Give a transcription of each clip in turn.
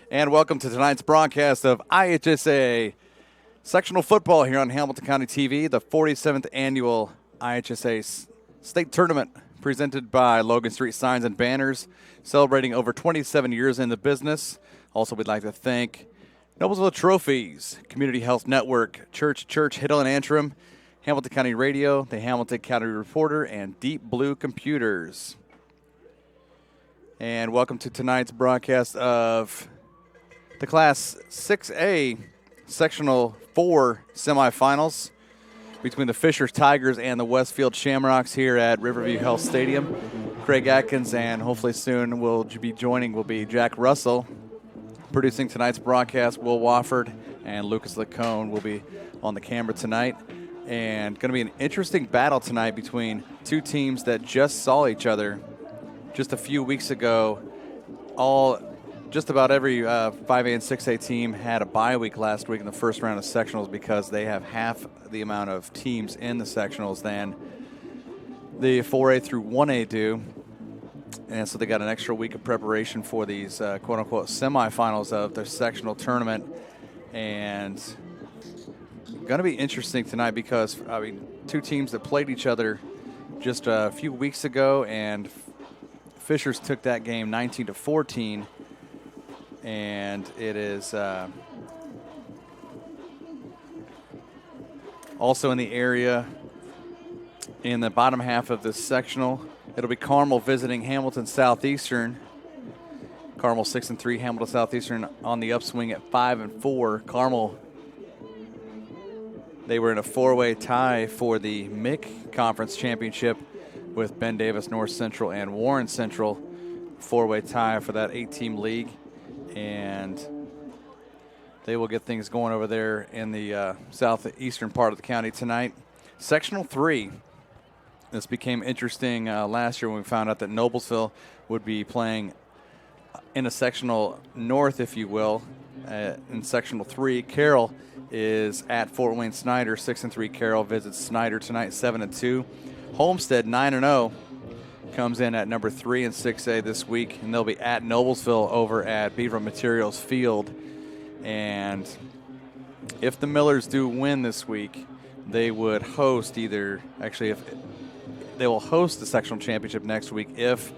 And welcome to tonight's broadcast of IHSAA Sectional Football here on Hamilton County TV, the 47th annual IHSAA State Tournament presented by Logan Street Signs and Banners, celebrating over 27 years in the business. Also, we'd like to thank Noblesville Trophies, Community Health Network, Church, Hiddle and Antrim, Hamilton County Radio, the Hamilton County Reporter, and Deep Blue Computers. And welcome to tonight's broadcast of the Class 6A Sectional 4 semifinals between the Fishers Tigers and the Westfield Shamrocks here at Riverview Health Stadium. Craig Atkins and hopefully soon will be Jack Russell. Producing tonight's broadcast, Will Wofford and Lucas Lacone will be on the camera tonight. And going to be an interesting battle tonight between two teams that just saw each other just a few weeks ago. Just about every 5A and 6A team had a bye week last week in the first round of sectionals because they have half the amount of teams in the sectionals than the 4A through 1A do. And so they got an extra week of preparation for these quote-unquote semifinals of their sectional tournament. And going to be interesting tonight because, two teams that played each other just a few weeks ago, and Fishers took that game 19-14. And it is also in the area in the bottom half of this sectional. It'll be Carmel visiting Hamilton Southeastern. Carmel 6-3, Hamilton Southeastern on the upswing at 5-4. Carmel, they were in a four-way tie for the MIC Conference Championship with Ben Davis North Central and Warren Central. Four-way tie for that 8-team league. And they will get things going over there in the southeastern part of the county tonight. Sectional 3. This became interesting last year when we found out that Noblesville would be playing in a sectional north, if you will. In Sectional 3, Carroll is at Fort Wayne Snyder. 6-3 Carroll visits Snyder tonight, 7-2. Homestead 9-0. Comes in at number 3 in 6A this week, and they'll be at Noblesville over at Beaver Materials Field. And if the Millers do win this week, they would host they will host the sectional championship next week if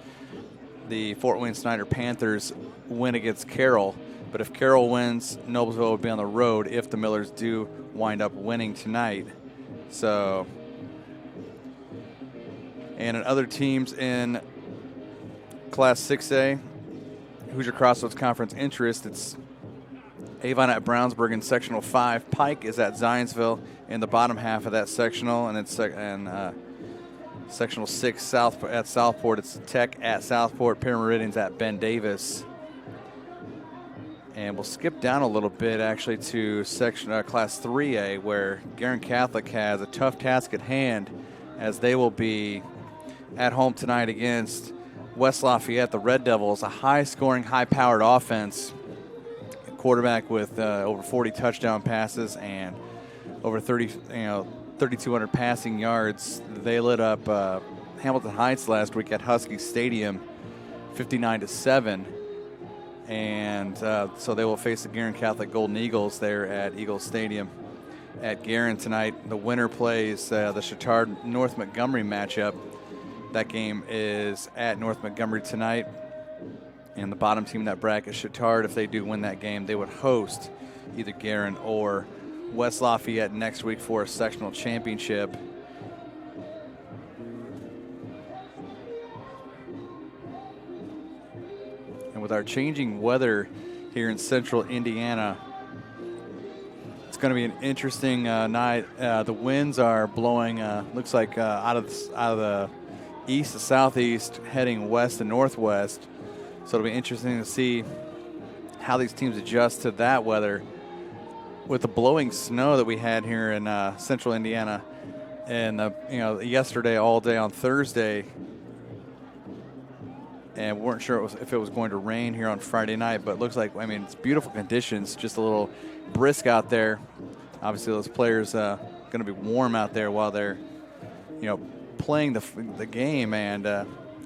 the Fort Wayne Snyder Panthers win against Carroll. But if Carroll wins, Noblesville would be on the road if the Millers do wind up winning tonight. So, and in other teams in Class 6A, Hoosier Crossroads Conference interest, it's Avon at Brownsburg in Sectional 5. Pike is at Zionsville in the bottom half of that sectional, and it's Sectional 6 at Southport. It's Tech at Southport. Pyramid Meridian's at Ben Davis. And we'll skip down a little bit, actually, to Class 3A, where Guerin Catholic has a tough task at hand, as they will be at home tonight against West Lafayette. The Red Devils, a high-scoring, high-powered offense. A quarterback with over 40 touchdown passes and over 3,200 passing yards. They lit up Hamilton Heights last week at Husky Stadium, 59-7. And so they will face the Guerin Catholic Golden Eagles there at Eagle Stadium at Guerin tonight. The winner plays the Chittard-North Montgomery matchup. That game is at North Montgomery tonight. And the bottom team in that bracket, Chittard, if they do win that game, they would host either Guerin or West Lafayette next week for a sectional championship. And with our changing weather here in central Indiana, it's going to be an interesting night. The winds are blowing, looks like out of the east to southeast, heading west to northwest. So it'll be interesting to see how these teams adjust to that weather. With the blowing snow that we had here in central Indiana, and yesterday all day on Thursday, and we weren't sure if it was going to rain here on Friday night, but it looks like, it's beautiful conditions, just a little brisk out there. Obviously, those players going to be warm out there while they're, playing the game, and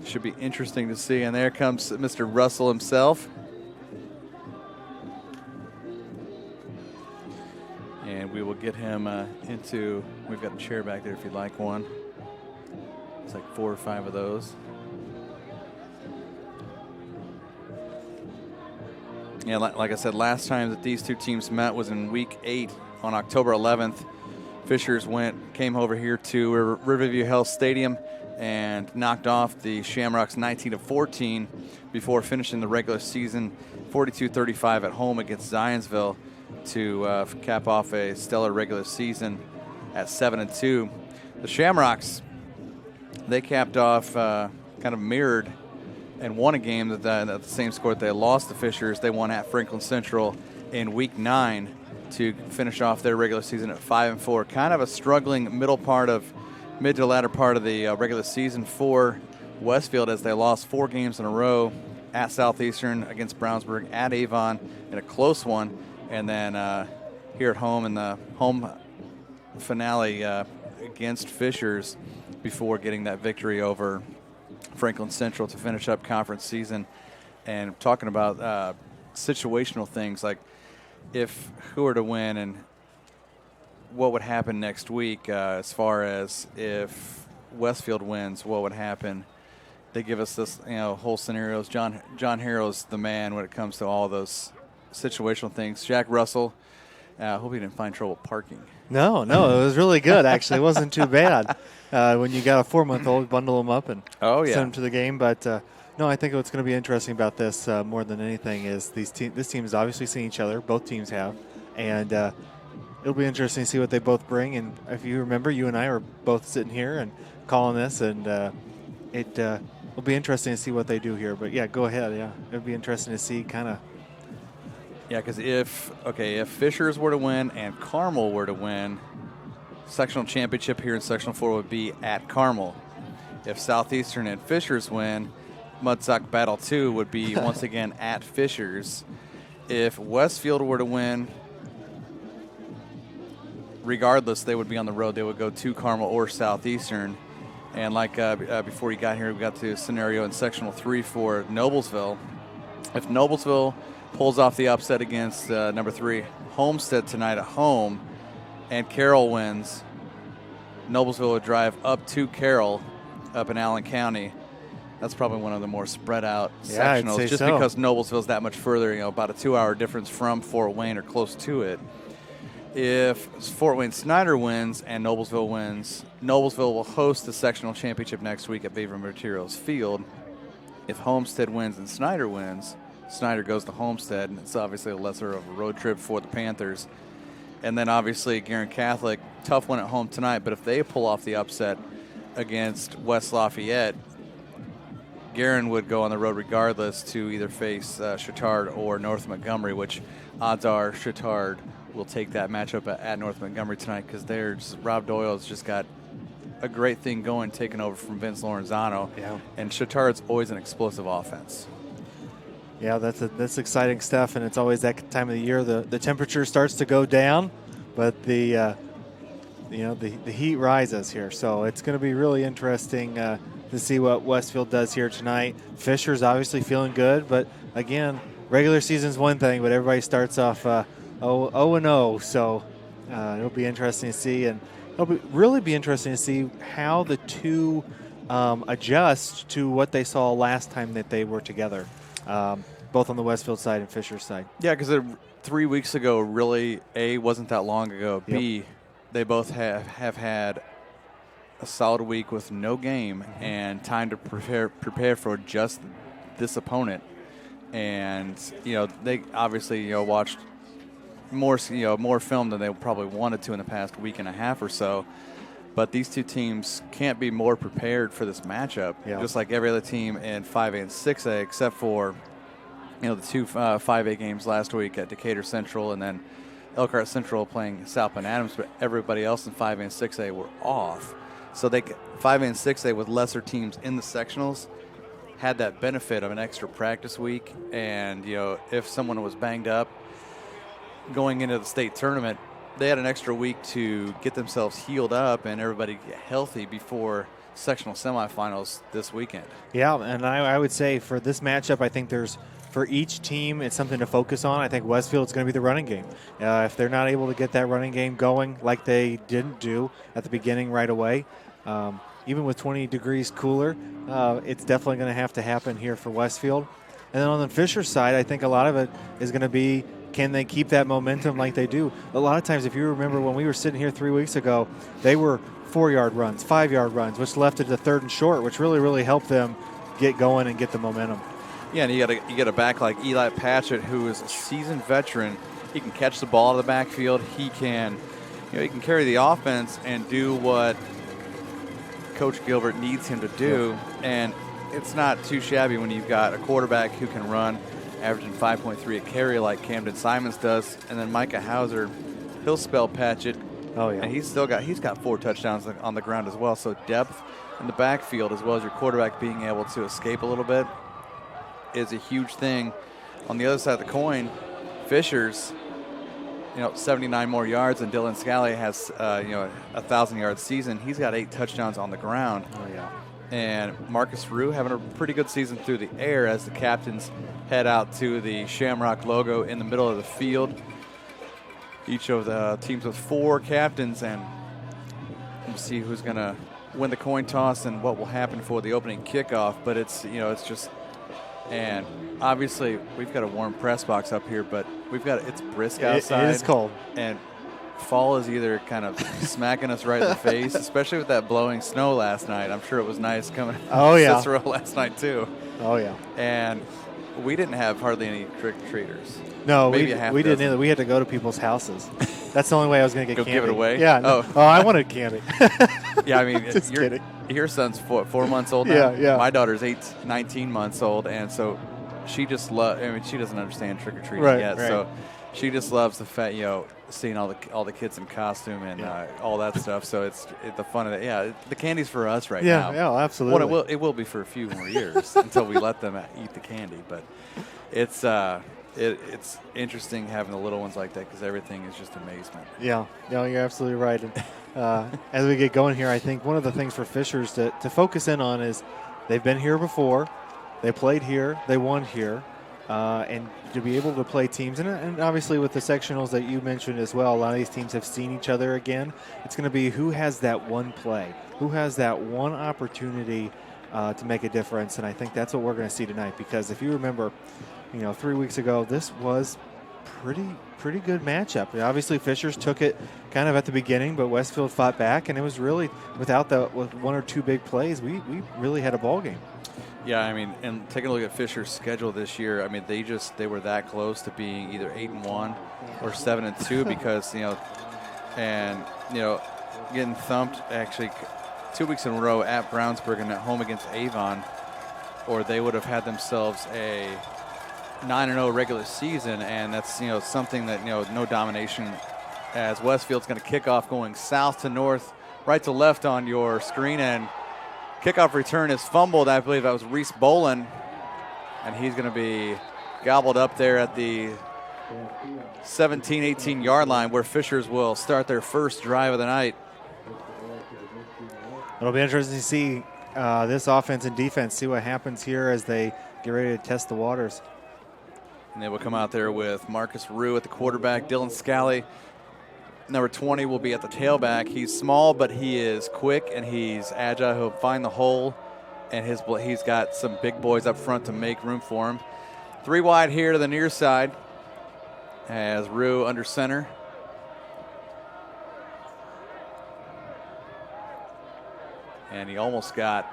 should be interesting to see. And there comes Mr. Russell himself. get him into. We've got a chair back there if you'd like one. It's like 4 or 5 of those. Yeah, like I said, last time that these two teams met was in Week 8 on October 11th. Fishers came over here to Riverview Health Stadium and knocked off the Shamrocks 19-14 before finishing the regular season 42-35 at home against Zionsville to cap off a stellar regular season at 7-2. The Shamrocks, they capped off kind of mirrored and won a game at the same score that they lost to Fishers. They won at Franklin Central in Week 9 to finish off their regular season at 5-4. Kind of a struggling mid to latter part of the regular season for Westfield, as they lost 4 games in a row at Southeastern, against Brownsburg, at Avon in a close one, and then here at home in the home finale against Fishers before getting that victory over Franklin Central to finish up conference season. And talking about situational things, like who were to win and what would happen next week, as far as if Westfield wins, what would happen. They give us this, whole scenarios. John Harrow's the man when it comes to all those situational things. Jack Russell, hope he didn't find trouble parking. No, it was really good, actually. It wasn't too bad. When you got a 4-month-old, bundle them up and send them to the game. But, no, I think what's going to be interesting about this more than anything is this team has obviously seen each other. Both teams have. And it'll be interesting to see what they both bring. And if you remember, you and I were both sitting here and calling this. And it will be interesting to see what they do here. But, yeah, go ahead. Yeah, it'll be interesting to see kind of. Yeah, because if Fishers were to win and Carmel were to win, sectional championship here in Sectional 4 would be at Carmel. If Southeastern and Fishers win, Mudsock Battle 2 would be once again at Fishers. If Westfield were to win, regardless, they would be on the road. They would go to Carmel or Southeastern. And like before you got here, we got to a scenario in Sectional 3 for Noblesville. If Noblesville pulls off the upset against number 3 Homestead tonight at home, and Carroll wins, Noblesville would drive up to Carroll up in Allen County. That's probably one of the more spread out sectionals, just because Noblesville's that much further, about a 2-hour difference from Fort Wayne or close to it. If Fort Wayne Snyder wins and Noblesville wins, Noblesville will host the sectional championship next week at Beaver Materials Field. If Homestead wins and Snyder wins, Snyder goes to Homestead, and it's obviously a lesser of a road trip for the Panthers. And then obviously Guerin Catholic, tough one at home tonight, but if they pull off the upset against West Lafayette, Guerin would go on the road regardless to either face Chittard or North Montgomery, which odds are Chittard will take that matchup at North Montgomery tonight, because Rob Doyle's just got a great thing going, taking over from Vince Lorenzano. Yeah. And Chittard's always an explosive offense. Yeah, that's exciting stuff, and it's always that time of the year the temperature starts to go down, but the heat rises here. So it's going to be really interesting to see what Westfield does here tonight. Fisher's obviously feeling good, but again, regular season's one thing, but everybody starts off 0-0, so it'll be interesting to see, and it'll really be interesting to see how the two adjust to what they saw last time that they were together. Both on the Westfield side and Fisher side. Yeah, because 3 weeks ago, really, A, wasn't that long ago. Yep. B, they both have had a solid week with no game and time to prepare for just this opponent. And, they obviously, watched more film than they probably wanted to in the past week and a half or so. But these two teams can't be more prepared for this matchup, just like every other team in 5A and 6A, except for, the two 5A games last week at Decatur Central and then Elkhart Central playing South Bend Adams. But everybody else in 5A and 6A were off. So 5A and 6A with lesser teams in the sectionals had that benefit of an extra practice week. And, if someone was banged up going into the state tournament, they had an extra week to get themselves healed up and everybody get healthy before sectional semifinals this weekend. Yeah, and I would say for this matchup, I think for each team, it's something to focus on. I think Westfield's going to be the running game. If they're not able to get that running game going like they didn't do at the beginning right away, even with 20 degrees cooler, it's definitely going to happen here for Westfield. And then on the Fisher side, I think a lot of it is going to be, can they keep that momentum like they do? A lot of times, if you remember when we were sitting here 3 weeks ago, they were 4-yard runs, 5-yard runs, which left it to 3rd and short, which really helped them get going and get the momentum. Yeah, and you got a back like Eli Patchett, who is a seasoned veteran. He can catch the ball out of the backfield. He can carry the offense and do what Coach Gilbert needs him to do. And it's not too shabby when you've got a quarterback who can run, averaging 5.3 a carry like Camden Simons does, and then Micah Hauser, he'll spell Patchett. Oh yeah, and he's got 4 touchdowns on the ground as well. So depth in the backfield, as well as your quarterback being able to escape a little bit, is a huge thing. On the other side of the coin, Fisher's 79 more yards, and Dylan Scally has a 1,000-yard season. He's got 8 touchdowns on the ground. Oh yeah. And Marcus Rue having a pretty good season through the air as the captains head out to the Shamrock logo in the middle of the field. Each of the teams with 4 captains, and we'll see who's going to win the coin toss and what will happen for the opening kickoff. But it's just, and obviously we've got a warm press box up here, but it's brisk outside. It is cold. And fall is either kind of smacking us right in the face, especially with that blowing snow last night. I'm sure it was nice coming to Cicero last night too. Oh yeah. And we didn't have hardly any trick-or-treaters. No, we didn't either. We had to go to people's houses. That's the only way I was going to get candy. Give it away? Yeah. No. Oh, I wanted candy. Yeah, I mean, Just kidding. Your son's 4 months old now. Yeah. My daughter's 19 months old, and so she just she doesn't understand trick-or-treating yet. Right. So she just loves the fact, seeing all the kids in costume and all that stuff. So it's the fun of it. Yeah, the candy's for us now. Yeah, absolutely. Well, it will be for a few more years until we let them eat the candy. But it's interesting having the little ones like that because everything is just amazement. Yeah, no, you're absolutely right. And as we get going here, I think one of the things for Fishers to focus in on is they've been here before, they played here, they won here. And to be able to play teams, and obviously with the sectionals that you mentioned as well, a lot of these teams have seen each other again. It's going to be who has that one play, who has that one opportunity to make a difference, and I think that's what we're going to see tonight. Because if you remember, 3 weeks ago, this was pretty good matchup. Obviously, Fishers took it kind of at the beginning, but Westfield fought back, and it was really with 1 or 2 big plays, we really had a ball game. Yeah, I mean, and taking a look at Fisher's schedule this year, I mean, they were that close to being either 8-1 or 7-2 because getting thumped actually 2 weeks in a row at Brownsburg and at home against Avon, or they would have had themselves a 9-0 regular season, and that's something that no domination. As Westfield's going to kick off going south to north, right to left on your screen, and kickoff return is fumbled. I believe that was Reese Bolin, and he's going to be gobbled up there at the 17-18-yard line where Fishers will start their first drive of the night. It'll be interesting to see this offense and defense, see what happens here as they get ready to test the waters. And they will come out there with Marcus Rue at the quarterback, Dylan Scally. Number 20 will be at the tailback. He's small, but he is quick and he's agile. He'll find the hole, and he's got some big boys up front to make room for him. 3 wide here to the near side as Rue under center. And he almost got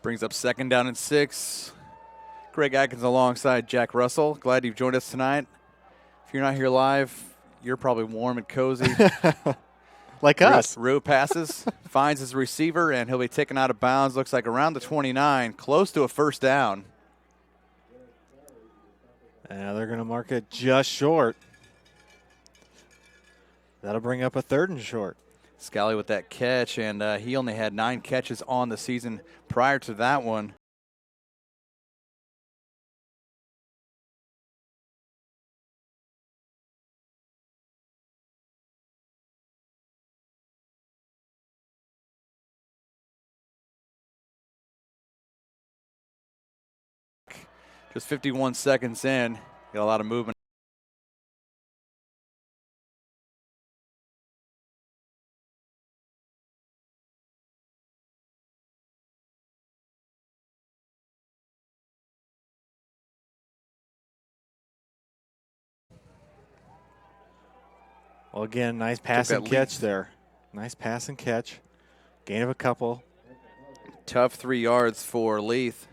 brings up 2nd down and 6. Greg Atkins alongside Jack Russell. Glad you've joined us tonight. If you're not here live, you're probably warm and cozy. like us. Rue passes, finds his receiver, and he'll be taken out of bounds. Looks like around the 29, close to a first down. And they're going to mark it just short. That'll bring up a 3rd and short. Scally with that catch, and he only had 9 catches on the season prior to that one. Just 51 seconds in, got a lot of movement. Well, again, nice pass and catch there. Nice pass and catch. Gain of a couple. Tough 3 yards for Leith.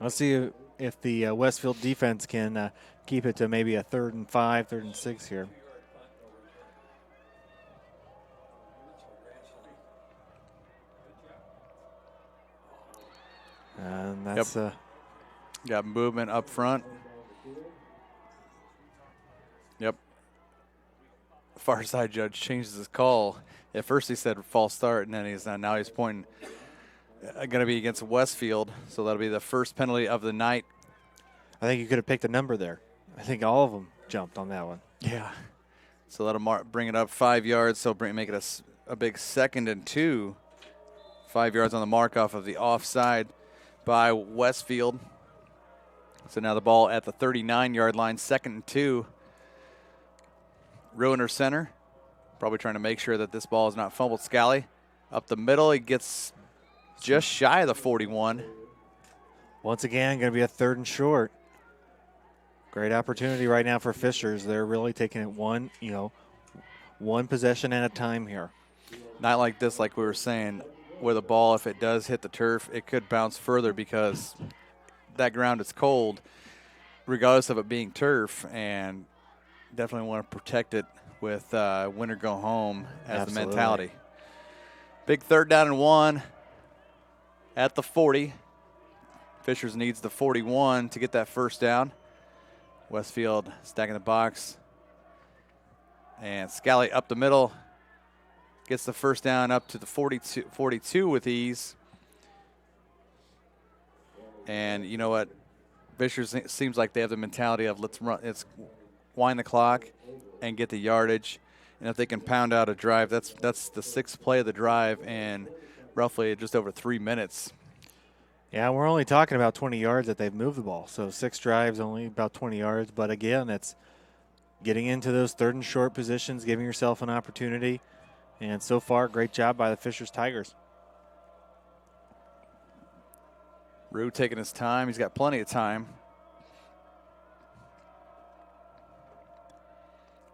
Let's see if the Westfield defense can keep it to maybe a 3rd and 5, 3rd and 6 here. And that's got movement up front. Yep. Far side judge changes his call. At first he said false start, and then now he's pointing. Going to be against Westfield, so that'll be the first penalty of the night. I think you could have picked a number there. I think all of them jumped on that one. Yeah. So that'll bring it up 5 yards, so make it a big 2nd and 2. 5 yards on the mark off of the offside by Westfield. So now the ball at the 39-yard line, 2nd and 2. Ruiner center, probably trying to make sure that this ball is not fumbled. Scally up the middle, he gets just shy of the 41. Once again, going to be a 3rd and short. Great opportunity right now for Fishers. They're really taking it one possession at a time here. Not like this, like we were saying, where the ball, if it does hit the turf, it could bounce further because that ground is cold, regardless of it being turf, and definitely want to protect it with win or go home as Absolutely. the mentality. Big 3rd down and 1 at the 40. Fishers needs the 41 to get that first down. Westfield stacking the box. And Scally up the middle. Gets the first down up to the 42 with ease. And you know what? Fishers seems like they have the mentality of let's wind the clock and get the yardage. And if they can pound out a drive, that's the 6th play of the drive in roughly just over 3 minutes. Yeah, we're only talking about 20 yards that they've moved the ball. So 6 drives, only about 20 yards. But again, it's getting into those 3rd and short positions, giving yourself an opportunity. And so far, great job by the Fishers Tigers. Rue taking his time. He's got plenty of time.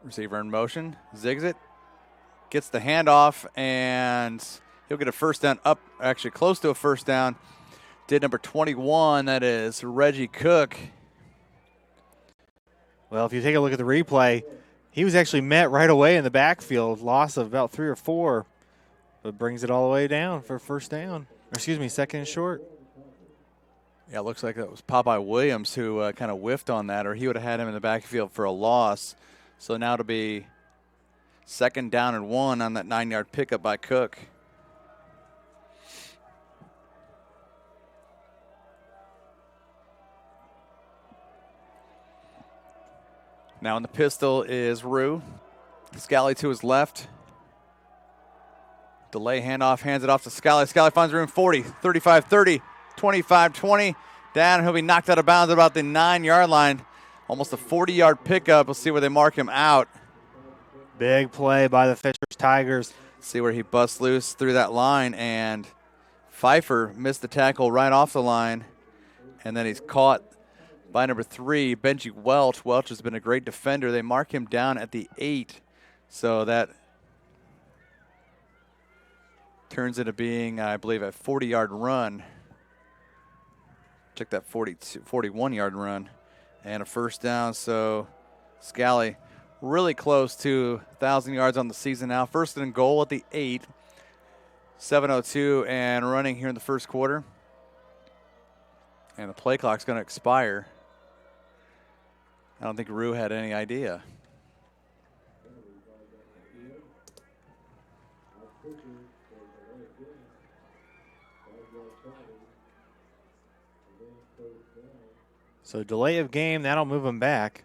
Receiver in motion, zigs it, gets the handoff, and he'll get a first down actually close to a first down. Did number 21, that is Reggie Cook. Well, if you take a look at the replay, he was actually met right away in the backfield, loss of about 3 or 4, but brings it all the way down for first down. Or excuse me, 2nd and short. Yeah, it looks like that was Popeye Williams who kind of whiffed on that, or he would have had him in the backfield for a loss. So now it'll be 2nd down and 1 on that 9-yard pickup by Cook. Now in the pistol is Rue. Scally to his left. Delay handoff, hands it off to Scally. Scally finds room 40, 35-30, 25-20. Down, he'll be knocked out of bounds at about the 9-yard line. Almost a 40-yard pickup. We'll see where they mark him out. Big play by the Fishers Tigers. See where he busts loose through that line, and Pfeiffer missed the tackle right off the line, and then he's caught by number 3, Benji Welch. Welch has been a great defender. They mark him down at the 8, so that turns into being, I believe, a 40-yard run. Check that 41-yard run. And a first down, so Scally really close to 1,000 yards on the season now. First and goal at the 8. 7:02 and running here in the first quarter. And the play clock's going to expire. I don't think Rue had any idea. So delay of game, that'll move him back.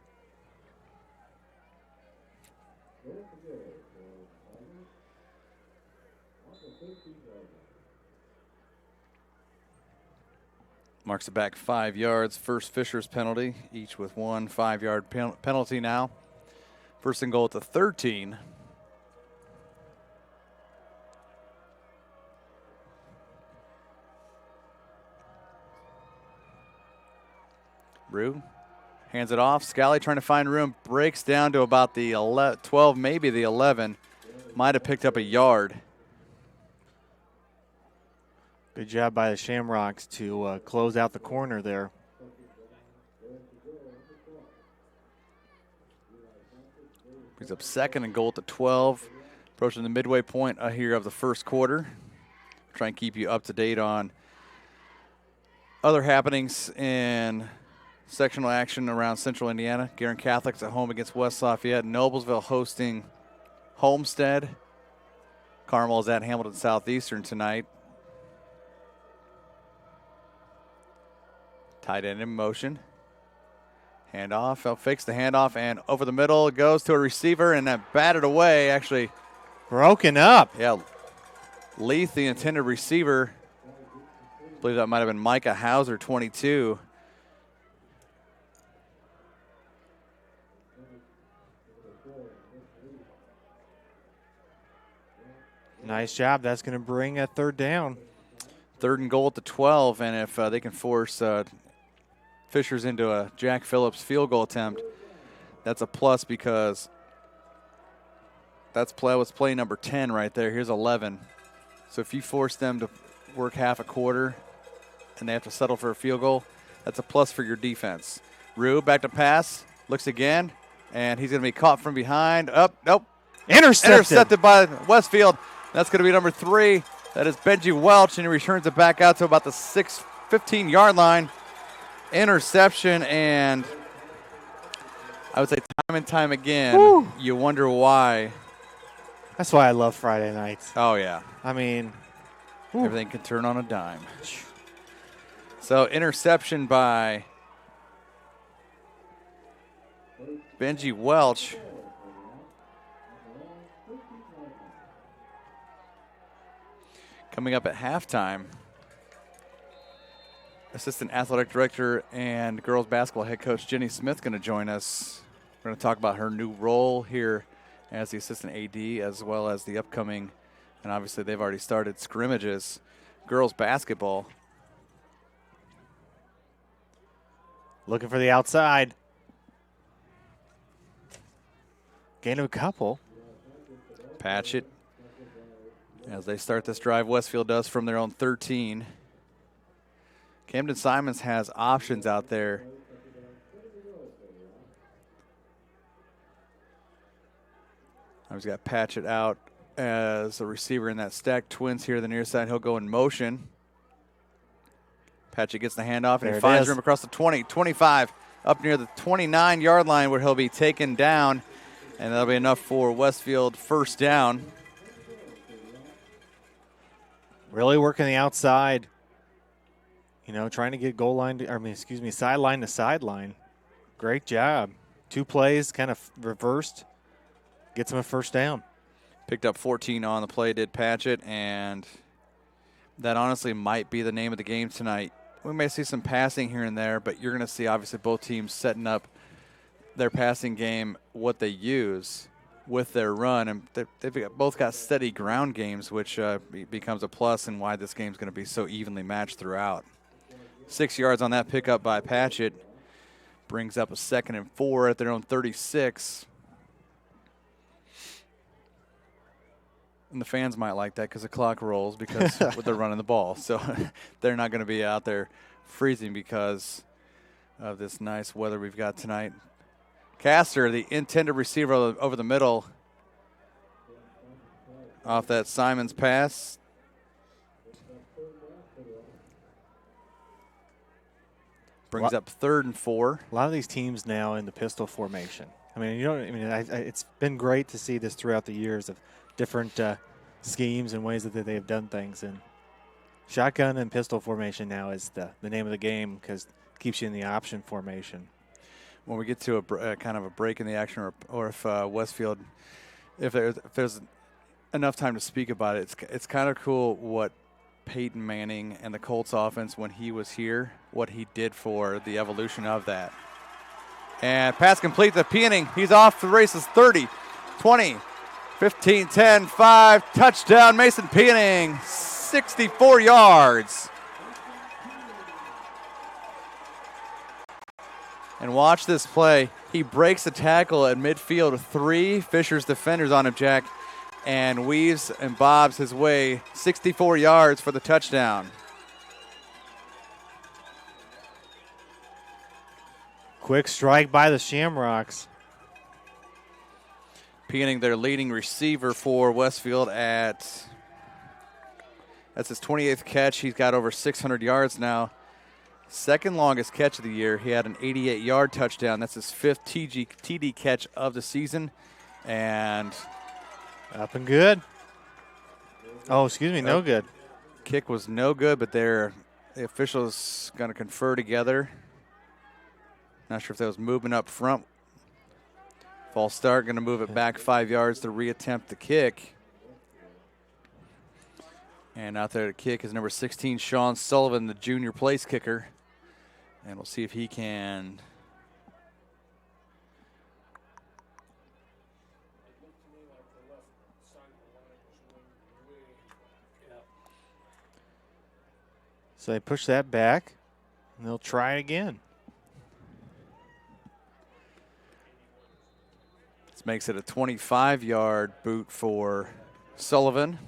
Marks it back 5 yards. First Fisher's penalty, each with 1 5-yard penalty now. First and goal at the 13. Rue hands it off. Scally trying to find room. Breaks down to about the 12, maybe the 11. Might have picked up a yard. Good job by the Shamrocks to close out the corner there. Brings up second and goal at the 12. Approaching the midway point here of the first quarter. Try and keep you up to date on other happenings in sectional action around Central Indiana. Guerin Catholic's at home against West Lafayette. Noblesville hosting Homestead. Carmel's at Hamilton Southeastern tonight. Tight end in motion. Handoff, fakes the handoff, and over the middle. It goes to a receiver, and that batted away. Actually, broken up. Yeah, Leith, the intended receiver. I believe that might have been Micah Hauser, 22. Nice job. That's going to bring a third down. Third and goal at the 12, and if they can force Fishers into a Jack Phillips field goal attempt, that's a plus because that was play number 10 right there. Here's 11. So if you force them to work half a quarter and they have to settle for a field goal, that's a plus for your defense. Rue back to pass, looks again, and he's going to be caught from behind. Nope. Intercepted by Westfield. That's going to be number 3. That is Benji Welch, and he returns it back out to about the 15-yard line. Interception, and I would say time and time again, you wonder why. That's why I love Friday nights. Oh, yeah. I mean, everything can turn on a dime. So interception by Benji Welch. Coming up at halftime, Assistant Athletic Director and girls basketball head coach Jenny Smith going to join us. We're going to talk about her new role here as the assistant AD, as well as the upcoming, and obviously they've already started scrimmages, girls basketball. Looking for the outside. Gain of a couple. Patchett. As they start this drive, Westfield does from their own 13. Camden Simons has options out there. He's got Patchett out as a receiver in that stack. Twins here, the near side. He'll go in motion. Patchett gets the handoff, and he finds room across the 20, 25, up near the 29-yard line where he'll be taken down, and that'll be enough for Westfield first down. Really working the outside. You know, trying to get sideline to sideline. Great job. 2 plays, kind of reversed. Gets him a first down. Picked up 14 on the play, did Patchett, and that honestly might be the name of the game tonight. We may see some passing here and there, but you're going to see obviously both teams setting up their passing game, what they use with their run, and they've both got steady ground games, which becomes a plus and why this game's going to be so evenly matched throughout. 6 yards on that pickup by Patchett. Brings up a 2nd and 4 at their own 36. And the fans might like that because the clock rolls because they're running the ball. So they're not going to be out there freezing because of this nice weather we've got tonight. Castor, the intended receiver over the middle, off that Simons pass. Brings up 3rd and 4. A lot of these teams now in the pistol formation. I mean, it's been great to see this throughout the years of different schemes and ways that they have done things. And shotgun and pistol formation now is the name of the game because it keeps you in the option formation. When we get to a kind of a break in the action, or if Westfield, if there's enough time to speak about it, it's kind of cool what Peyton Manning and the Colts offense, when he was here, what he did for the evolution of that. And pass complete to Peaning. He's off the races. 30, 20, 15, 10, 5. Touchdown, Mason Peaning. 64 yards. And watch this play. He breaks the tackle at midfield with 3 Fishers defenders on him, Jack, and weaves and bobs his way 64 yards for the touchdown. Quick strike by the Shamrocks. Peaning, their leading receiver for Westfield that's his 28th catch. He's got over 600 yards now. Second longest catch of the year. He had an 88-yard touchdown. That's his 5th TD catch of the season. And up and good. Oh, excuse me, no good. Kick was no good, but the officials going to confer together. Not sure if that was movement up front. False start, going to move it back 5 yards to reattempt the kick. And out there to kick is number 16, Sean Sullivan, the junior place kicker. And we'll see if he can. So they push that back, and they'll try it again. This makes it a 25-yard boot for Sullivan.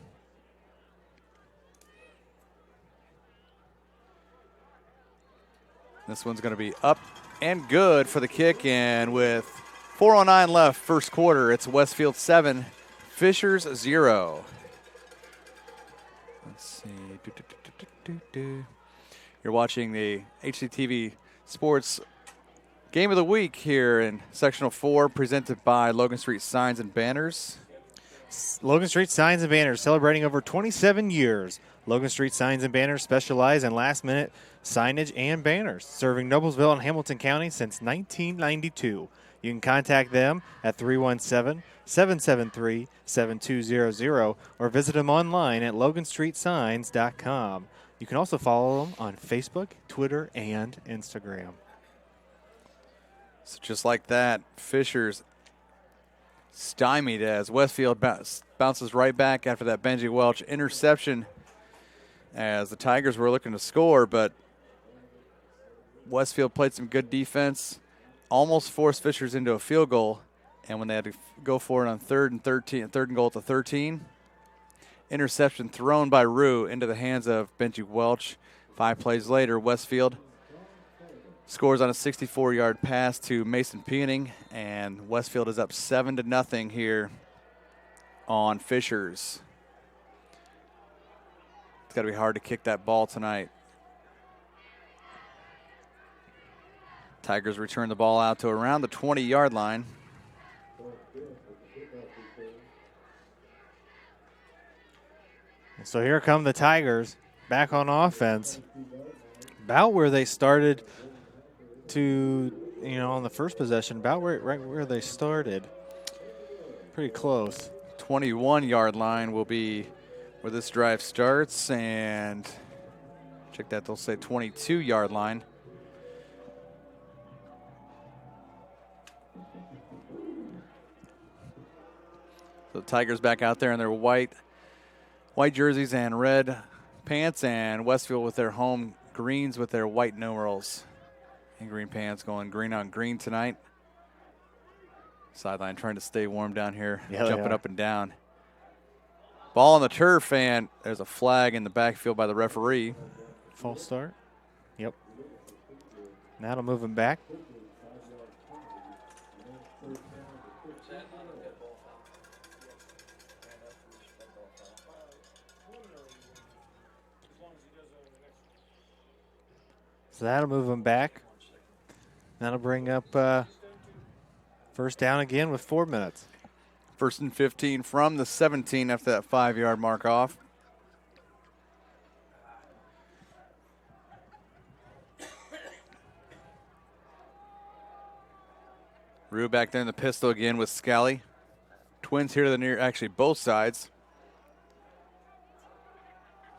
This one's going to be up and good for the kick, and with 4:09 left, first quarter, it's Westfield 7, Fishers 0. Let's see. You're watching the HCTV Sports Game of the Week here in Sectional 4, presented by Logan Street Signs and Banners. Logan Street Signs and Banners, celebrating over 27 years. Logan Street Signs and Banners specialize in last-minute signage and banners, serving Noblesville and Hamilton County since 1992. You can contact them at 317-773-7200 or visit them online at loganstreetsigns.com. You can also follow them on Facebook, Twitter, and Instagram. So just like that, Fishers stymied as Westfield bounces right back after that Benji Welch interception, as the Tigers were looking to score, but Westfield played some good defense, almost forced Fishers into a field goal, and when they had to go for it on 3rd and goal at the 13, interception thrown by Rue into the hands of Benji Welch. 5 plays later, Westfield scores on a 64-yard pass to Mason Peaning, and Westfield is up 7-0 here on Fishers. It's got to be hard to kick that ball tonight. Tigers return the ball out to around the 20-yard line. So here come the Tigers back on offense. About where they started to, on the first possession, about right where they started. Pretty close. 21-yard line will be where this drive starts, and check that, they'll say 22-yard line. So the Tigers back out there in their white jerseys and red pants, and Westfield with their home greens with their white numerals and green pants, going green on green tonight. Sideline trying to stay warm down here, jumping up and down. Ball on the turf, and there's a flag in the backfield by the referee. False start. Yep. Now it'll move him back. So that'll move them back. That'll bring up first down again with 4 minutes. 1st and 15 from the 17 after that 5-yard mark off. Rue back there in the pistol again with Scally. Twins here to the near, actually both sides.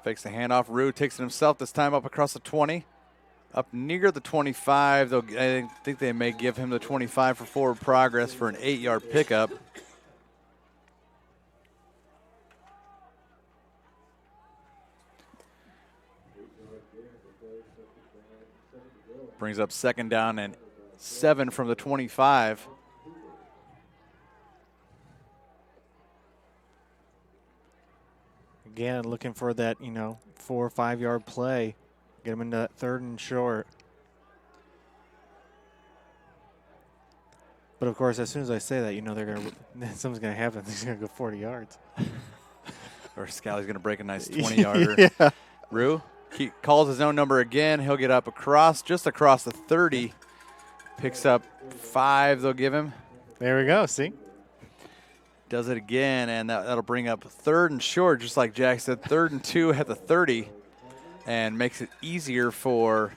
Fakes the handoff. Rue takes it himself, this time up across the 20. Up near the 25. I think they may give him the 25 for forward progress for an 8-yard pickup. Brings up 2nd down and 7 from the 25. Again, looking for that, 4 or 5 yard play. Get them into that 3rd and short. But of course, as soon as I say that, they're gonna something's gonna happen. He's gonna go 40 yards. Or Scally's gonna break a nice 20-yarder. Yeah. Rue calls his own number again. He'll get up just across the 30. Picks up 5. They'll give him. There we go. See. Does it again, and that'll bring up 3rd and short, just like Jack said. 3rd and 2 at the 30, and makes it easier for.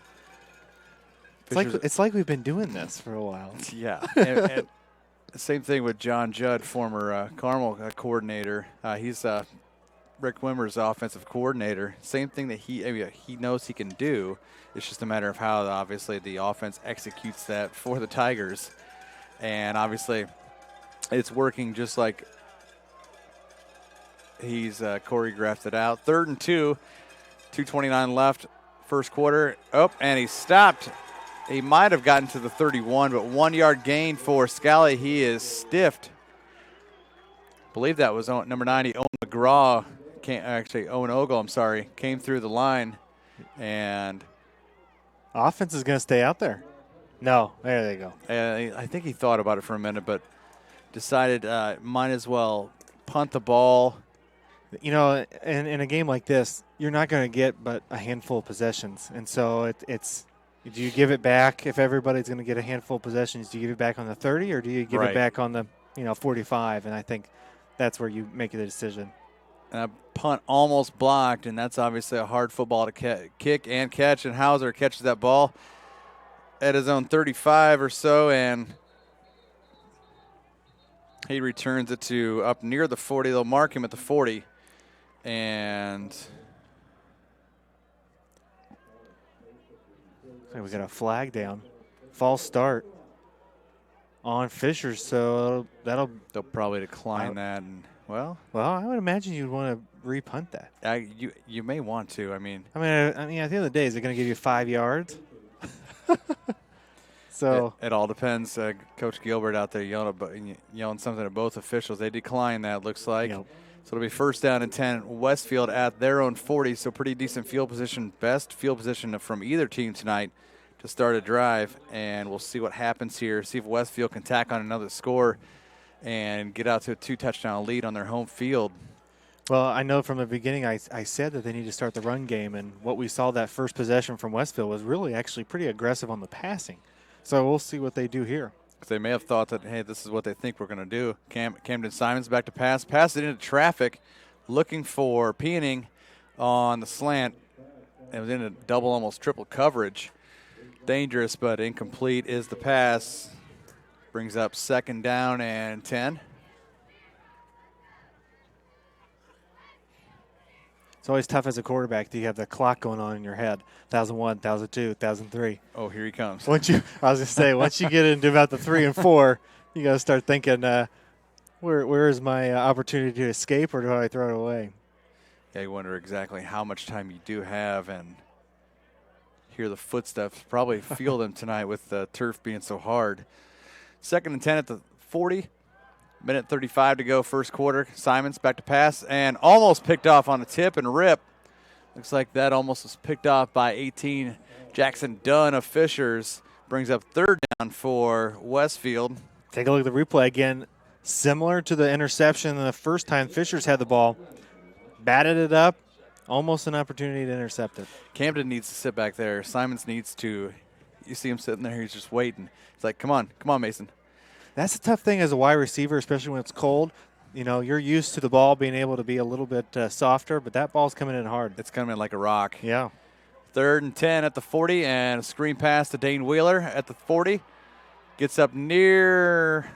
It's like we've been doing this for a while. Yeah, and same thing with John Judd, former Carmel coordinator. He's Rick Wimmer's offensive coordinator. Same thing that he knows he can do. It's just a matter of how obviously the offense executes that for the Tigers, and obviously. It's working just like he's choreographed it out. 3rd and 2, 2:29 left, first quarter. Oh, and he stopped. He might have gotten to the 31, but 1-yard gain for Scally. He is stiffed. I believe that was number 90, Owen McGraw. Owen Ogle, came through the line. And offense is going to stay out there. No, there they go. I think he thought about it for a minute, but decided might as well punt the ball. In a game like this, you're not going to get but a handful of possessions. And so it's do you give it back if everybody's going to get a handful of possessions? Do you give it back on the 30 or do you give it back on the 45? And I think that's where you make the decision. Punt almost blocked, and that's obviously a hard football to kick and catch. And Hauser catches that ball at his own 35 or so, and he returns it to up near the 40. They'll mark him at the 40. And we got a flag down. False start on Fisher, so they'll probably decline that. And well, I would imagine you'd want to repunt that. You may want to. I mean, at the end of the day, is it going to give you 5 yards? So it all depends. Coach Gilbert out there yelling something at both officials. They decline that, looks like. Yep. So it'll be 1st down and 10. Westfield at their own 40, so pretty decent field position. Best field position from either team tonight to start a drive. And we'll see what happens here. See if Westfield can tack on another score and get out to a 2-touchdown lead on their home field. Well, I know from the beginning I said that they need to start the run game, and what we saw that first possession from Westfield was really actually pretty aggressive on the passing. So we'll see what they do here. They may have thought that, hey, this is what they think we're going to do. Camden Simons back to pass. Pass it into traffic, looking for Peoning on the slant. It was in a double, almost triple coverage. Dangerous, but incomplete is the pass. Brings up 2nd down and 10. It's always tough as a quarterback that you have the clock going on in your head. 1,001, 1,002, 1,003. Oh, here he comes. Once you get into about the 3 and 4, you got to start thinking, where is my opportunity to escape, or do I throw it away? Yeah, you wonder exactly how much time you do have, and hear the footsteps. Probably feel them tonight with the turf being so hard. 2nd and 10 at the 40. Minute 35 to go, first quarter. Simons back to pass and almost picked off on a tip and rip. Looks like that almost was picked off by 18. Jackson Dunn of Fishers brings up 3rd down for Westfield. Take a look at the replay again. Similar to the interception the first time Fishers had the ball. Batted it up. Almost an opportunity to intercept it. Camden needs to sit back there. Simons needs to. You see him sitting there. He's just waiting. It's like, come on, Mason. That's a tough thing as a wide receiver, especially when it's cold. You know, you're used to the ball being able to be a little bit softer, but that ball's coming in hard. It's coming in like a rock. Yeah. 3rd and 10 at the 40, and a screen pass to Dane Wheeler at the 40. Gets up near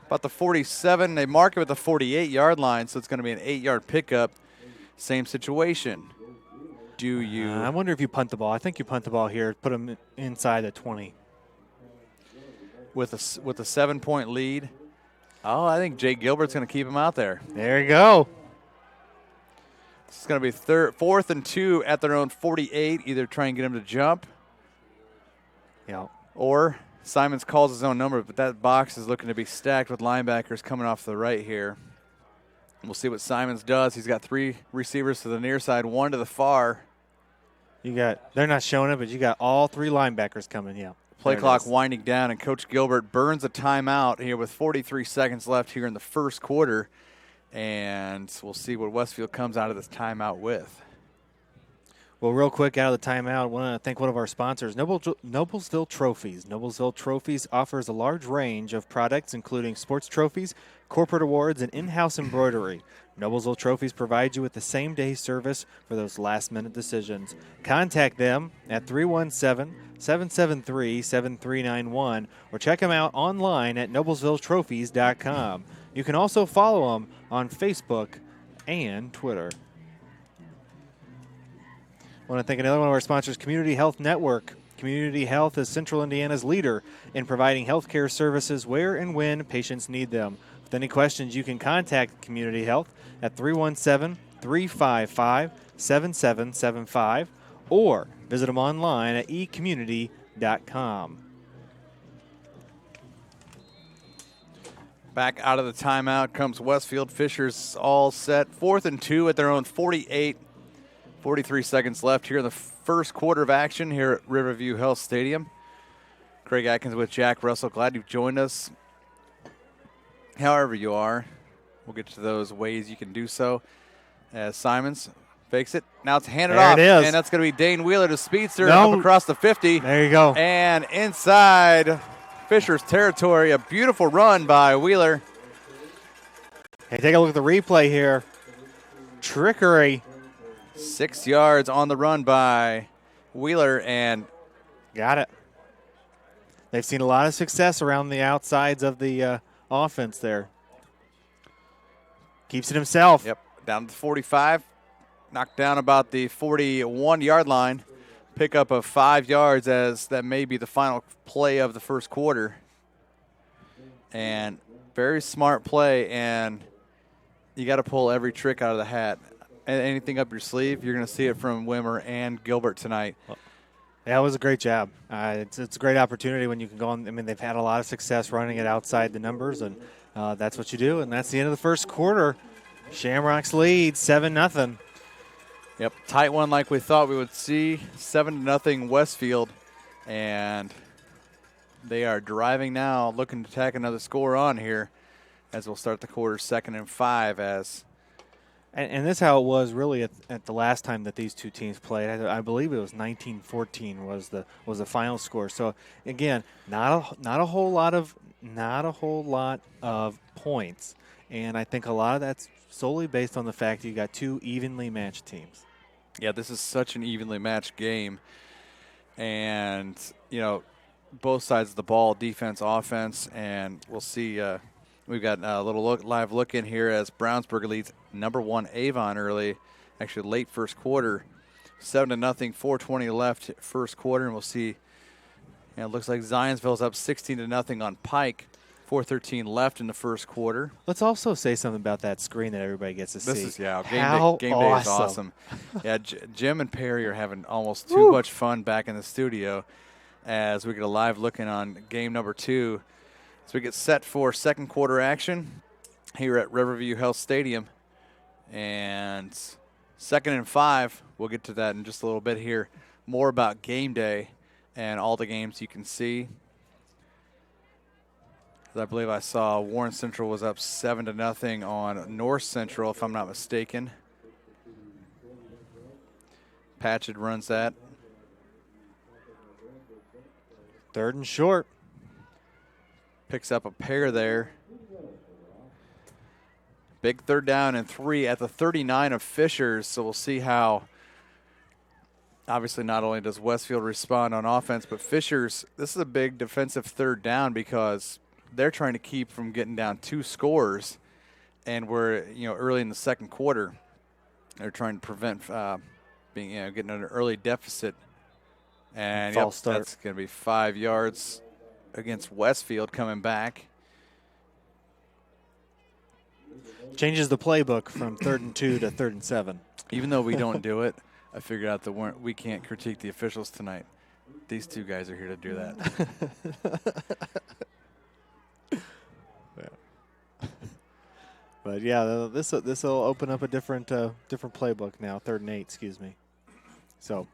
about the 47. They mark it with the 48-yard line, so it's going to be an 8-yard pickup. Same situation. Do you? I wonder if you punt the ball. I think you punt the ball here. Put them inside the 20. With a 7-point lead. Oh, I think Jake Gilbert's going to keep him out there. There you go. It's going to be 4th and 2 at their own 48. Either try and get him to jump. Yeah. Or Simons calls his own number, but that box is looking to be stacked with linebackers coming off the right here. We'll see what Simons does. He's got 3 receivers to the near side, 1 to the far. They're not showing it, but you got all 3 linebackers coming, yeah. Play clock winding down, and Coach Gilbert burns a timeout here with 43 seconds left here in the first quarter. And we'll see what Westfield comes out of this timeout with. Well, real quick out of the timeout, I want to thank one of our sponsors, Noblesville Trophies. Noblesville Trophies offers a large range of products, including sports trophies, corporate awards, and in-house embroidery. Noblesville Trophies provides you with the same-day service for those last-minute decisions. Contact them at 317-773-7391 or check them out online at noblesvilletrophies.com. You can also follow them on Facebook and Twitter. I want to thank another one of our sponsors, Community Health Network. Community Health is Central Indiana's leader in providing health care services where and when patients need them. With any questions, you can contact Community Health at 317-355-7775 or visit them online at ecommunity.com. Back out of the timeout comes Westfield. Fishers all set. 4th and 2 at their own 48. 43 seconds left here in the first quarter of action here at Riverview Health Stadium. Craig Atkins with Jack Russell. Glad you've joined us. However you are, we'll get to those ways you can do so. As Simons fakes it. Now it's handed off. There it is. And that's going to be Dane Wheeler, the speedster, up across the 50. There you go. And inside Fishers territory, a beautiful run by Wheeler. Hey, take a look at the replay here. Trickery. 6 yards on the run by Wheeler, and got it. They've seen a lot of success around the outsides of the offense there. Keeps it himself. Yep, down to the 45. Knocked down about the 41-yard line. Pickup of 5 yards, as that may be the final play of the first quarter. And very smart play, and you got to pull every trick out of the hat. Anything up your sleeve, you're going to see it from Wimmer and Gilbert tonight. Yeah, it was a great job. It's a great opportunity when you can go on. I mean, they've had a lot of success running it outside the numbers, and that's what you do. And that's the end of the first quarter. Shamrocks lead 7-0. Yep, tight one like we thought we would see. 7-0 Westfield, and they are driving now, looking to tack another score on here as we'll start the quarter 2nd and 5 as. And this is how it was really at the last time that these two teams played. I believe it was 19-14 was the final score. So again, not a whole lot of points, and I think a lot of that's solely based on the fact you got 2 evenly matched teams. Yeah, this is such an evenly matched game, and both sides of the ball, defense, offense, and we'll see. We've got a little live look in here as Brownsburg leads number 1 Avon early, actually late first quarter, 7-0, 4:20 left first quarter, and we'll see. It looks like Zionsville's up 16-0 on Pike, 4:13 left in the first quarter. Let's also say something about that screen that everybody gets to see. This is game day is awesome. Yeah, Jim and Perry are having almost too much fun back in the studio as we get a live look in on game number 2. So we get set for second quarter action here at Riverview Health Stadium. And 2nd and 5, we'll get to that in just a little bit here. More about game day and all the games you can see. I believe I saw Warren Central was up 7-0 on North Central, if I'm not mistaken. Patchett runs that. 3rd and short. Picks up a pair there. Big 3rd down and 3 at the 39 of Fishers. So we'll see how, obviously not only does Westfield respond on offense, but Fishers, this is a big defensive 3rd down because they're trying to keep from getting down 2 scores. And we're, early in the 2nd quarter. They're trying to prevent getting an early deficit. And False start. That's going to be 5 yards against Westfield coming back. Changes the playbook from 3rd and 2 to 3rd and 7. Even though we don't do it, I figured out that we can't critique the officials tonight. These 2 guys are here to do that. But yeah, this will open up a different playbook now. 3rd and 8, excuse me. So,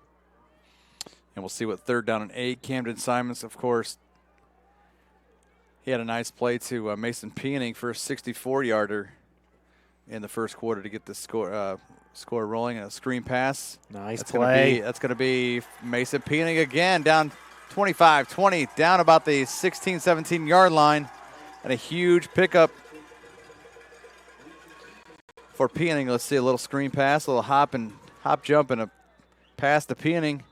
and we'll see what 3rd down and 8. Camden Simons, of course, he had a nice play to Mason Peoning for a 64-yarder in the 1st quarter to get the score rolling, and a screen pass. Nice play. That's going to be Mason Peoning again, down 25-20, down about the 16, 17-yard line, and a huge pickup for Peoning. Let's see a little screen pass, a little hop jump, and a pass to Peoning.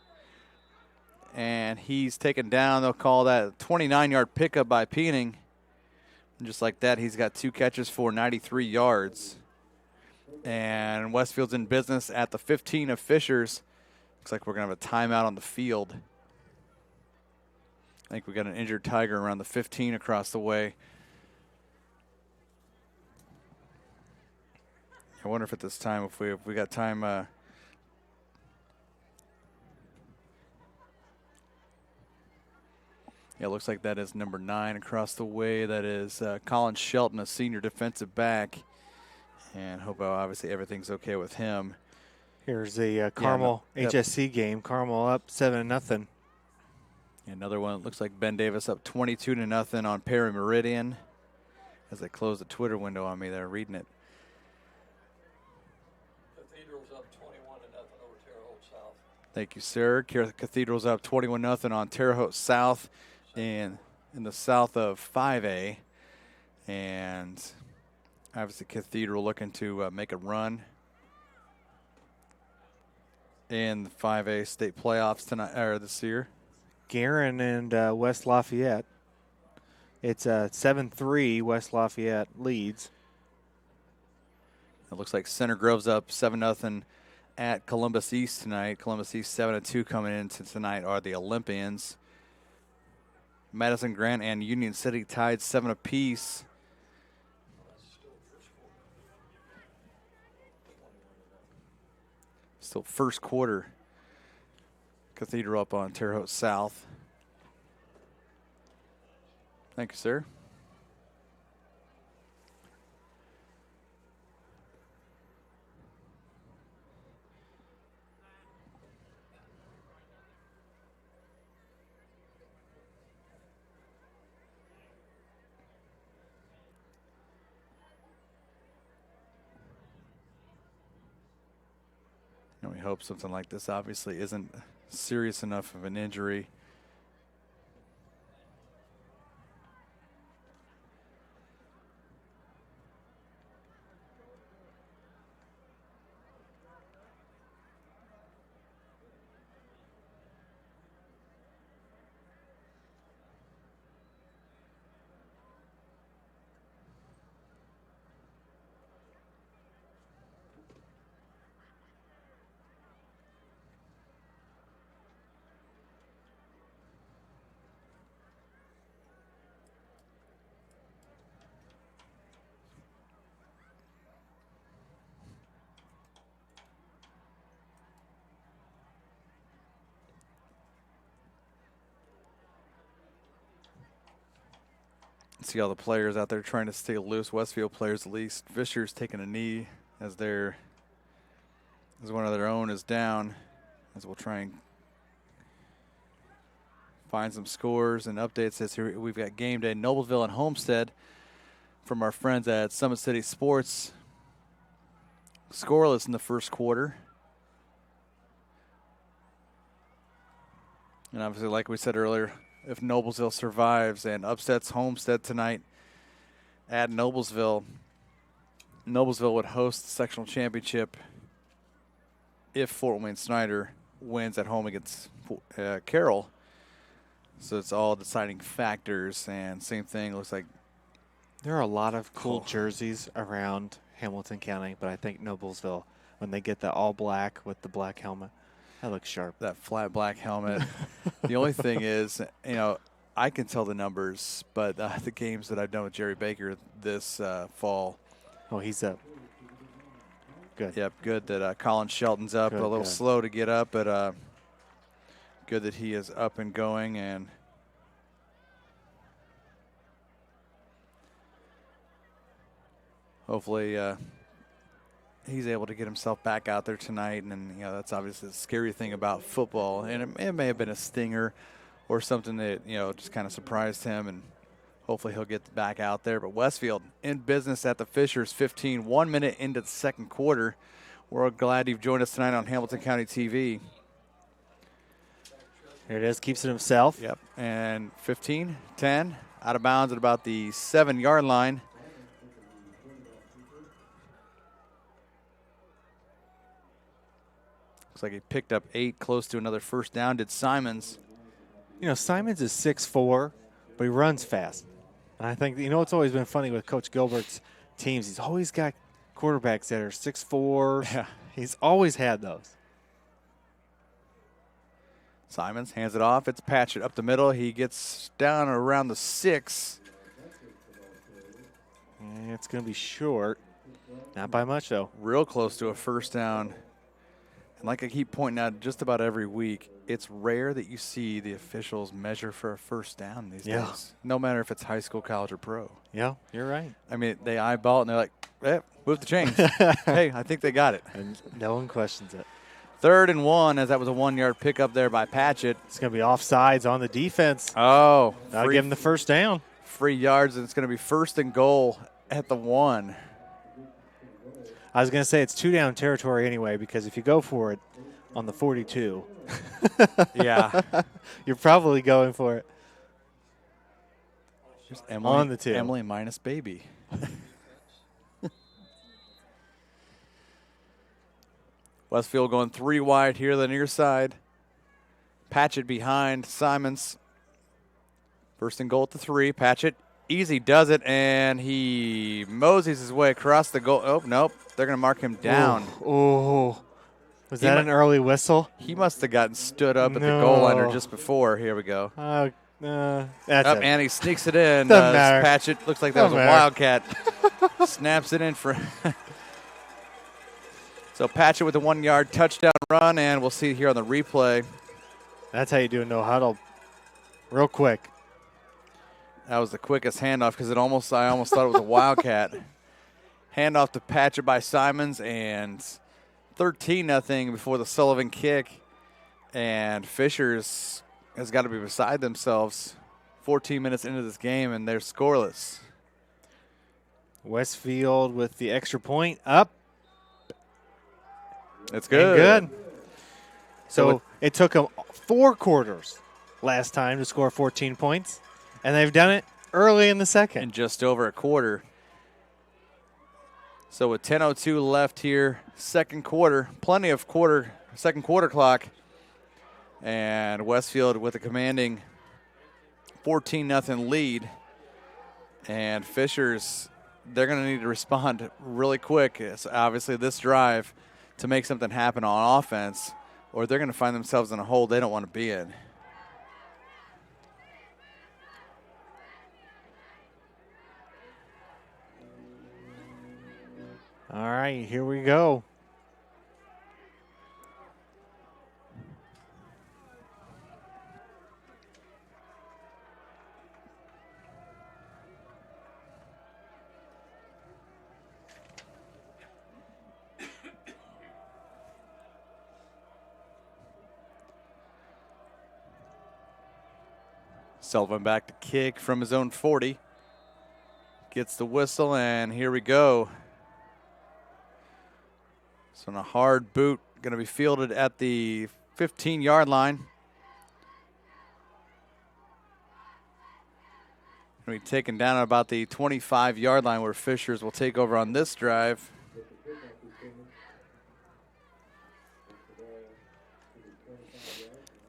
And he's taken down. They'll call that a 29-yard pickup by Peoning. And just like that, he's got 2 catches for 93 yards. And Westfield's in business at the 15 of Fishers. Looks like we're going to have a timeout on the field. I think we got an injured Tiger around the 15 across the way. I wonder if at this time, if we got time. Yeah, it looks like that is number 9 across the way. That is Colin Shelton, a senior defensive back. And hope obviously everything's okay with him. Here's the Carmel HSC game. Carmel up 7-0. Another one. It looks like Ben Davis up 22-0 on Perry Meridian. As they close the Twitter window on me, they're reading it. Cathedral's up 21-0 over Terre Haute South. Thank you, sir. Cathedral's up 21-0 on Terre Haute South in the south of 5A. And obviously Cathedral looking to make a run in the 5A state playoffs tonight or this year. Guerin and West Lafayette. It's 7-3. West Lafayette leads. It looks like Center Grove's up 7-0 at Columbus East tonight. Columbus East 7-2 coming into tonight are the Olympians. Madison Grant and Union City tied 7 apiece. Still 1st quarter. Cathedral up on Terre Haute South. Thank you, sir. And we hope something like this obviously isn't serious enough of an injury. See all the players out there trying to stay loose. Westfield players at least. Fisher's taking a knee as one of their own is down. As we'll try and find some scores and updates. As here we've got game day, Noblesville and Homestead from our friends at Summit City Sports. Scoreless in the first quarter. And obviously, like we said earlier, if Noblesville survives and upsets Homestead tonight at Noblesville, Noblesville would host the sectional championship if Fort Wayne Snyder wins at home against Carroll. So it's all deciding factors, and same thing, looks like. There are a lot of cool jerseys around Hamilton County, but I think Noblesville, when they get the all black with the black helmet, that looks sharp. That flat black helmet. The only thing is, I can tell the numbers, but the games that I've done with Jerry Baker this fall. Oh, he's up. Good. Yep, good that Colin Shelton's up. Good, a little good. slow to get up, but good that he is up and going. And hopefully he's able to get himself back out there tonight. And, that's obviously the scary thing about football. And it may have been a stinger or something that, just kind of surprised him. And hopefully he'll get back out there. But Westfield in business at the Fishers, 1 minute into the second quarter. We're glad you've joined us tonight on Hamilton County TV. Here it is, keeps it himself. Yep, and 15-10, out of bounds at about the 7-yard line. Looks like he picked up 8, close to another first down. Did Simons. Simons is 6'4", but he runs fast. And I think, it's always been funny with Coach Gilbert's teams. He's always got quarterbacks that are 6'4". Yeah. He's always had those. Simons hands it off. It's Patchett up the middle. He gets down around the 6. And it's going to be short. Not by much, though. Real close to a first down. And like I keep pointing out just about every week, it's rare that you see the officials measure for a first down these days. No matter if it's high school, college, or pro. Yeah, you're right. I mean, they eyeball it and they're like, move the chains. Hey, I think they got it. And no one questions it. 3rd and 1, as that was a 1-yard pickup there by Patchett. It's going to be offsides on the defense. Oh. That'll give him the first down. Free yards, and it's going to be 1st and goal at the 1. I was going to say it's 2-down territory anyway, because if you go for it on the 42, yeah, you're probably going for it. Here's Emily, on the 2. Emily minus baby. Westfield going 3 wide here, the near side. Patchett behind Simons. 1st and goal at the 3. Patchett, easy does it, and he moseys his way across the goal. Oh, nope. They're going to mark him down. Oh. Was that an early whistle? He must have gotten stood up at the goal line or just before. Here we go. That's it. And he sneaks it in. Doesn't matter. Patchett looks like that was a wildcat. Snaps it in for. So Patchett with a 1-yard touchdown run, and we'll see here on the replay. That's how you do a no huddle. Real quick. That was the quickest handoff because I almost thought it was a wildcat. Handoff to Patchett by Simons, and 13-0 before the Sullivan kick. And Fishers has got to be beside themselves 14 minutes into this game, and they're scoreless. Westfield with the extra point up. It's good. And good. So it took them 4 quarters last time to score 14 points, and they've done it early in the second. In just over a quarter. So with 10:02 left here, second quarter, plenty of second quarter clock. And Westfield with a commanding 14-0 lead. And Fishers, they're going to need to respond really quick. It's obviously this drive to make something happen on offense, or they're going to find themselves in a hole they don't want to be in. All right, here we go. Sullivan back to kick from his own 40. Gets the whistle, and here we go. So on a hard boot, going to be fielded at the 15-yard line. Going to be taken down at about the 25-yard line where Fishers will take over on this drive.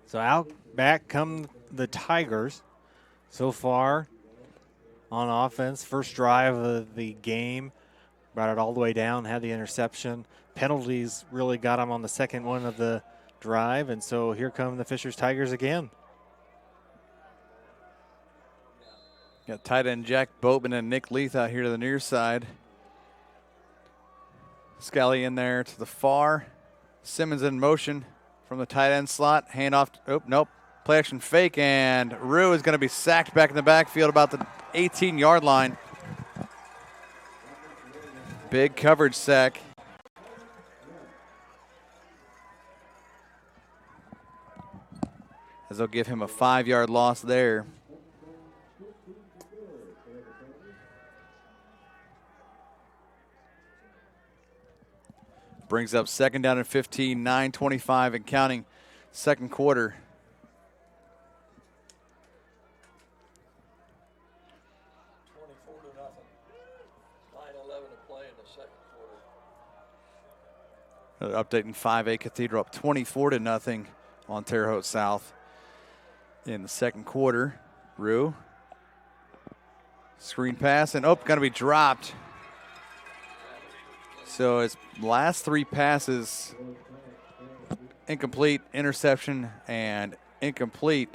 So out back come the Tigers. So far on offense, first drive of the game, brought it all the way down, had the interception. Penalties really got them on the second one of the drive, and so here come the Fishers Tigers again. Got tight end Jack Boatman and Nick Leith out here to the near side. Scally in there to the far. Simmons in motion from the tight end slot. Handoff. Oh, nope. Play action fake, and Rue is going to be sacked back in the backfield about the 18-yard line. Big coverage sack. As they'll give him a 5-yard loss there. Brings up second down and 15, 9:25 and counting, second quarter. Another update in 5A Cathedral up 24-0 on Terre Haute South in the second quarter. Rue. Screen pass, and going to be dropped. So his last three passes, incomplete, interception, and incomplete.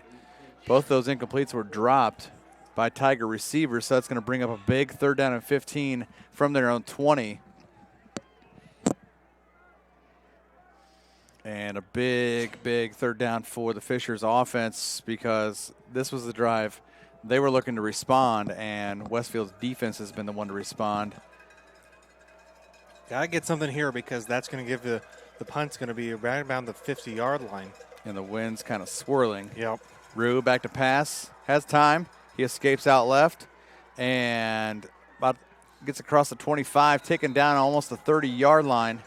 Both those incompletes were dropped by Tiger receivers, so that's going to bring up a big third down and 15 from their own 20. And a big, big third down for the Fishers offense because this was the drive they were looking to respond, and Westfield's defense has been the one to respond. Got to get something here because that's going to give the punt's going to be right around the 50-yard line. And the wind's kind of swirling. Yep. Rue back to pass, has time. He escapes out left and gets across the 25, taken down almost the 30-yard line.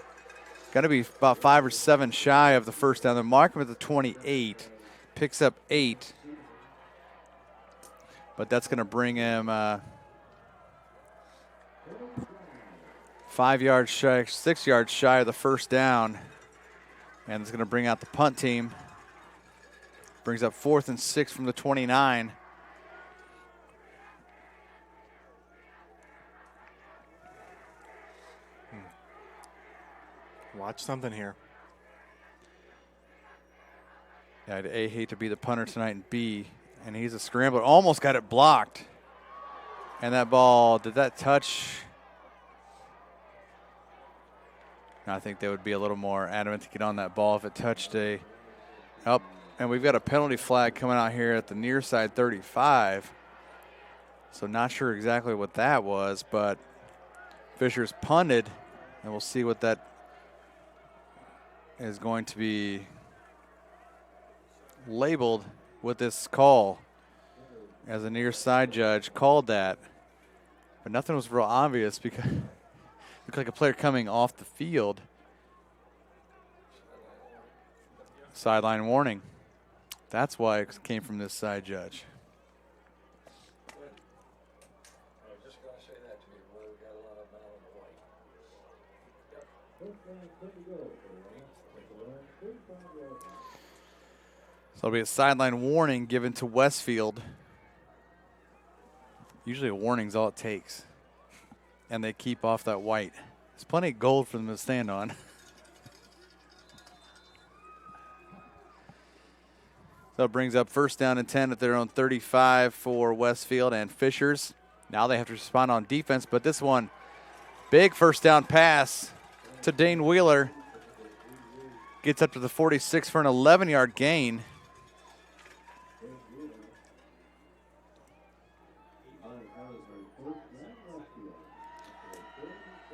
Got to be about 5 or 7 shy of the first down. They mark him at the 28. Picks up 8. But that's going to bring him 5 yards shy, 6 yards shy of the first down. And it's going to bring out the punt team. Brings up 4th and 6 from the 29. Watch something here. Yeah, I'd A, hate to be the punter tonight, and B, and he's a scrambler. Almost got it blocked. And that ball, did that touch? I think they would be a little more adamant to get on that ball if it touched a. Oh, and we've got a penalty flag coming out here at the near side 35. So not sure exactly what that was, but Fisher's punted, and we'll see what that is going to be labeled with this call, as a near side judge called that. But nothing was real obvious because it looked like a player coming off the field. Sideline warning. That's why it came from this side judge. So it'll be a sideline warning given to Westfield. Usually a warning's all it takes. And they keep off that white. There's plenty of gold for them to stand on. So it brings up first down and 10 at their own 35 for Westfield and Fishers. Now they have to respond on defense, but this one, big first down pass to Dane Wheeler. Gets up to the 46 for an 11-yard gain.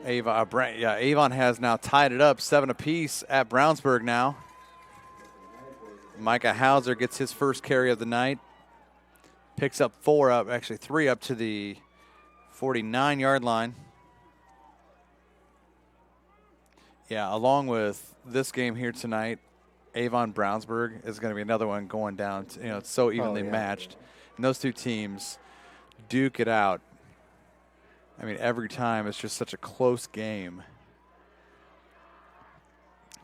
Avon has now tied it up 7 apiece at Brownsburg now. Micah Hauser gets his first carry of the night. Picks up 4 up, actually 3 up to the 49-yard line. Yeah, along with this game here tonight, Avon Brownsburg is going to be another one going down. It's so evenly matched. And those two teams duke it out. I mean, every time it's just such a close game.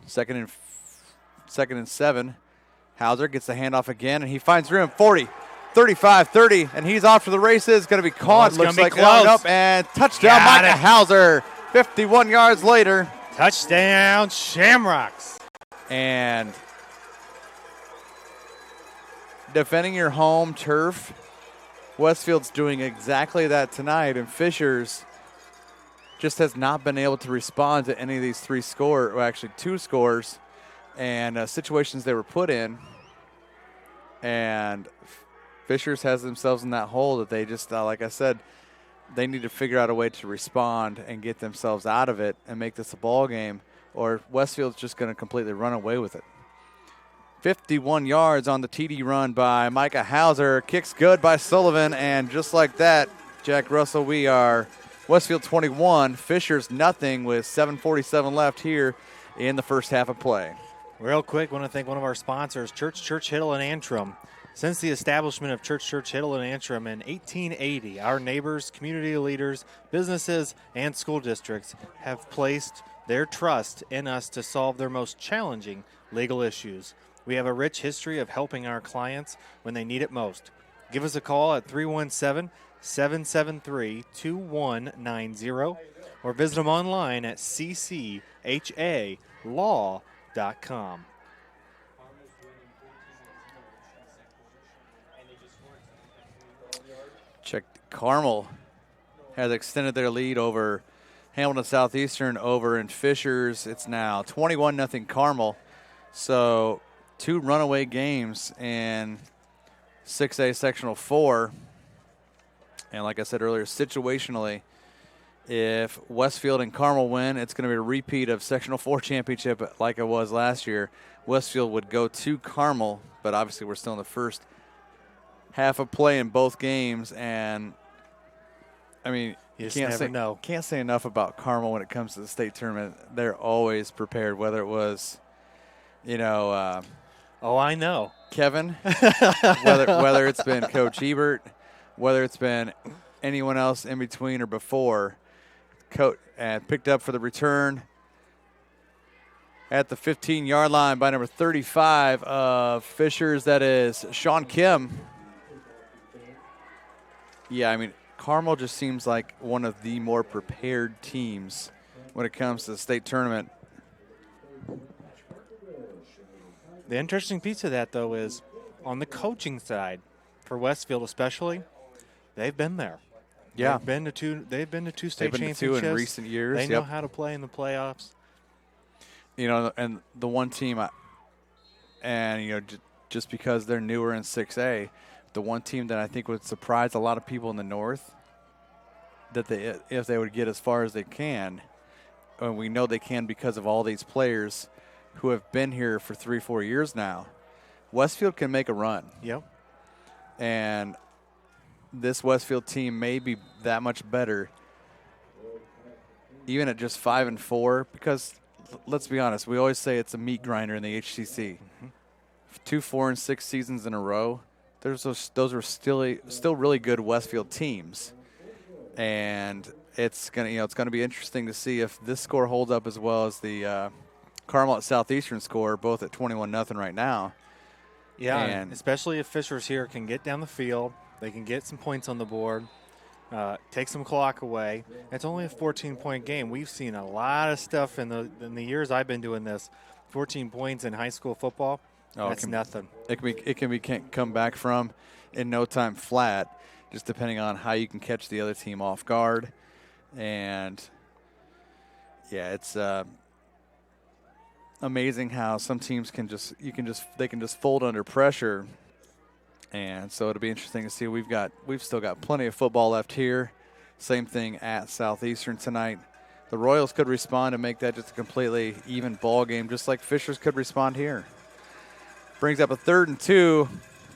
Second and 7. Hauser gets the handoff again, and he finds room. 40, 35, 30, and he's off to the races. Going to be caught. Looks like going up, and touchdown, Micah Hauser. 51 yards later. Touchdown, Shamrocks. And defending your home turf, Westfield's doing exactly that tonight, and Fishers just has not been able to respond to any of these 2 scores, and situations they were put in. And Fishers has themselves in that hole that they just, like I said, they need to figure out a way to respond and get themselves out of it and make this a ball game, or Westfield's just going to completely run away with it. 51 yards on the TD run by Micah Hauser. Kicks good by Sullivan, and just like that, Jack Russell, we are Westfield 21, Fishers nothing with 7:47 left here in the first half of play. Real quick, want to thank one of our sponsors, Church Hiddle and Antrim. Since the establishment of Church Hiddle and Antrim in 1880, our neighbors, community leaders, businesses, and school districts have placed their trust in us to solve their most challenging legal issues. We have a rich history of helping our clients when they need it most. Give us a call at 317-773-2190 or visit them online at cchalaw.com. Check. Carmel has extended their lead over Hamilton Southeastern over in Fishers. It's now 21-0 Carmel. So 2 runaway games in 6A Sectional 4. And like I said earlier, situationally, if Westfield and Carmel win, it's going to be a repeat of Sectional 4 championship like it was last year. Westfield would go to Carmel, but obviously we're still in the first half of play in both games. And, I mean, you can't say enough about Carmel when it comes to the state tournament. They're always prepared, whether it was, I know. Kevin, whether it's been Coach Ebert, whether it's been anyone else in between or before. And picked up for the return at the 15-yard line by number 35 of Fishers. That is Sean Kim. Yeah, I mean, Carmel just seems like one of the more prepared teams when it comes to the state tournament. The interesting piece of that, though, is on the coaching side, for Westfield especially, they've been there. Yeah, they've been to two state championships. They've been to 2 in recent years. They know how to play in the playoffs. And the one team, just because they're newer in 6A, the one team that I think would surprise a lot of people in the North, that if they would get as far as they can, and we know they can because of all these players who have been here for 3-4 years now, Westfield can make a run. Yep. And this Westfield team may be that much better, even at just 5-4, because let's be honest, we always say it's a meat grinder in the HCC. Mm-hmm. 2 4-6 seasons in a row. Those are still really good Westfield teams, and it's gonna be interesting to see if this score holds up as well as the Carmel at Southeastern score, both at 21-0 right now. Yeah, and especially if Fishers here can get down the field, they can get some points on the board, take some clock away. It's only a 14-point game. We've seen a lot of stuff in the years I've been doing this. 14 points in high school football, that's nothing. It can come back from in no time flat, just depending on how you can catch the other team off guard. And yeah, it's amazing how some teams can just fold under pressure. And so it'll be interesting to see. We've still got plenty of football left here. Same thing at Southeastern tonight. The Royals could respond and make that just a completely even ball game, just like Fishers could respond here. Brings up a 3rd and 2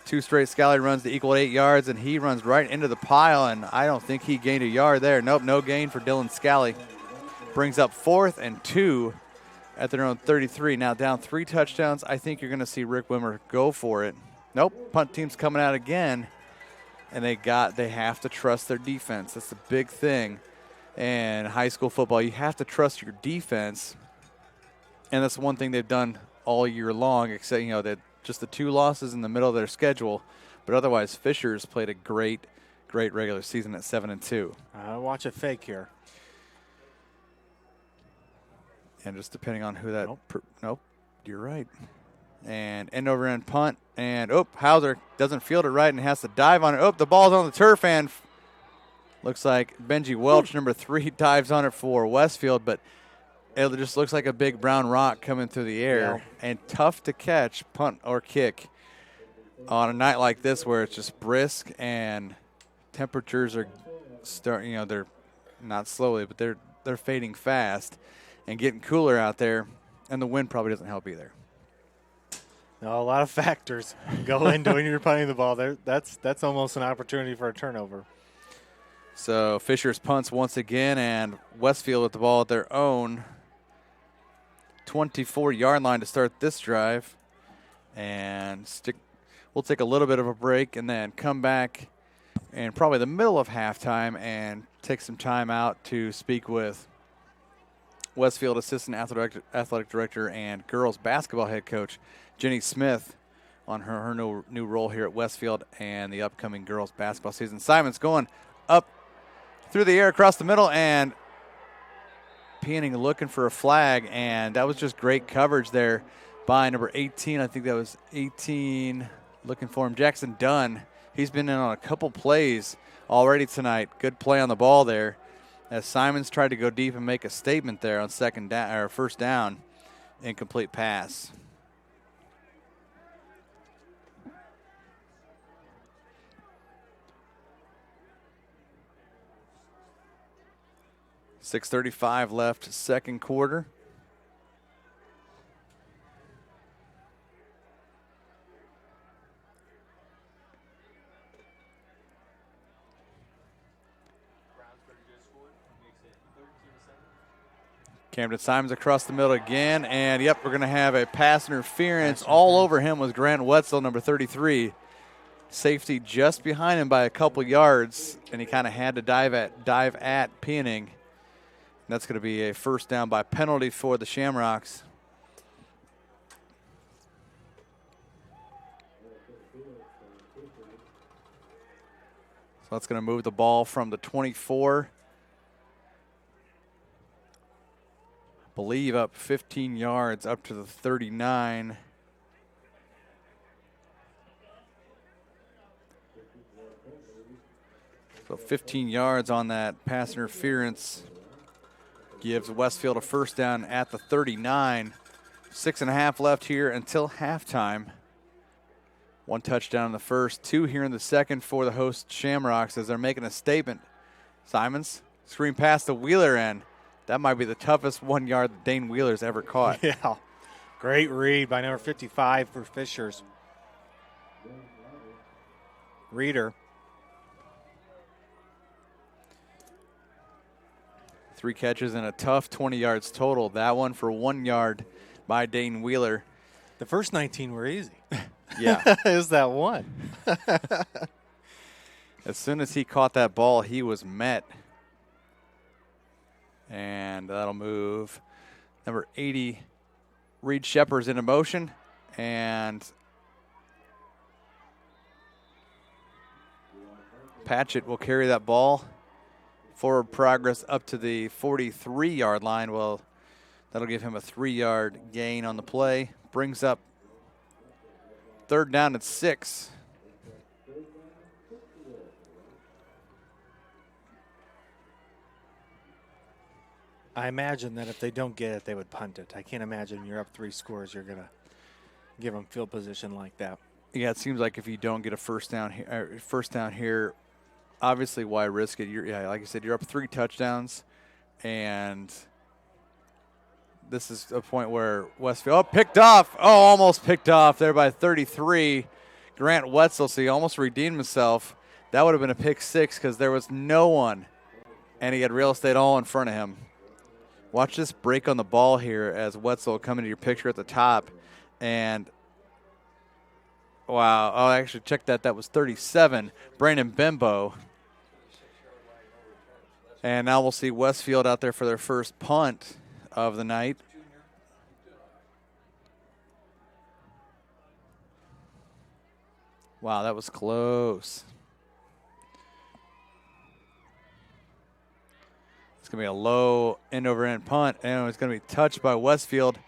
2 straight Scally runs to equal 8 yards, and he runs right into the pile, and I don't think he gained a yard there. Nope, no gain for Dylan Scally. Brings up 4th and 2 at their own 33. Now down 3 touchdowns. I think you're going to see Rick Wimmer go for it. Nope, punt team's coming out again, and they have to trust their defense. That's the big thing. And high school football, you have to trust your defense, and that's one thing they've done all year long, except, that just the 2 losses in the middle of their schedule. But otherwise, Fisher's played a great regular season at 7-2. Watch a fake here. And just depending on who that nope, you're right. And end over end punt. And, Hauser doesn't field it right and has to dive on it. The ball's on the turf, and looks like Benji Welch, number 3, dives on it for Westfield, but it just looks like a big brown rock coming through the air. Yeah. And tough to catch, punt or kick, on a night like this where it's just brisk and temperatures are starting, they're not slowly, but they're fading fast and getting cooler out there, and the wind probably doesn't help either. No, a lot of factors go into when you're punting the ball. That's almost an opportunity for a turnover. So Fisher's punts once again, and Westfield with the ball at their own 24-yard line to start this drive. And we'll take a little bit of a break and then come back in probably the middle of halftime and take some time out to speak with Westfield Assistant Athletic Director and girls basketball head coach Jenny Smith on her new role here at Westfield and the upcoming girls basketball season. Simon's going up through the air across the middle, and Peoning looking for a flag, and that was just great coverage there by number 18. I think that was 18 looking for him. Jackson Dunn. He's been in on a couple plays already tonight. Good play on the ball there as Simons tried to go deep and make a statement there on first down. Incomplete pass. .6:35 left, second quarter. Camden Simons across the middle again, and we're going to have a pass interference. All over him was Grant Wetzel, number 33. Safety just behind him by a couple yards, and he kind of had to dive at Peoning. That's going to be a first down by penalty for the Shamrocks. So that's going to move the ball from the 24. I believe up 15 yards up to the 39. So 15 yards on that pass interference gives Westfield a first down at the 39. 6.5 left here until halftime. 1 touchdown in the first, 2 here in the second for the host Shamrocks as they're making a statement. Simons, screen pass to Wheeler, and that might be the toughest 1 yard that Dane Wheeler's ever caught. Yeah, great read by number 55 for Fishers. Reader. 3 catches and a tough 20 yards total. That one for 1 yard by Dane Wheeler. The first 19 were easy. Yeah. Is that one? As soon as he caught that ball, he was met. And that'll move number 80, Reed Shepard's into motion. And Patchett will carry that ball. Forward progress up to the 43-yard line. Well, that'll give him a 3-yard gain on the play. Brings up third down at 6. I imagine that if they don't get it, they would punt it. I can't imagine you're up 3 scores, you're going to give them field position like that. Yeah, it seems like if you don't get a first down here, obviously, why risk it? Like I said, you're up 3 touchdowns, and this is a point where Westfield almost picked off there by 33. Grant Wetzel, so he almost redeemed himself. That would have been a pick six because there was no one, and he had real estate all in front of him. Watch this break on the ball here as Wetzel come into your picture at the top. And, wow, oh, actually, check that. That was 37, Brandon Bimbo. And now we'll see Westfield out there for their first punt of the night. Wow, that was close. It's going to be a low end-over-end punt, and it's going to be touched by Westfield.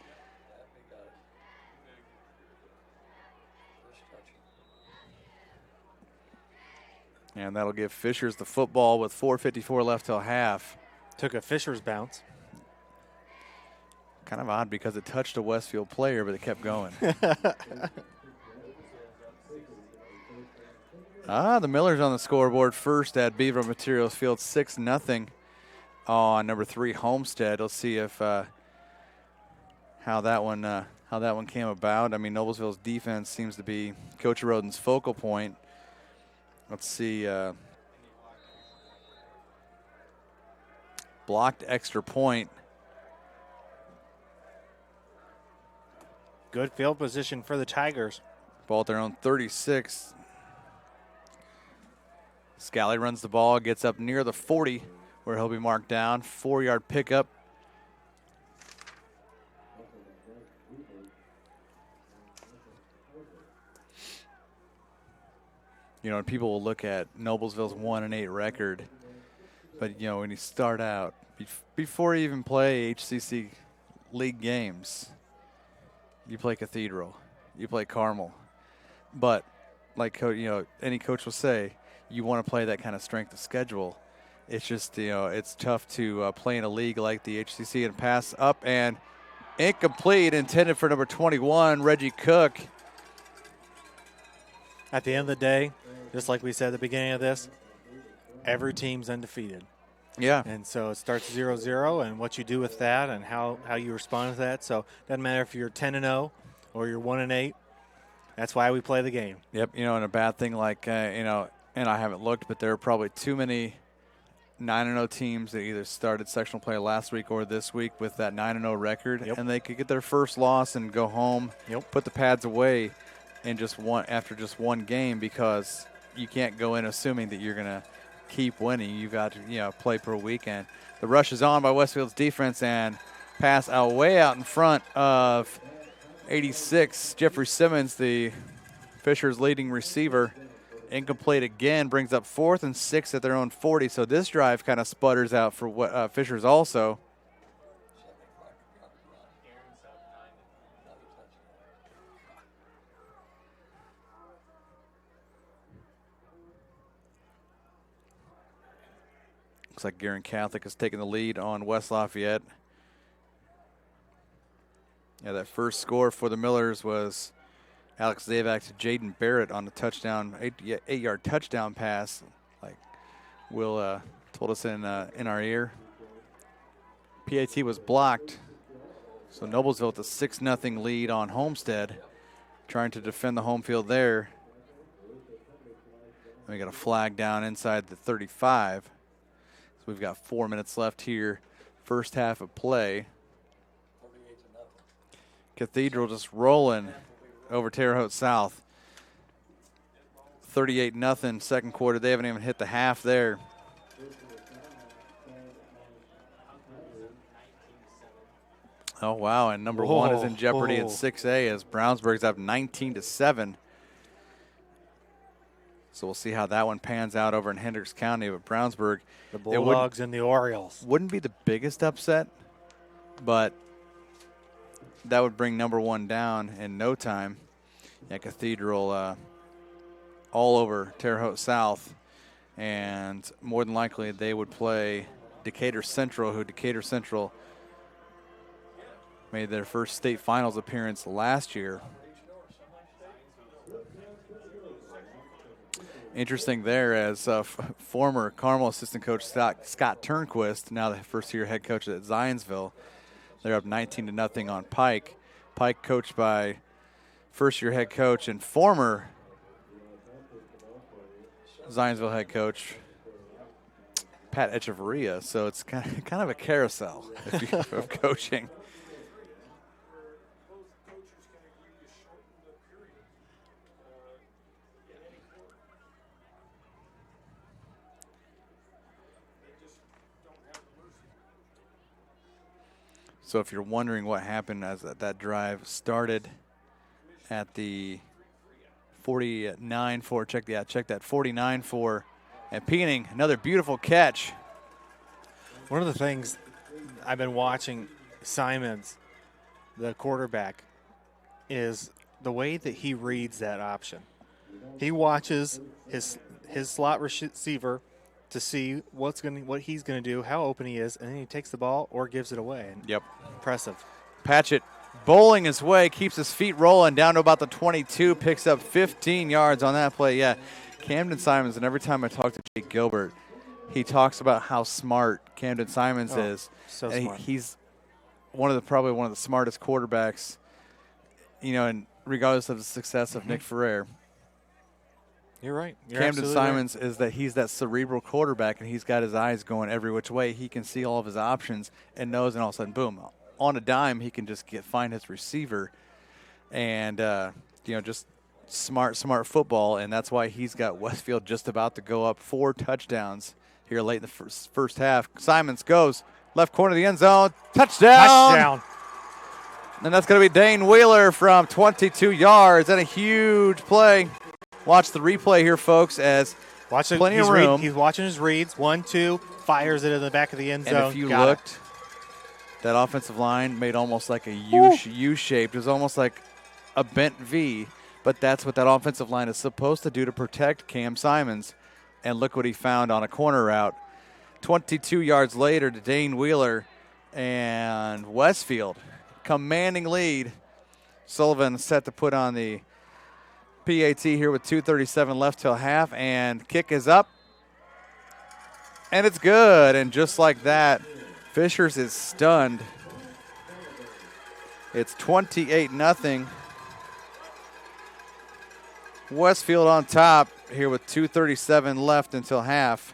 And that'll give Fishers the football with 4:54 left till half. Took a Fishers bounce. Kind of odd because it touched a Westfield player, but it kept going. The Millers on the scoreboard first at Beaver Materials Field, 6-0 on number 3 Homestead. Let's see if how that one came about. I mean, Noblesville's defense seems to be Coach Roden's focal point. Let's see. Blocked extra point. Good field position for the Tigers. Ball at their own 36. Scally runs the ball, gets up near the 40 where he'll be marked down. 4-yard pickup. You know, and people will look at Noblesville's 1-8 record, but you know, when you start out, before you even play HCC league games, you play Cathedral, you play Carmel, but like any coach will say, you want to play that kind of strength of schedule. It's just it's tough to play in a league like the HCC and pass up and incomplete, intended for number 21, Reggie Cook. At the end of the day, just like we said at the beginning of this, every team's undefeated. Yeah. And so it starts 0-0, and what you do with that and how you respond to that. So it doesn't matter if you're 10-0 or you're 1-8. That's why we play the game. Yep. And a bad thing like, and I haven't looked, but there are probably too many 9-0 teams that either started sectional play last week or this week with that 9-0 record, Yep. and they could get their first loss and go home, put the pads away, and after just one game, because you can't go in assuming that you're going to keep winning. You got to play per weekend. The rush is on by Westfield's defense and pass way out in front of 86 Jeffrey Simmons, the Fishers' leading receiver. Incomplete again, brings up 4th and 6 at their own 40. So this drive kind of sputters out for Fishers also. Looks like Guerin Catholic has taken the lead on West Lafayette. Yeah, that first score for the Millers was Alex Zavac to Jaden Barrett on the touchdown, 8-yard touchdown pass, like Will told us in our ear. PAT was blocked, so Noblesville with a 6-0 lead on Homestead, trying to defend the home field there. And we got a flag down inside the 35. So we've got 4 minutes left here, first half of play. Cathedral just rolling over Terre Haute South. 38-0 second quarter. They haven't even hit the half there. Oh, wow, and number 1 is in jeopardy at 6A as Brownsburg's up 19-7. So we'll see how that one pans out over in Hendricks County. But Brownsburg, the Bulldogs and the Orioles. Wouldn't be the biggest upset, but that would bring number 1 down in no time. Yeah, Cathedral all over Terre Haute South. And more than likely they would play Decatur Central, who Decatur Central made their first state finals appearance last year. Interesting there as former Carmel assistant coach Scott Turnquist, now the first-year head coach at Zionsville. They're up 19-0 on Pike. Pike coached by first-year head coach and former Zionsville head coach Pat Echeverria. So it's kind of a carousel of coaching. So if you're wondering what happened as that drive started at the 49-4, check that 49-4, and Peening, another beautiful catch. One of the things I've been watching Simons, the quarterback, is the way that he reads that option. He watches his slot receiver to see what he's going to do, how open he is, and then he takes the ball or gives it away. And yep. Impressive. Patchett bowling his way, keeps his feet rolling down to about the 22, picks up 15 yards on that play. Yeah, Camden Simons, and every time I talk to Jake Gilbert, he talks about how smart Camden Simons is. So and smart. He's probably one of the smartest quarterbacks, and regardless of the success of Nick Ferrer. You're right. Camden Simons is that he's that cerebral quarterback, and he's got his eyes going every which way. He can see all of his options and knows, and all of a sudden, boom, on a dime, he can just find his receiver, and just smart football, and that's why he's got Westfield just about to go up 4 touchdowns here late in the first half. Simons goes left corner of the end zone, touchdown. And that's going to be Dane Wheeler from 22 yards, and a huge play. Watch the replay here, folks, as plenty of room. He's watching his reads. 1, 2, fires it in the back of the end zone. And if you looked, that offensive line made almost like a U shape. It was almost like a bent V, but that's what that offensive line is supposed to do to protect Cam Simons. And look what he found on a corner route. 22 yards later to Dane Wheeler, and Westfield, commanding lead. Sullivan set to put on the PAT here with 2:37 left till half, and kick is up, and it's good. And just like that, Fishers is stunned. It's 28-0. Westfield on top here with 2:37 left until half.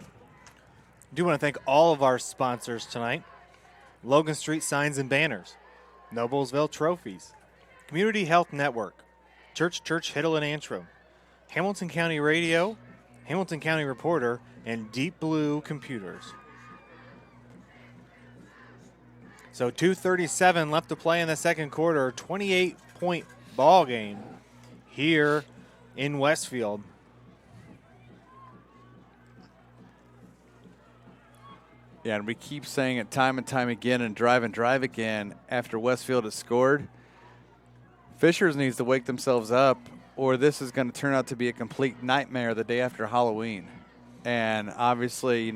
I do want to thank all of our sponsors tonight. Logan Street Signs and Banners, Noblesville Trophies, Community Health Network, Church Hiddle and Antrim, Hamilton County Radio, Hamilton County Reporter, and Deep Blue Computers. So 2:37 left to play in the second quarter, 28-point ball game here in Westfield. Yeah, and we keep saying it time and time again, and drive again after Westfield has scored. Fishers needs to wake themselves up, or this is going to turn out to be a complete nightmare the day after Halloween. And obviously,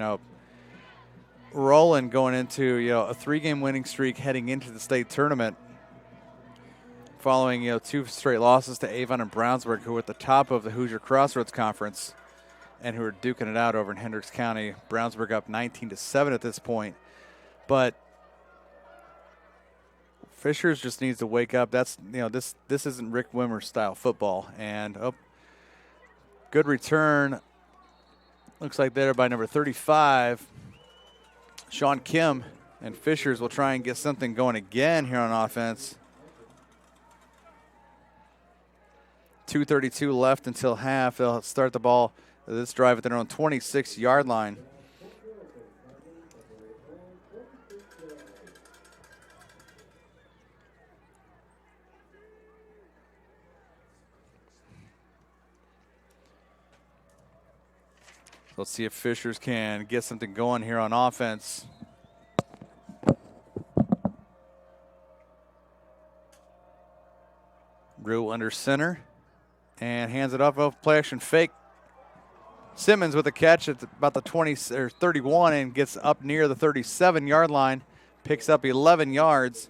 Roland going into, a 3-game winning streak heading into the state tournament, following, 2 straight losses to Avon and Brownsburg, who are at the top of the Hoosier Crossroads Conference and who are duking it out over in Hendricks County. Brownsburg up 19-7 at this point. But Fishers just needs to wake up. That's, this isn't Rick Wimmer style football. And good return. Looks like there by number 35, Sean Kim, and Fishers will try and get something going again here on offense. 2:32 left until half. They'll start the ball, this drive at their own 26-yard line. Let's see if Fishers can get something going here on offense. Drew under center and hands it off. Play action fake. Simmons with a catch at about the 20 or 31 and gets up near the 37-yard line. Picks up 11 yards.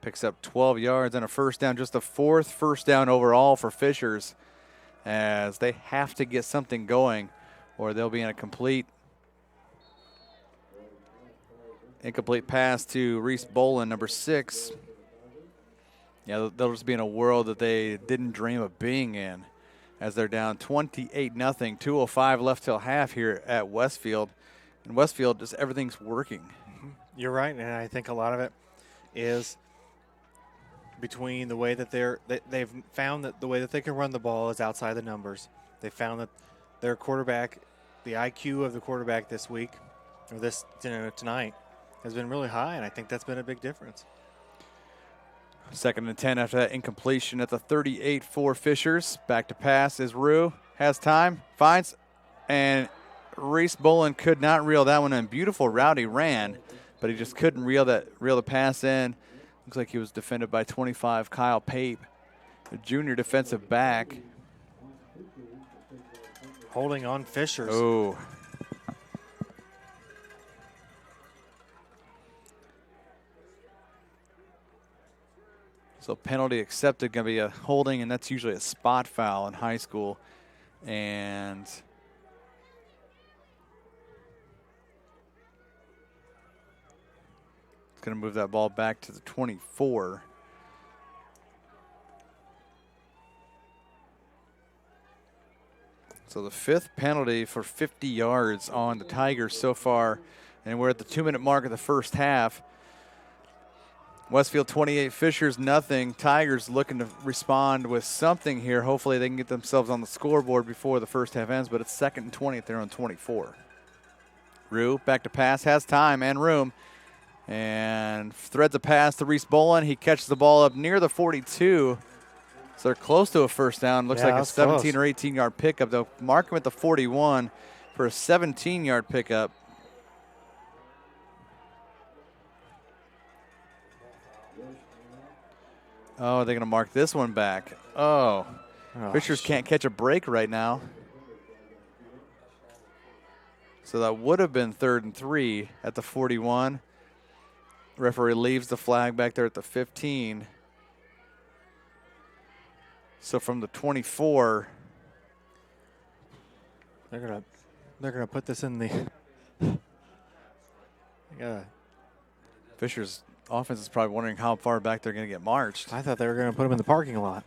Picks up 12 yards and a first down, just the 4th first down overall for Fishers, as they have to get something going or they'll be in a incomplete pass to Reese Bolin, number 6. Yeah, they'll just be in a world that they didn't dream of being in, as they're down 28-0, 2:05 left till half here at Westfield. And Westfield, just everything's working. You're right, and I think a lot of it is between the way that they've found that the way that they can run the ball is outside the numbers. They found that their quarterback, the IQ of the quarterback this week, or tonight, has been really high, and I think that's been a big difference. 2nd and 10 after that incompletion at the 38 for Fishers. Back to pass is Rue. Has time, finds, and Reese Bolin could not reel that one in. Beautiful route he ran, but he just couldn't reel the pass in. Looks like he was defended by 25 Kyle Pape, the junior defensive back. Holding on Fishers. Oh. So penalty accepted, going to be a holding, and that's usually a spot foul in high school. And it's going to move that ball back to the 24. So the 5th penalty for 50 yards on the Tigers so far, and we're at the 2-minute mark of the first half. Westfield 28, Fishers nothing. Tigers looking to respond with something here. Hopefully they can get themselves on the scoreboard before the first half ends, but it's 2nd and 20 at their own 24. Rue back to pass, has time and room, and threads a pass to Reese Bolin. He catches the ball up near the 42, so they're close to a first down. Looks like a 17 close. or 18-yard pickup. They'll mark him at the 41 for a 17-yard pickup. Oh, they're going to mark this one back. Oh, Fishers can't catch a break right now. So that would have been 3rd and 3 at the 41. Referee leaves the flag back there at the 15. So from the 24. They're gonna put this in the Fishers offense is probably wondering how far back they're going to get marched. I thought they were going to put him in the parking lot.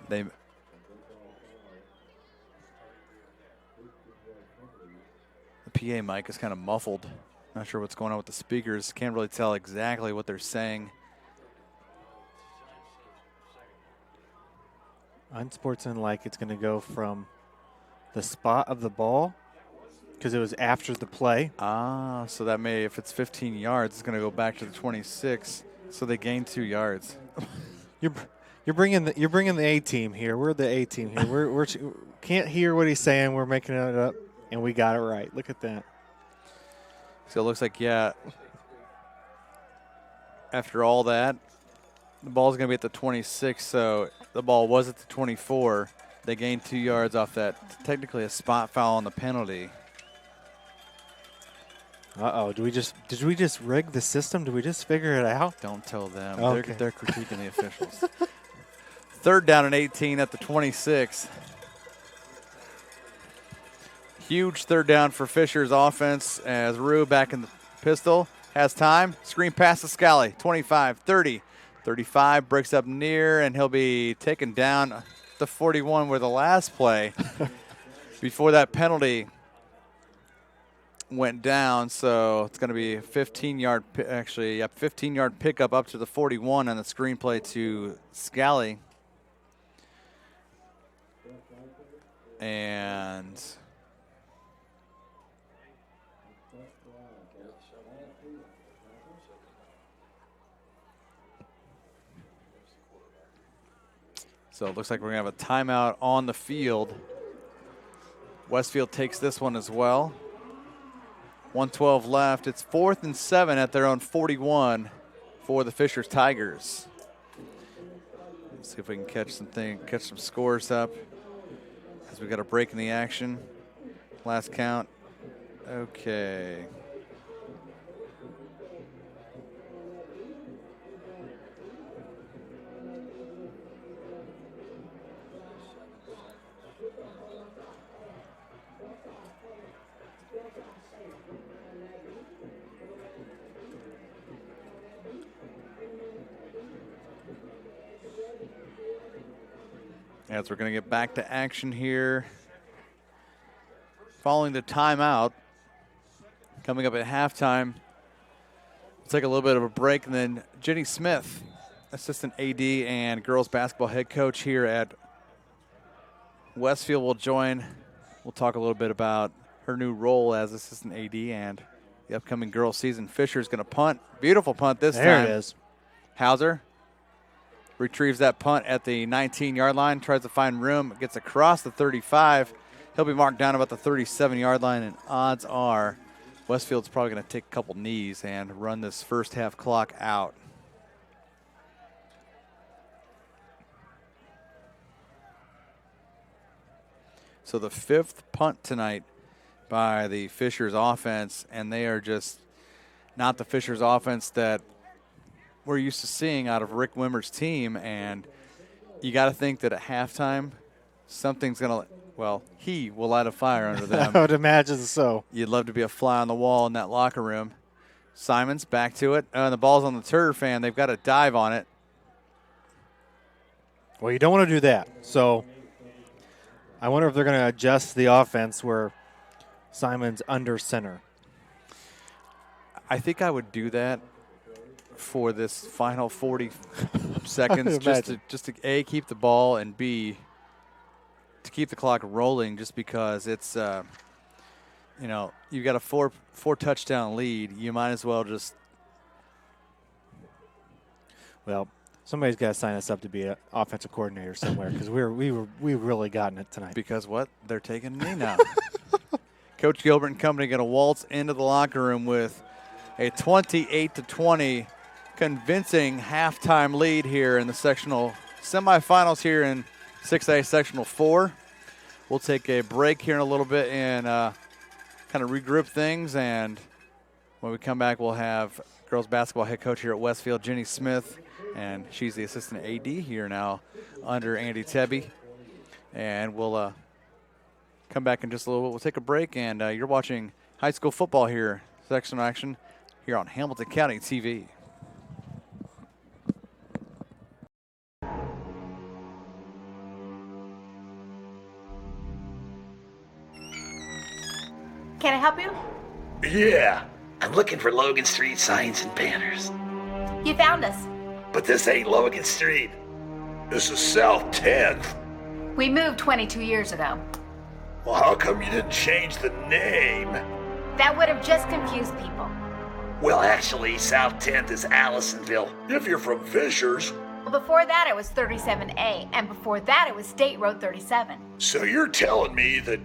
The PA mic is kind of muffled. Not sure what's going on with the speakers. Can't really tell exactly what they're saying. Unsportsmanlike, it's going to go from the spot of the ball because it was after the play. Ah, so that may, if it's 15 yards, it's going to go back to the 26. So they gain 2 yards. You're bringing the A team here. We're the A team here. We're can't hear what he's saying. We're making it up, and we got it right. Look at that. So it looks like, yeah, after all that, the ball's going to be at the 26. So the ball was at the 24. They gained 2 yards off that. Technically a spot foul on the penalty. Uh-oh, did we just rig the system? Did we just figure it out? Don't tell them. Okay. They're critiquing the officials. 3rd down and 18 at the 26. Huge 3rd down for Fisher's offense as Rue back in the pistol. Has time. Screen pass to Scally. 25, 30, 35. Breaks up near, and he'll be taken down the 41 where the last play before that penalty went down. So it's going to be a 15-yard, 15-yard pickup up to the 41 on the screenplay to Scally. And so it looks like we're going to have a timeout on the field. Westfield takes this one as well. 1:12 left. It's 4th and 7 at their own 41 for the Fishers Tigers. Let's see if we can catch some scores up as we got a break in the action. Last count. Okay. As we're going to get back to action here. Following the timeout, coming up at halftime. We'll take a little bit of a break, and then Jenny Smith, assistant AD and girls basketball head coach here at Westfield, will join. We'll talk a little bit about her new role as assistant AD and the upcoming girls season. Fisher's going to punt. Beautiful punt this time. There it is. Hauser retrieves that punt at the 19-yard line, tries to find room, gets across the 35. He'll be marked down about the 37-yard line, and odds are Westfield's probably going to take a couple knees and run this first half clock out. So the 5th punt tonight by the Fishers offense, and they are just not the Fishers offense that we're used to seeing out of Rick Wimmer's team. And you got to think that at halftime, something's going to, well, he will light a fire under them. I would imagine so. You'd love to be a fly on the wall in that locker room. Simons back to it. The ball's on the turf, and they've got to dive on it. Well, you don't want to do that. So I wonder if they're going to adjust the offense where Simon's under center. I think I would do that for this final 40 seconds, just to A, keep the ball, and B, to keep the clock rolling, just because it's, you've got a four touchdown lead. You might as well just. Well, somebody's got to sign us up to be an offensive coordinator somewhere, because we've really gotten it tonight. Because what? They're taking me now. Coach Gilbert and company going to waltz into the locker room with a 28-20 convincing halftime lead here in the sectional semifinals here in 6A Sectional 4. We'll take a break here in a little bit and kind of regroup things, and when we come back, we'll have girls basketball head coach here at Westfield, Jenny Smith, and she's the assistant AD here now under Andy Tebby. And we'll come back in just a little bit. We'll take a break, and you're watching high school football here, sectional action, here on Hamilton County TV. Can I help you? Yeah, I'm looking for Logan Street signs and banners. You found us. But this ain't Logan Street. This is South 10th. We moved 22 years ago. Well, how come you didn't change the name? That would have just confused people. Well, actually, South 10th is Allisonville. If you're from Fishers. Well, before that it was 37A, and before that it was State Road 37. So you're telling me that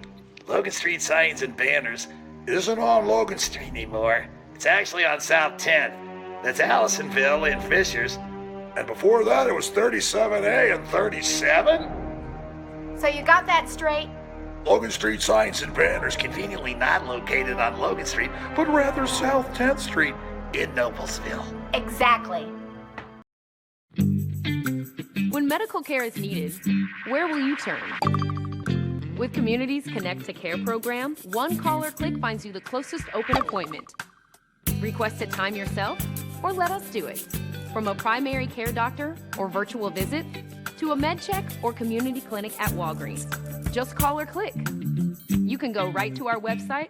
Logan Street signs and banners isn't on Logan Street anymore. It's actually on South 10th. That's Allisonville and Fishers. And before that it was 37A and 37? So you got that straight? Logan Street signs and banners conveniently not located on Logan Street, but rather South 10th Street in Noblesville. Exactly. When medical care is needed, where will you turn? With Community's Connect to Care program, one call or click finds you the closest open appointment. Request a time yourself, or let us do it. From a primary care doctor or virtual visit, to a med check or community clinic at Walgreens. Just call or click. You can go right to our website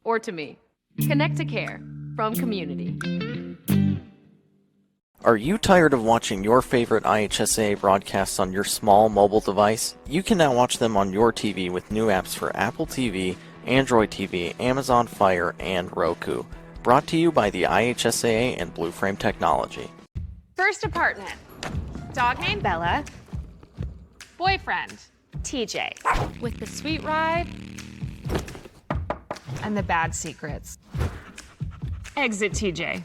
or to me. Connect to Care from Community. Are you tired of watching your favorite IHSAA broadcasts on your small mobile device? You can now watch them on your TV with new apps for Apple TV, Android TV, Amazon Fire, and Roku. Brought to you by the IHSAA and Blue Frame Technology. First apartment. Dog named Bella. Boyfriend, TJ. With the sweet ride and the bad secrets. Exit TJ.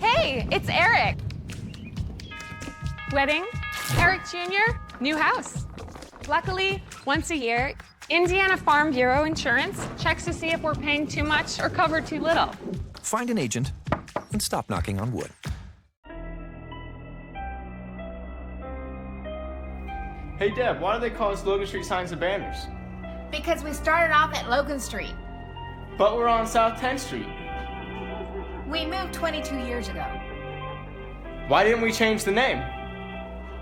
Hey, it's Eric. Wedding, Eric Jr., new house. Luckily, once a year, Indiana Farm Bureau Insurance checks to see if we're paying too much or cover too little. Find an agent and stop knocking on wood. Hey Deb, why do they call us Logan Street Signs and Banners? Because we started off at Logan Street. But we're on South 10th Street. We moved 22 years ago. Why didn't we change the name?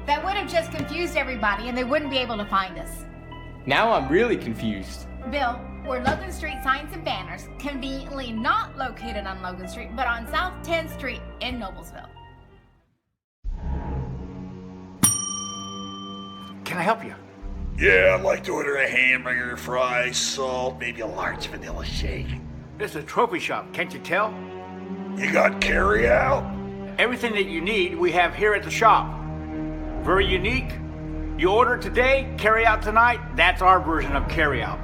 That would have just confused everybody and they wouldn't be able to find us. Now I'm really confused. Bill, we're Logan Street signs and banners, conveniently not located on Logan Street, but on South 10th Street in Noblesville. Can I help you? Yeah, I'd like to order a hamburger, fries, salt, maybe a large vanilla shake. This is a trophy shop, can't you tell? You got carry out? Everything that you need, we have here at the shop. Very unique. You order today, carry out tonight. That's our version of carry out.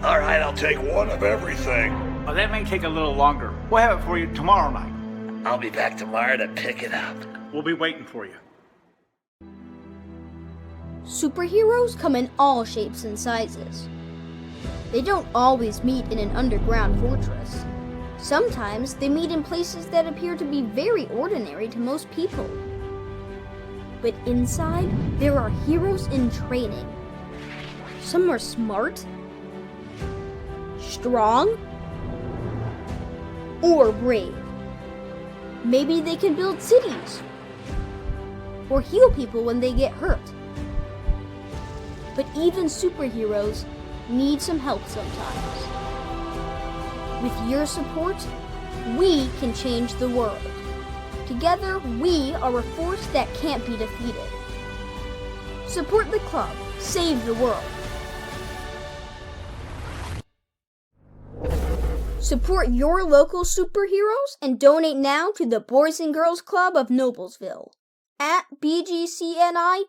All right, I'll take one of everything. Oh, that may take a little longer. We'll have it for you tomorrow night. I'll be back tomorrow to pick it up. We'll be waiting for you. Superheroes come in all shapes and sizes. They don't always meet in an underground fortress. Sometimes they meet in places that appear to be very ordinary to most people. But inside, there are heroes in training. Some are smart, strong, or brave. Maybe they can build cities or heal people when they get hurt. But even superheroes need some help sometimes. With your support, we can change the world. Together, we are a force that can't be defeated. Support the club. Save the world. Support your local superheroes and donate now to the Boys and Girls Club of Noblesville at bgcni.org.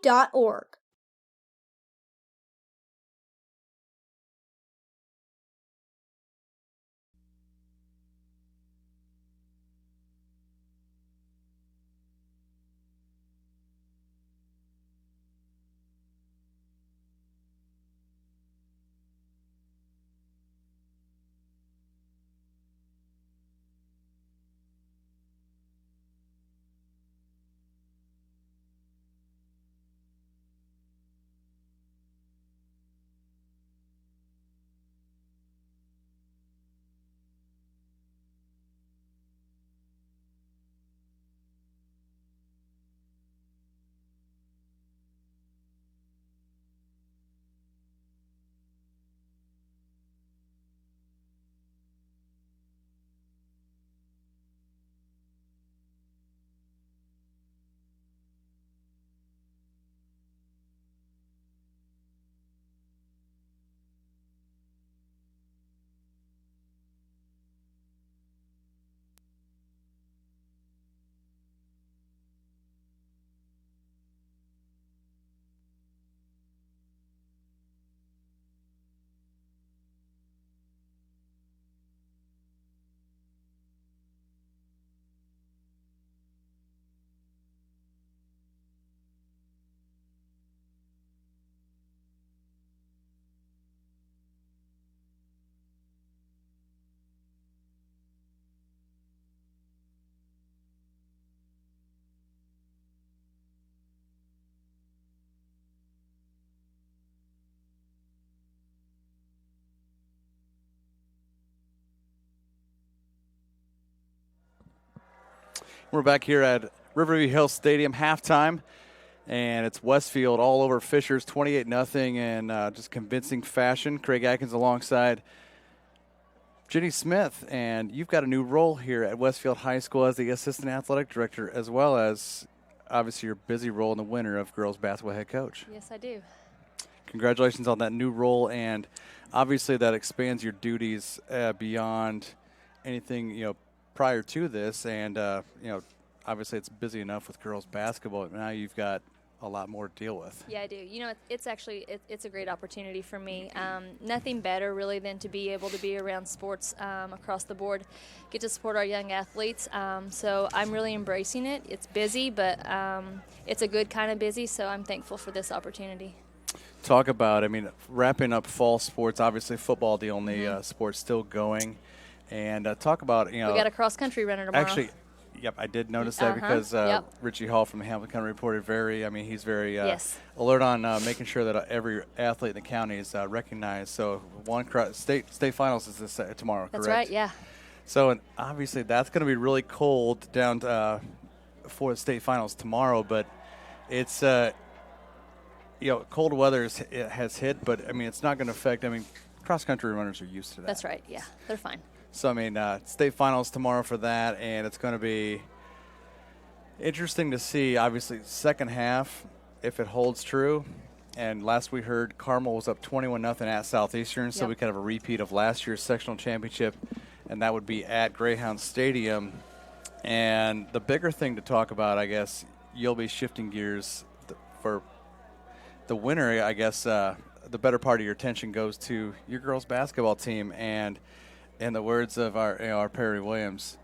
We're back here at Riverview Hills Stadium, halftime, and it's Westfield all over Fishers, 28-0 in just convincing fashion. Craig Atkins alongside Jenny Smith, and you've got a new role here at Westfield High School as the Assistant Athletic Director, as well as obviously your busy role in the winter of girls basketball head coach. Yes, I do. Congratulations on that new role, and obviously that expands your duties beyond anything, prior to this, and obviously it's busy enough with girls basketball, but now you've got a lot more to deal with. Yeah, I do. It's actually it's a great opportunity for me. Nothing better really than to be able to be around sports across the board, get to support our young athletes. So I'm really embracing it. It's busy, but it's a good kind of busy, so I'm thankful for this opportunity. Talk about, wrapping up fall sports, obviously football the only sport still going. And talk about, we got a cross-country runner tomorrow. Actually, yep, I did notice that because Richie Hall from the Hamilton County reported he's very alert on making sure that every athlete in the county is recognized. So state finals is tomorrow, correct? That's right, yeah. So and obviously that's going to be really cold down for the state finals tomorrow, but it's cold weather has hit, but I mean, it's not going to affect. I mean, cross country runners are used to that. That's right. Yeah, they're fine. So I mean, state finals tomorrow for that, and it's going to be interesting to see. Obviously, second half if it holds true. And last we heard, Carmel was up 21-0 at Southeastern, so we could have a repeat of last year's sectional championship, and that would be at Greyhound Stadium. And the bigger thing to talk about, I guess, you'll be shifting gears for the winner. I guess the better part of your attention goes to your girls' basketball team, and in the words of our Perry Williams,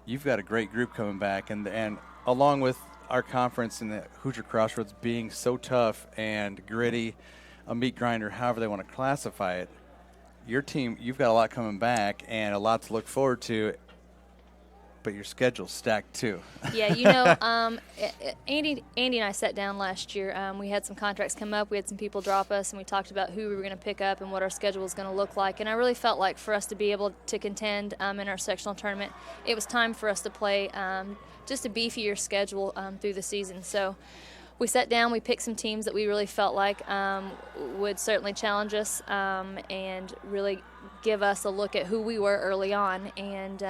you've got a great group coming back, and along with our conference and the Hoosier Crossroads being so tough and gritty, a meat grinder, however they want to classify it, your team, you've got a lot coming back and a lot to look forward to, but your schedule's stacked too. Yeah, Andy and I sat down last year. We had some contracts come up. We had some people drop us, and we talked about who we were going to pick up and what our schedule was going to look like. And I really felt like for us to be able to contend in our sectional tournament, it was time for us to play just a beefier schedule through the season. So we sat down, we picked some teams that we really felt like would certainly challenge us and really give us a look at who we were early on. And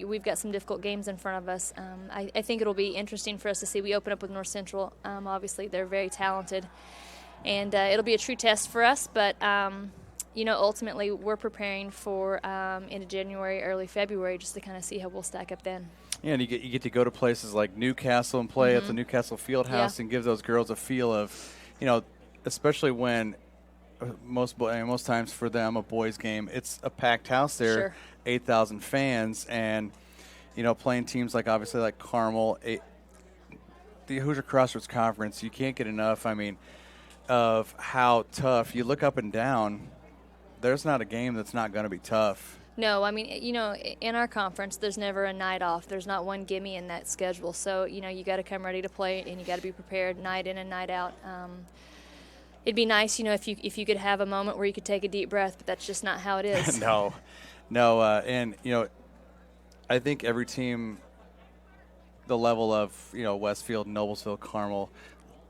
we've got some difficult games in front of us. I think it'll be interesting for us to see. We open up with North Central. Obviously, they're very talented. And it'll be a true test for us, but ultimately we're preparing for into January, early February, just to kind of see how we'll stack up then. Yeah, and you get to go to places like Newcastle and play at the Newcastle Fieldhouse and give those girls a feel of, especially when most times for them a boys game, it's a packed house there, Sure. 8,000 fans, and playing teams like obviously like Carmel, the Hoosier Crossroads Conference. You can't get enough. I mean, of how tough you look up and down. There's not a game that's not going to be tough. No, I mean, in our conference, there's never a night off. There's not one gimme in that schedule. So, you got to come ready to play, and you got to be prepared night in and night out. It'd be nice, if you could have a moment where you could take a deep breath, but that's just not how it is. No. And, I think every team, the level of, Westfield, Noblesville, Carmel,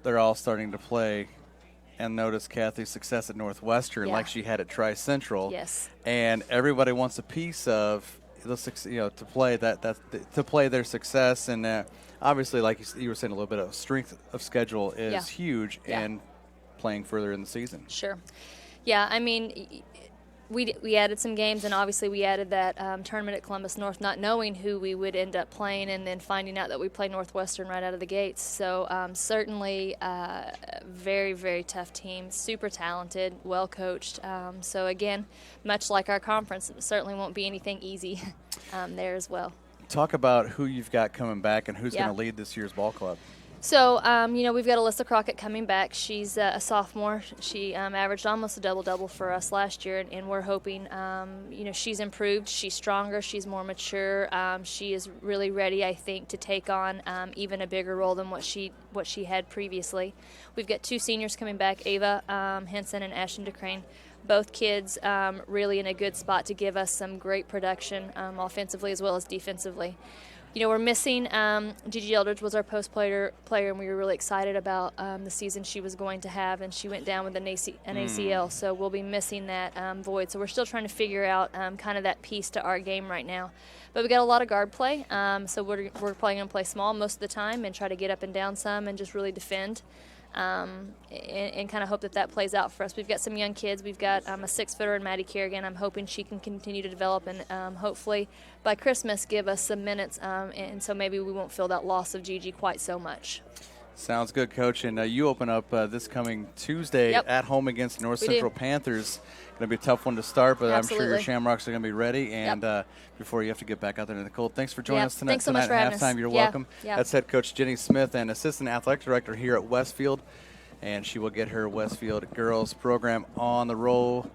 they're all starting to play and notice Kathy's success at Northwestern, like she had at Tri-Central. Yes. And everybody wants a piece of to play to play their success. And obviously, like you were saying, a little bit of strength of schedule is huge in playing further in the season. Sure. Yeah, I mean, we added some games, and obviously we added that tournament at Columbus North, not knowing who we would end up playing, and then finding out that we play Northwestern right out of the gates. So certainly very, very tough team, super talented, well coached. So again, much like our conference, it certainly won't be anything easy there as well. Talk about who you've got coming back and who's going to lead this year's ball club. So, we've got Alyssa Crockett coming back. She's a sophomore. She averaged almost a double-double for us last year, and we're hoping, she's improved. She's stronger. She's more mature. She is really ready, I think, to take on even a bigger role than what she had previously. We've got two seniors coming back, Ava Henson and Ashton DeCrane. Both kids really in a good spot to give us some great production offensively as well as defensively. We're missing Gigi Eldridge was our post player, and we were really excited about the season she was going to have, and she went down with an ACL, so we'll be missing that void. So we're still trying to figure out kind of that piece to our game right now. But we got a lot of guard play, so we're probably going to play small most of the time and try to get up and down some and just really defend. And kind of hope that plays out for us. We've got some young kids. We've got a 6-footer in Maddie Kerrigan. I'm hoping she can continue to develop and hopefully by Christmas give us some minutes, and so maybe we won't feel that loss of Gigi quite so much. Sounds good, Coach. And you open up this coming Tuesday at home against North Central Panthers. Going to be a tough one to start, but Absolutely. I'm sure your Shamrocks are going to be ready. And before you have to get back out there in the cold, thanks for joining us tonight. Thanks so much for having halftime, us. you're welcome. That's head coach Jenny Smith and assistant athletic director here at Westfield. And she will get her Westfield girls program on the roll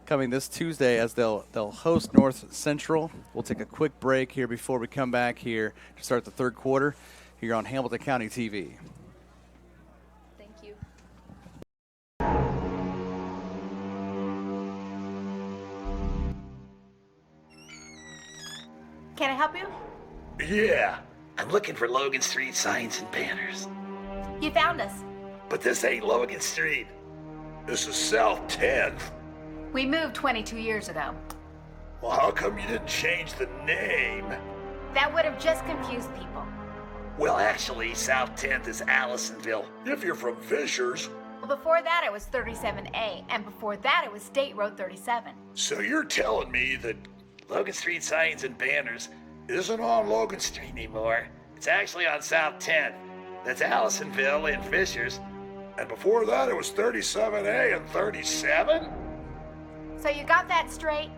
coming this Tuesday as they'll host North Central. We'll take a quick break here before we come back here to start the third quarter here on Hamilton County TV. Thank you. Can I help you? Yeah, I'm looking for Logan Street signs and banners. You found us. But this ain't Logan Street. This is South 10th. We moved 22 years ago. Well, how come you didn't change the name? That would have just confused people. Well, actually, South 10th is Allisonville. If you're from Fishers. Well, before that it was 37A, and before that it was State Road 37. So you're telling me that Logan Street Signs and Banners isn't on Logan Street anymore? It's actually on South 10th. That's Allisonville and Fishers. And before that, it was 37A and 37? So you got that straight?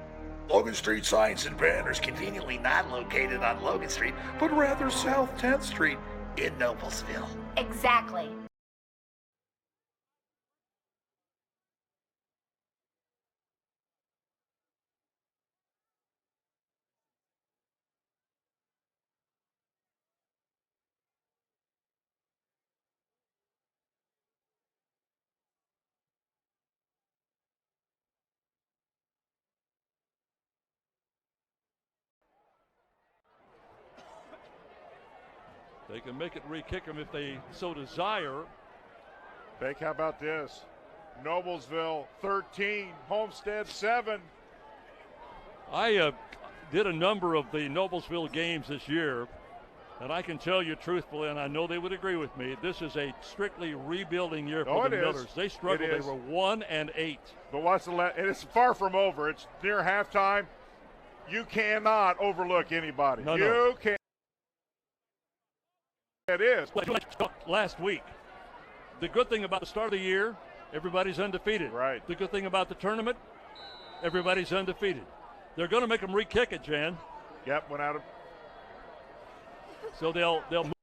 Logan Street Signs and Banners conveniently not located on Logan Street, but rather South 10th Street in Noblesville. Exactly. They can make it re-kick them if they so desire. Beck, how about this? Noblesville 13, Homestead 7. I did a number of the Noblesville games this year, and I can tell you truthfully, and I know they would agree with me, this is a strictly rebuilding year for the Millers. They struggled. They were 1-8. But what's the and it's far from over. It's near halftime. You cannot overlook anybody. You can't. It is. Last week. The good thing about the start of the year, everybody's undefeated. Right. The good thing about the tournament, everybody's undefeated. They're going to make them re-kick it, Jan. Yep, went out of. So they'll move.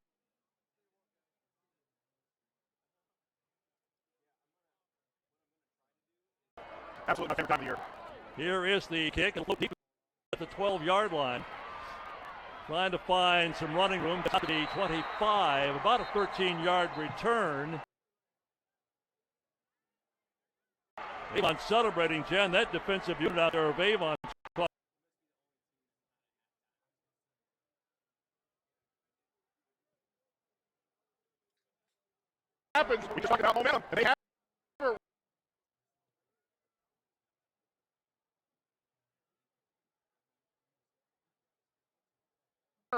Absolutely my favorite time of the year. Here is the kick, and look deep at the 12-yard line. Trying to find some running room to the 25, about a 13-yard return. Avon celebrating, Jan, that defensive unit out there of Avon. Happens. We just talked about momentum, and they have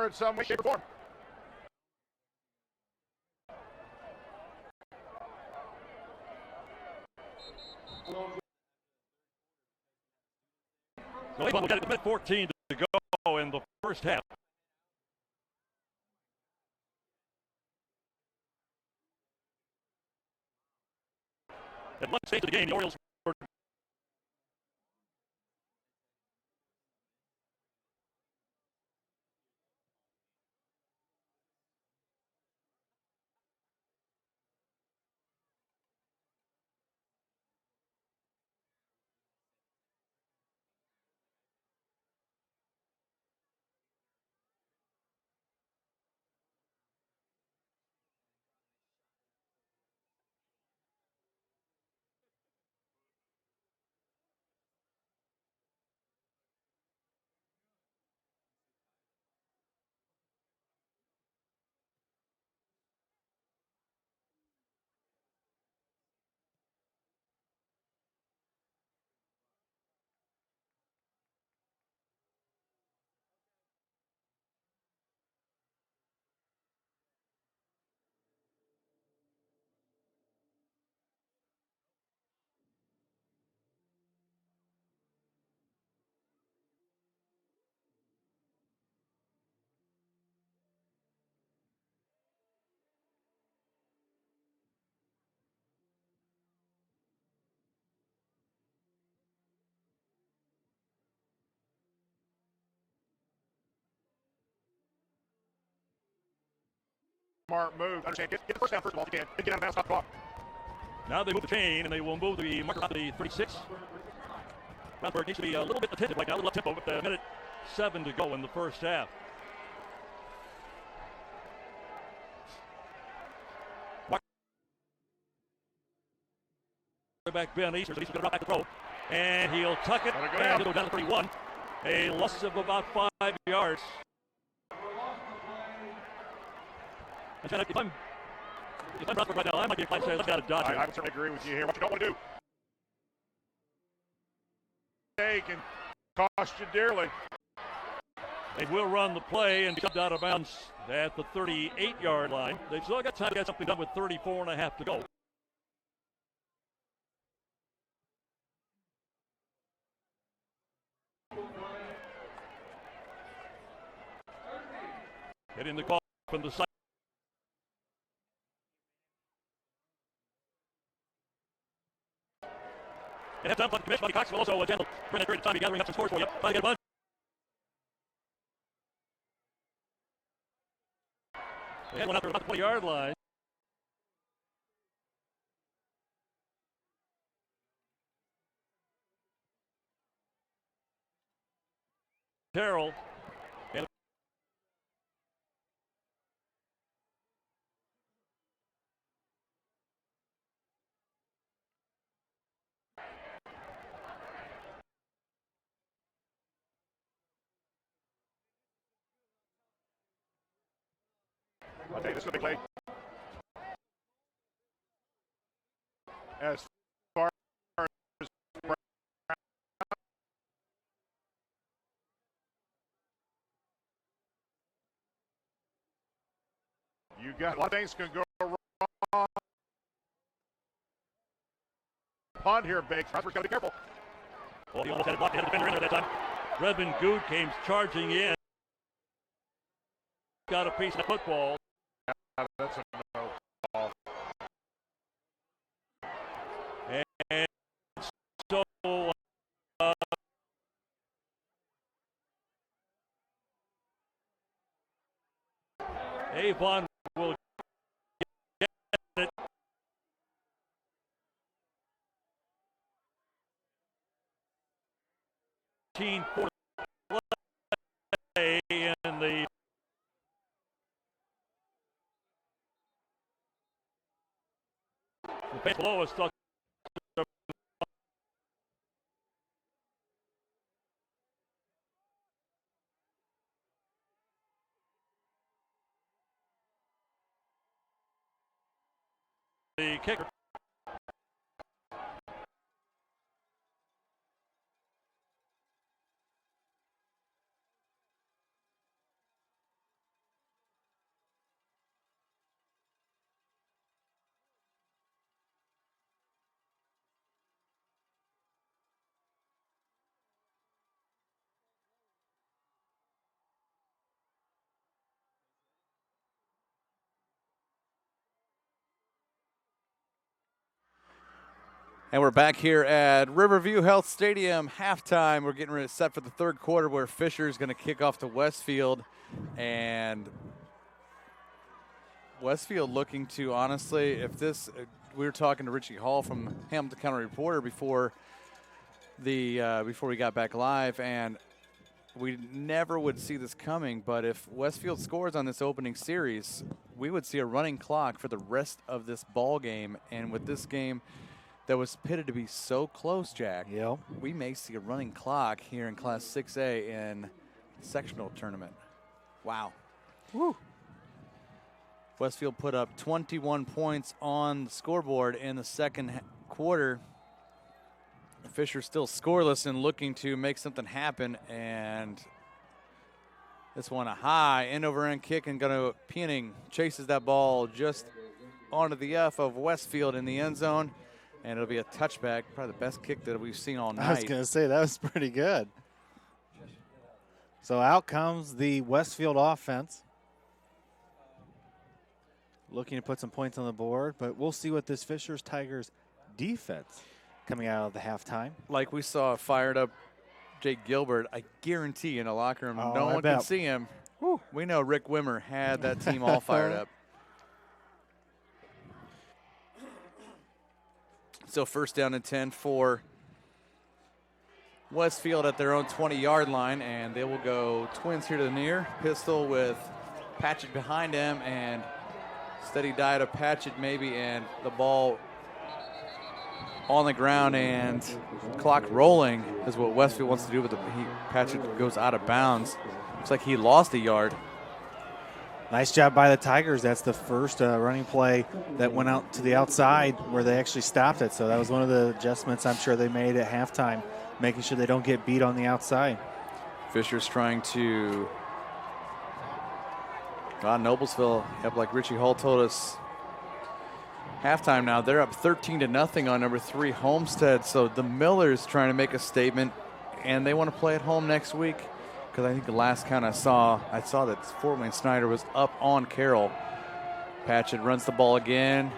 in some way, shape, or form. So Avon will get it 14 to go in the first half. At one stage of the game, the Orioles were smart move. Understand, get the first down first of all if you can. Then get out of bounds, stop the clock. now they move the chain, and they will move the marker out to the 36. Roundberg needs to be a little bit attentive right now, a little up tempo with a minute 7 to go in the first half. Back Ben Easter, so he's going to drop back the throw, and he'll tuck it, and he'll go down to 31. A loss of about 5 yards. If I'm Rutherford right now, I might be inclined to say, let's got a dodge. I would certainly agree with you here. What you don't want to do, they can cost you dearly. They will run the play and be subbed out of bounds at the 38-yard line. They've still got time to get something done with 34.5 to go. Getting the call from the side. And that's up Commissioner Cox will also attend during that period of time, gathering up some scores for you. Trying to get a bunch. They had one out there about the 20-yard line. Terrell. And I'll tell you, this is a big play. As far as you got a lot of things can go wrong. Punt here, Biggs. Rutherford's got to be careful. Oh, he almost had a block. He had a defender in there that time. Redmond Good came charging in. Got a piece of the football. That's a no call. And so Avon will get it. In the fence below is stuck. The kicker. And we're back here at Riverview Health Stadium, halftime. We're getting ready to set for the third quarter where Fisher is going to kick off to Westfield. And Westfield looking to, honestly, if this, we were talking to Richie Hall from Hamilton County Reporter before we got back live, and we never would see this coming, but if Westfield scores on this opening series, we would see a running clock for the rest of this ball game. And with this game that was pitted to be so close, Jack, we may see a running clock here in Class 6A in sectional tournament. Wow. Woo. Westfield put up 21 points on the scoreboard in the second quarter. Fisher still scoreless and looking to make something happen, and this one a high end over end kick, and going to Peaning chases that ball just onto the F of Westfield in the end zone. And it'll be a touchback, probably the best kick that we've seen all night. I was going to say, that was pretty good. So out comes the Westfield offense. Looking to put some points on the board, but we'll see what this Fisher's Tigers defense coming out of the halftime. Like we saw fired up Jake Gilbert, I guarantee in a locker room, no one can see him. Woo. We know Rick Wimmer had that team all fired up. So first down and 10 for Westfield at their own 20-yard line, and they will go twins here to the near. Pistol with Patchett behind him, and steady dive to Patchett maybe, and the ball on the ground and clock rolling is what Westfield wants to do, but Patchett goes out of bounds. Looks like he lost a yard. Nice job by the Tigers. That's the first running play that went out to the outside where they actually stopped it. So that was one of the adjustments I'm sure they made at halftime, making sure they don't get beat on the outside. Fisher's trying to. Noblesville, like Richie Hall told us, halftime now, they're up 13-0 on number 3 Homestead. So the Millers trying to make a statement, and they want to play at home next week. Because I think the last count I saw that Fort Wayne Snyder was up on Carroll. Patchett runs the ball again.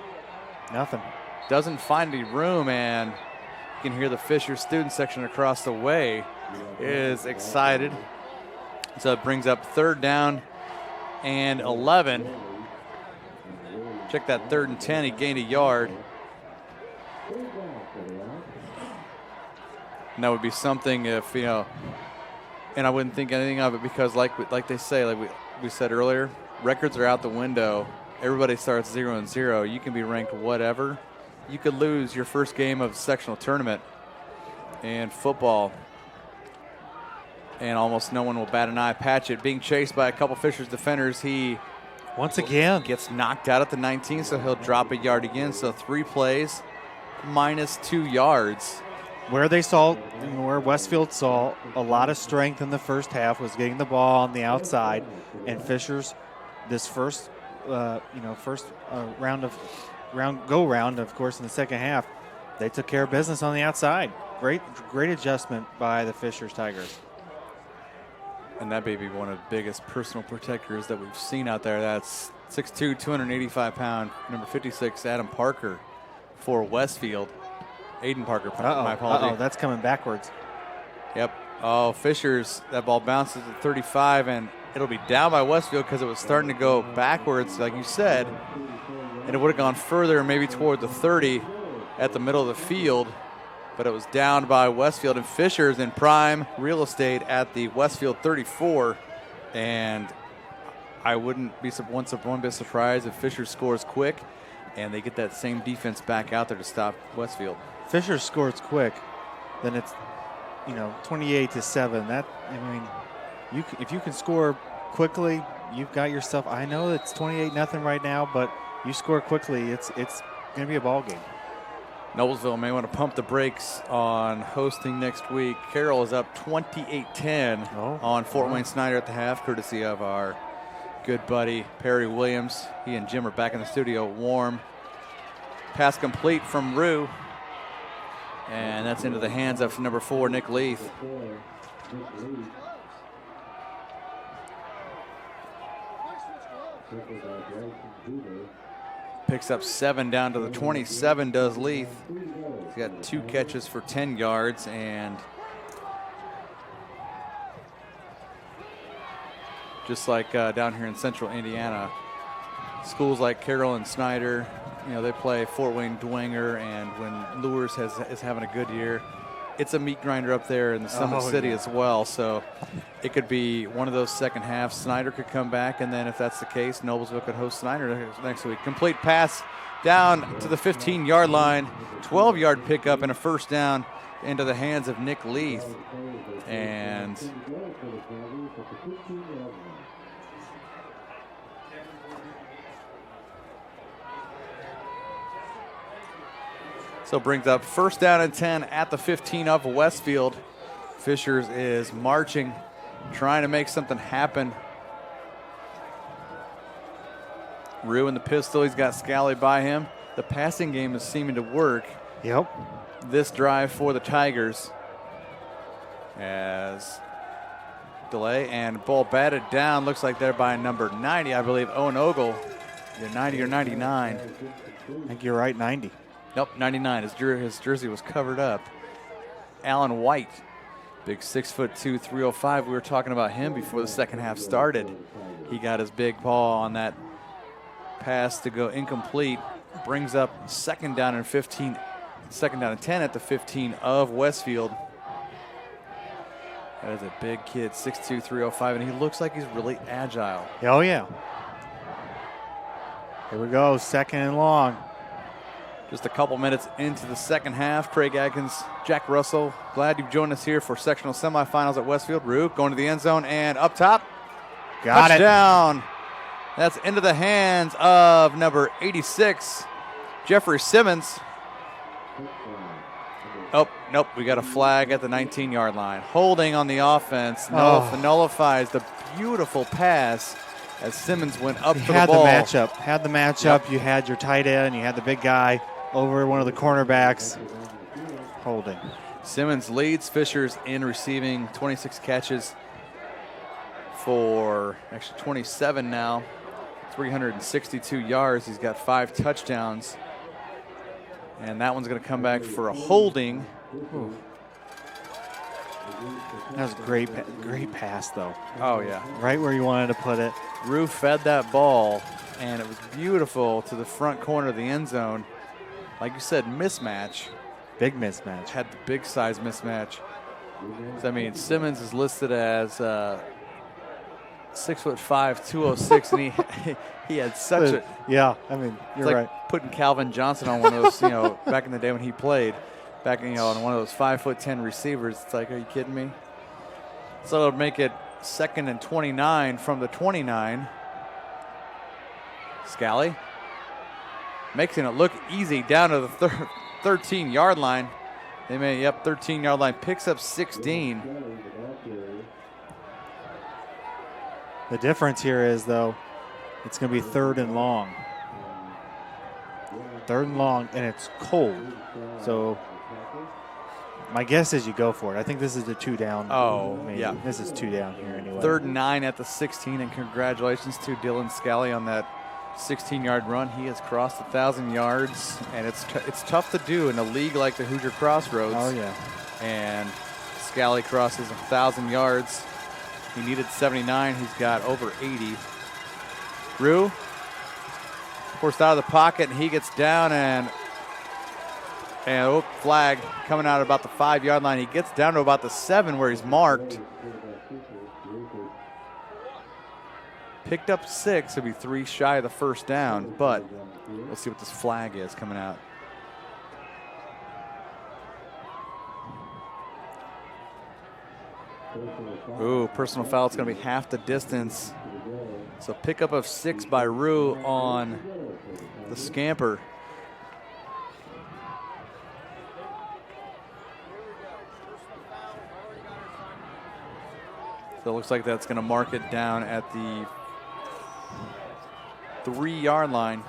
Nothing. Doesn't find any room, and you can hear the Fisher student section across the way is excited. So it brings up 3rd down and 11. Check that 3rd and 10. He gained a yard. And that would be something if, and I wouldn't think anything of it because like they say, like we said earlier, records are out the window. Everybody starts 0-0. You can be ranked whatever. You could lose your first game of sectional tournament in football, and almost no one will bat an eye. Patchett being chased by a couple Fisher's defenders. He once again gets knocked out at the 19, so he'll drop a yard again. So 3 plays, -2 yards. Where Westfield saw a lot of strength in the first half was getting the ball on the outside, and Fisher's this first round, of course, in the second half, they took care of business on the outside. Great adjustment by the Fisher's Tigers. And that may be one of the biggest personal protectors that we've seen out there. That's 6'2", 285-pound, number 56, Adam Parker for Westfield. Aiden Parker, my apologies. That's coming backwards. Yep. Oh, Fisher's, that ball bounces at 35, and it'll be down by Westfield because it was starting to go backwards, like you said, and it would have gone further, maybe toward the 30 at the middle of the field, but it was down by Westfield, and Fisher's in prime real estate at the Westfield 34, and I wouldn't be one bit surprised if Fisher scores quick and they get that same defense back out there to stop Westfield. Fisher scores quick, then it's 28-7. If you can score quickly, you've got yourself. I know it's 28-0 right now, but you score quickly, it's going to be a ball game. Noblesville may want to pump the brakes on hosting next week. Carroll is up 28-10 on Fort Wayne Snyder at the half, courtesy of our good buddy Perry Williams. He and Jim are back in the studio warm. Pass complete from Rue. And that's into the hands of number 4, Nick Leith. Picks up 7 down to the 27, does Leith. He's got 2 catches for 10 yards, and just like down here in central Indiana, schools like Carroll and Snyder, they play Fort Wayne Dwenger, and when Lures is having a good year, it's a meat grinder up there in the Summit City as well. So it could be one of those second halves. Snyder could come back, and then if that's the case, Noblesville could host Snyder next week. Complete pass down to the 15-yard line, 12-yard pickup and a first down into the hands of Nick Leith. And so brings up first down and 10 at the 15 of Westfield. Fishers is marching, trying to make something happen. Rue in the pistol, he's got Scally by him. The passing game is seeming to work. Yep. This drive for the Tigers. As delay and ball batted down, looks like they're by number 90, I believe, Owen Ogle. Either 90 or 99. I think you're right, 90. Nope, 99. His jersey was covered up. Alan White, big 6'2", 305. We were talking about him before the second half started. He got his big paw on that pass to go incomplete. Brings up second down and 10 at the 15 of Westfield. That is a big kid, 6'2", 305, and he looks like he's really agile. Oh, yeah. Here we go, second and long. Just a couple minutes into the second half. Craig Atkins, Jack Russell, glad you've joined us here for sectional semifinals at Westfield. Rue going to the end zone and up top. Got touchdown. That's into the hands of number 86, Jeffrey Simmons. Oh, nope, we got a flag at the 19-yard line. Holding on the offense nullifies the beautiful pass as Simmons went up for the ball. Had the matchup. Yep. You had your tight end. You had the big guy over one of the cornerbacks. Holding. Simmons leads Fishers in receiving, 26 catches for actually 27 now, 362 yards. He's got 5 touchdowns. And that one's going to come back for a holding. Ooh. That was a great pass, though. Oh, yeah. Right where you wanted to put it. Rue fed that ball, and it was beautiful to the front corner of the end zone. Like you said, mismatch. Big mismatch. Had the big size mismatch. So, I mean, Simmons is listed as 6'5", 206, and he had such a yeah. I mean, you're like right. Putting Calvin Johnson on one of those, back in the day when he played, back on one of those 5'10" receivers. It's like, are you kidding me? So it'll make it 2nd and 29 from the 29. Scally making it look easy down to the 13-yard line. 13-yard line, picks up 16. The difference here is, though, it's going to be 3rd and long. 3rd and long, and it's cold. So my guess is you go for it. I think this is a 2 down. Oh, yeah. This is 2 down here anyway. 3rd and 9 at the 16, and congratulations to Dylan Scally on that 16-yard run. He has crossed 1,000 yards, and it's tough to do in a league like the Hoosier Crossroads. Oh, yeah. And Scally crosses 1,000 yards. He needed 79. He's got over 80. Rue forced out of the pocket, and he gets down, and flag coming out about the 5-yard line. He gets down to about the 7 where he's marked. Picked up 6. It'll be 3 shy of the first down, but we'll see what this flag is coming out. Ooh, personal foul. It's going to be half the distance. So pickup of 6 by Rue on the scamper. So it looks like that's going to mark it down at the 3-yard line.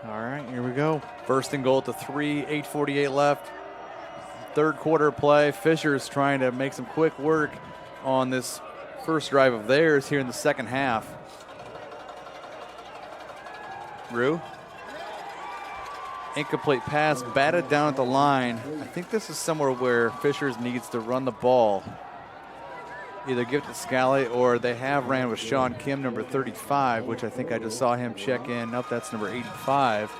All right, here we go. 1st and goal at the 3, 8:48 left. 3rd quarter play. Fisher's trying to make some quick work on this first drive of theirs here in the second half. Rue. Incomplete pass, batted down at the line. I think this is somewhere where Fishers needs to run the ball. Either give it to Scally, or they have ran with Sean Kim, number 35, which I think I just saw him check in. Nope, that's number 85.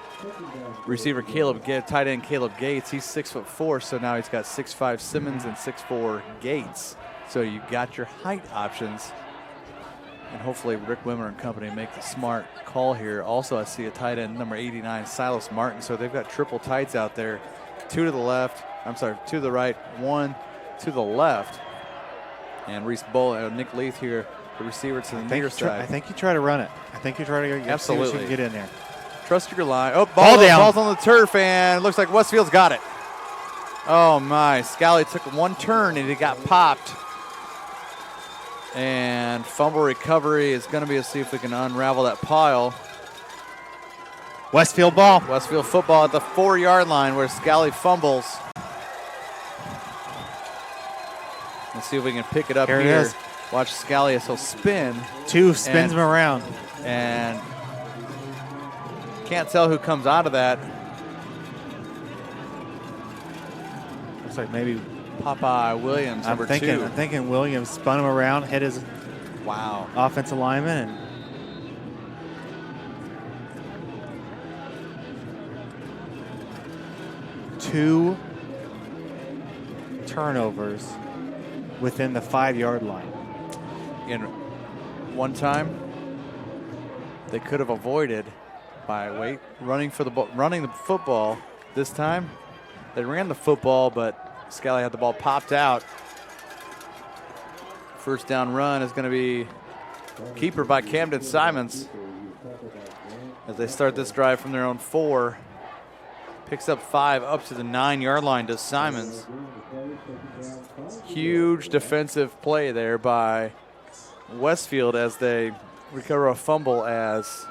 Receiver tight end Caleb Gates, he's 6'4", so now he's got 6'5" Simmons and 6'4" Gates. So you got your height options. And hopefully Rick Wimmer and company make the smart call here. Also, I see a tight end, number 89, Silas Martin. So they've got triple tights out there. 2 to the left. 2 to the right, 1 to the left. And Reese Bull, Nick Leith here, the receiver to the near side. I think you try to run it. I think you try to absolutely see if you can get in there. Trust your line. Oh, ball down. Ball's on the turf, and it looks like Westfield's got it. Oh, my. Scally took one turn, and he got popped. And fumble recovery is going to be to see if we can unravel that pile. Westfield ball. Westfield football at the 4-yard line where Scally fumbles. Let's see if we can pick it up here. It is. Watch Scally as he'll spin. 2 spins him around. And can't tell who comes out of that. Looks like maybe Popeye Williams, number 2. I'm thinking Williams spun him around, hit his offensive lineman, and two turnovers within the 5-yard line. And one time they could have avoided by running the football. This time they ran the football, but Scally had the ball popped out. First down run is going to be keeper by Camden Simons as they start this drive from their own 4. Picks up 5 up to the 9-yard line to Simons. Huge defensive play there by Westfield as they recover a fumble as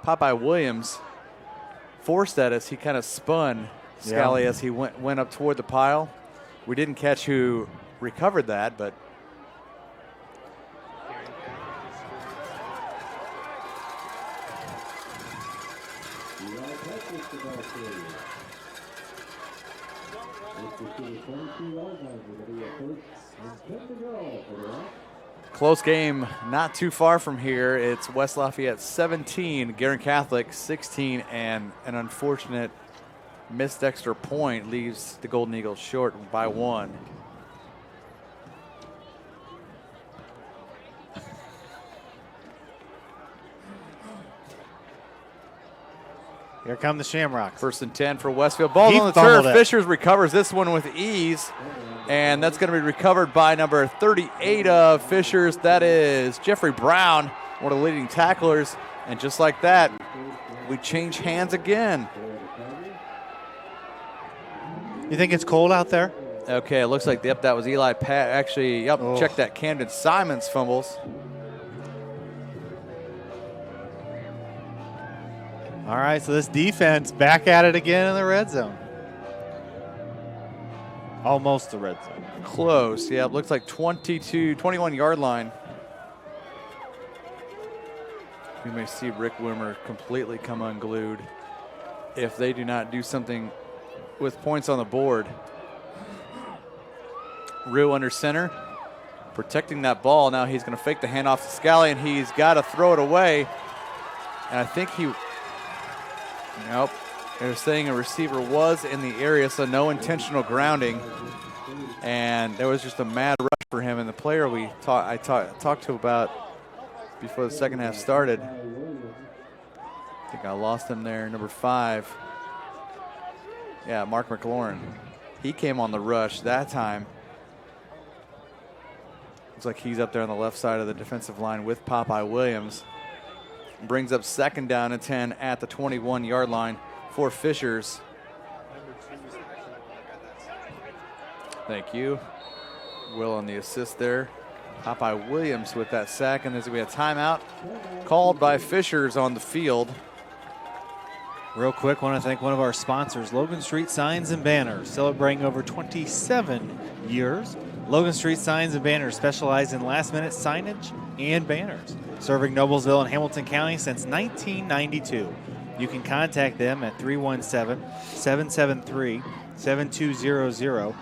Popeye Williams forced that as he kind of spun Scally as he went up toward the pile. We didn't catch who recovered that, but close game not too far from here. It's West Lafayette 17, Guerin Catholic 16, and an unfortunate missed extra point leaves the Golden Eagles short by 1. Here come the Shamrocks. 1st and 10 for Westfield. Ball's on the turf. Fishers recovers this one with ease. And that's going to be recovered by number 38 of Fishers. That is Jeffrey Brown, one of the leading tacklers. And just like that, we change hands again. You think it's cold out there? Okay, it looks like, yep, that was Eli Pat. Actually, yep, check that. Camden Simons fumbles. All right, so this defense back at it again in the red zone. Almost the red zone. Close, yeah, it looks like 21-yard line. We may see Rick Wimmer completely come unglued if they do not do something with points on the board. Rue under center, protecting that ball. Now he's going to fake the handoff to Scally, and he's got to throw it away. And I think nope. They're saying a receiver was in the area, so no intentional grounding. And there was just a mad rush for him. And the player I talked to about before the second half started, I think I lost him there, number 5. Yeah, Mark McLaurin. He came on the rush that time. Looks like he's up there on the left side of the defensive line with Popeye Williams. Brings up 2nd down and 10 at the 21-yard line for Fishers. Thank you. Will on the assist there. Popeye Williams with that sack, and there's going to be a timeout called by Fishers on the field. Real quick, want to thank one of our sponsors, Logan Street Signs and Banners, celebrating over 27 years. Logan Street Signs and Banners specialize in last-minute signage and banners, serving Noblesville and Hamilton County since 1992. You can contact them at 317-773-7200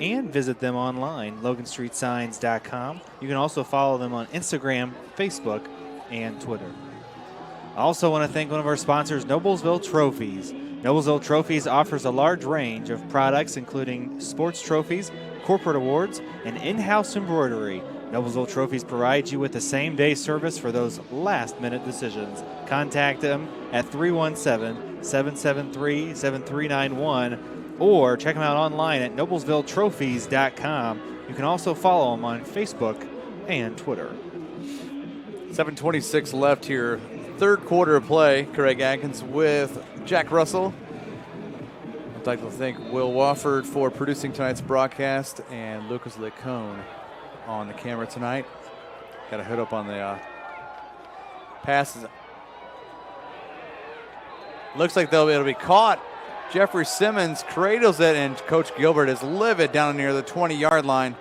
and visit them online, loganstreetsigns.com. You can also follow them on Instagram, Facebook, and Twitter. I also want to thank one of our sponsors, Noblesville Trophies. Noblesville Trophies offers a large range of products, including sports trophies, corporate awards, and in-house embroidery. Noblesville Trophies provides you with the same-day service for those last-minute decisions. Contact them at 317-773-7391 or check them out online at noblesvilletrophies.com. You can also follow them on Facebook and Twitter. 7:26 left here. 3rd quarter of play. Craig Atkins with Jack Russell. I'd like to thank Will Wofford for producing tonight's broadcast and Lucas Lecone on the camera tonight. Got a hood up on the passes. Looks like it'll be caught. Jeffrey Simmons cradles it, and Coach Gilbert is livid down near the 20-yard line.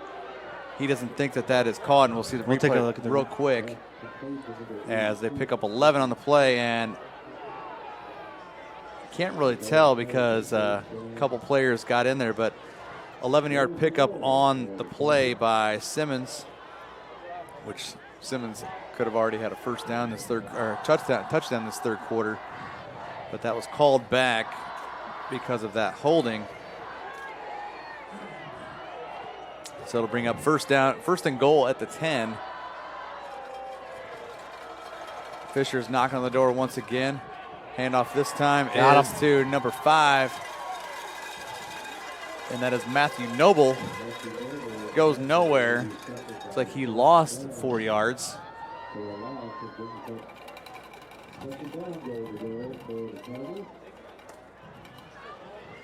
He doesn't think that is caught, and we'll see the replay take a look at real quick as they pick up 11 on the play, and can't really tell because a couple players got in there, but 11-yard pickup on the play by Simmons, which Simmons could have already had a first down this touchdown this 3rd quarter, but that was called back because of that holding. So it'll bring up first and goal at the 10. Fisher's knocking on the door once again. Handoff this time Got is to number 5. And that is Matthew Noble. Goes nowhere. Looks like he lost 4 yards.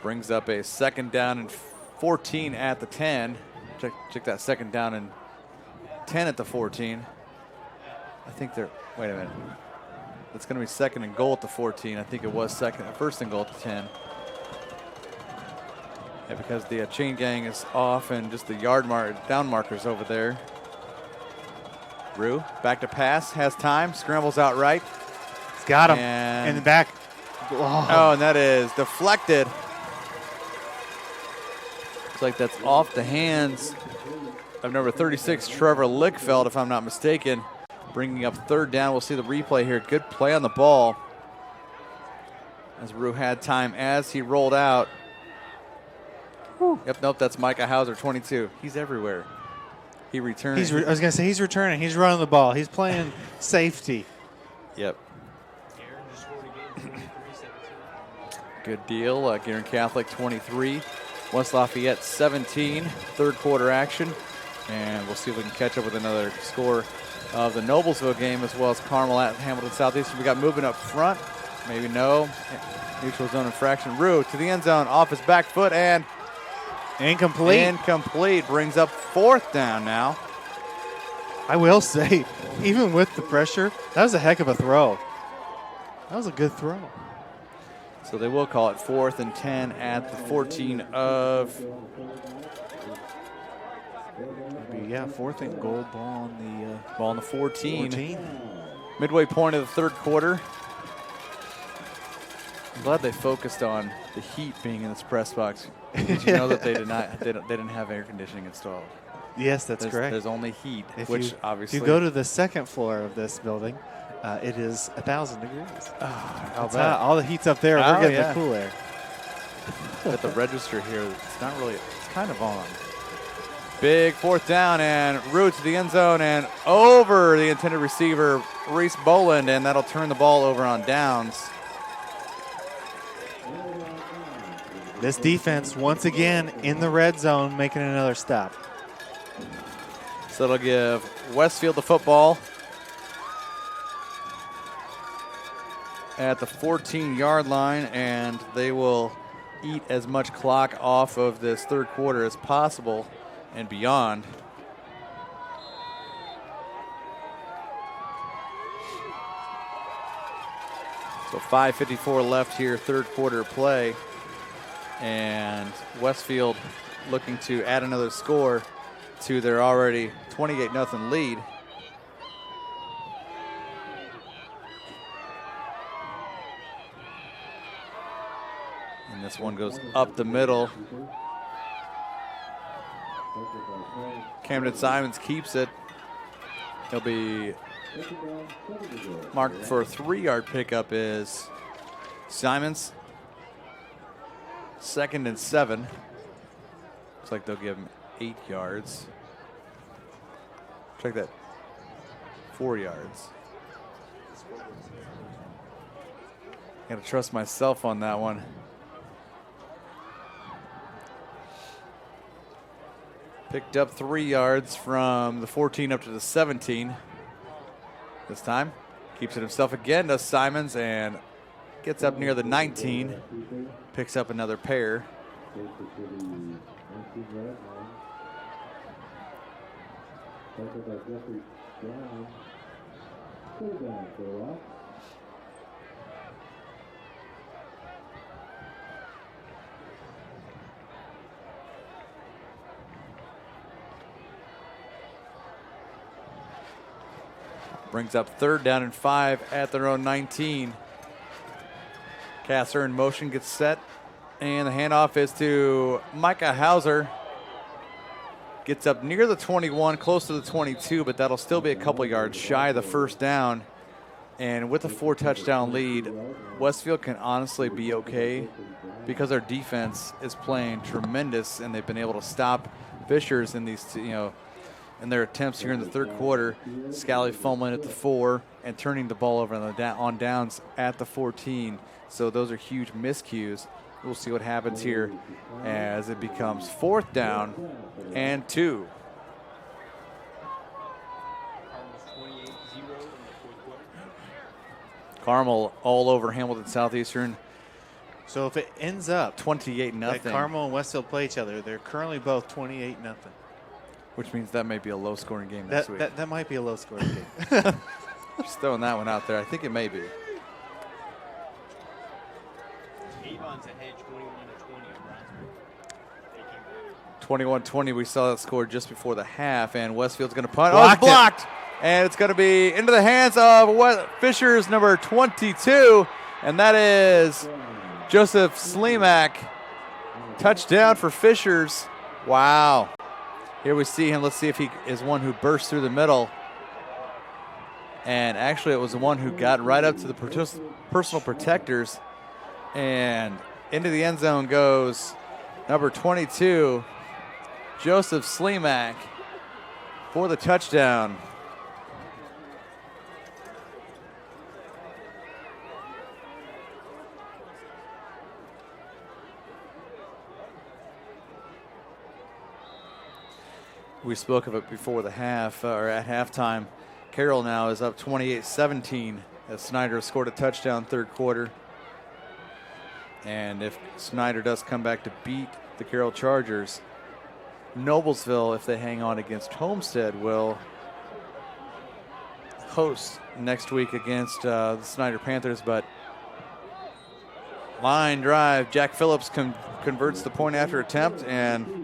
Brings up a 2nd down and 14 at the 10. Check that 2nd down and 10 at the 14. I think they're, wait a minute. It's going to be 2nd and goal at the 14. I think it was 1st and goal at the 10. Yeah, because the chain gang is off and just the down markers over there. Rue back to pass, has time, scrambles out right. He's got him and in the back. Oh, and that is deflected. Looks like that's off the hands of number 36, Trevor Lickfeld, if I'm not mistaken. Bringing up 3rd down. We'll see the replay here. Good play on the ball. As Rue had time as he rolled out. Yep, nope, that's Micah Hauser, 22. He's everywhere. He returned. I was going to say he's returning. He's running the ball. He's playing safety. Yep. Good deal. Guerin Catholic 23. West Lafayette 17. 3rd quarter action. And we'll see if we can catch up with another score of the Noblesville game as well as Carmel at Hamilton Southeastern. We got movement up front. Maybe no. Neutral zone infraction. Rue to the end zone off his back foot and incomplete. Incomplete. Brings up 4th down now. I will say, even with the pressure, that was a heck of a throw. That was a good throw. So they will call it 4th and 10 at the 14 of. Maybe, yeah, 4th and goal. Ball on the 14. Midway point of the 3rd quarter. I'm glad they focused on the heat being in this press box. Did you know that they didn't have air conditioning installed? Yes, that's correct. There's only heat, obviously. If you go to the 2nd floor of this building, it is 1,000 degrees. How all the heat's up there. We're getting the cool air. At the register here, it's not really. It's kind of on. Big 4th down and Rue to the end zone and over the intended receiver, Reese Boland, and that'll turn the ball over on downs. This defense, once again, in the red zone, making another stop. So it'll give Westfield the football at the 14-yard line, and they will eat as much clock off of this 3rd quarter as possible and beyond. So 5:54 left here, 3rd quarter play. And Westfield looking to add another score to their already 28-0 lead. And this one goes up the middle. Camden Simons keeps it. He'll be marked for a 3-yard pickup is Simons. 2nd and 7. Looks like they'll give him 8 yards. Check that. 4 yards. Gotta trust myself on that one. Picked up 3 yards from the 14 up to the 17. This time. Keeps it himself again, does Simons, and gets up near the 19. Picks up another pair. Brings up 3rd down and 5 at their own 19. Casser in motion, gets set, and the handoff is to Micah Hauser. Gets up near the 21, close to the 22, but that'll still be a couple yards shy of the 1st down. And with a 4-touchdown lead, Westfield can honestly be okay because our defense is playing tremendous, and they've been able to stop Fishers in these, in their attempts here in the third quarter. Scally fumbling at the 4 and turning the ball over on downs at the 14. So those are huge miscues. We'll see what happens here as it becomes 4th down and 2. Carmel all over Hamilton Southeastern. So if it ends up 28-0, that Carmel and Westfield play each other, they're currently both 28-0. Which means that may be a low-scoring game next week. That might be a low-scoring game. Just throwing that one out there. I think it may be. Avon's ahead 21-20 21-20. We saw that score just before the half, and Westfield's going to punt. Blocked it's blocked. And it's going to be into the hands of Fisher's number 22, and that is Joseph Slimak. Touchdown for Fishers. Wow. Here we see him. Let's see if he is one who burst through the middle. And actually, it was the one who got right up to the personal protectors. And into the end zone goes number 22, Joseph Slimak, for the touchdown. We spoke of it before the half, or at halftime. Carroll now is up 28-17 as Snyder scored a touchdown third quarter. And if Snyder does come back to beat the Carroll Chargers, Noblesville, if they hang on against Homestead, will host next week against the Snyder Panthers. But line drive, Jack Phillips converts the point after attempt, and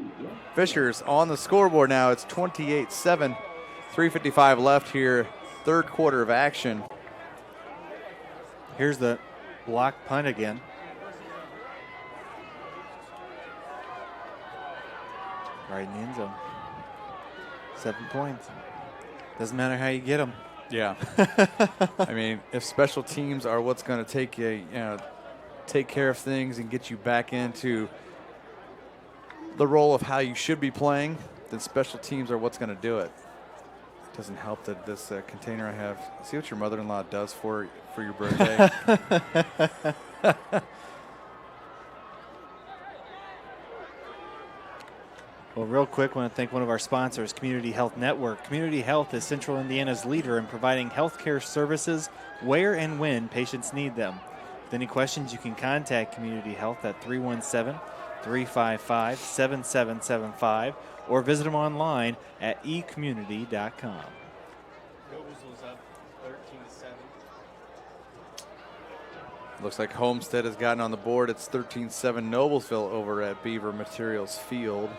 Fisher's on the scoreboard now. It's 28-7, 3:55 left here, third quarter of action. Here's the block punt again. Right in the end zone. 7 points. Doesn't matter how you get them. Yeah. I mean, if special teams are what's going to take take care of things and get you back into the role of how you should be playing, then special teams are what's going to do it. It doesn't help that this container I have. See what your mother-in-law does for your birthday. Well, real quick, I want to thank one of our sponsors, Community Health Network. Community Health is Central Indiana's leader in providing health care services where and when patients need them. With any questions, you can contact Community Health at 317-355-7775 or visit them online at ecommunity.com. Noblesville's up 13-7. Looks like Homestead has gotten on the board. It's 13-7 Noblesville over at Beaver Materials Field.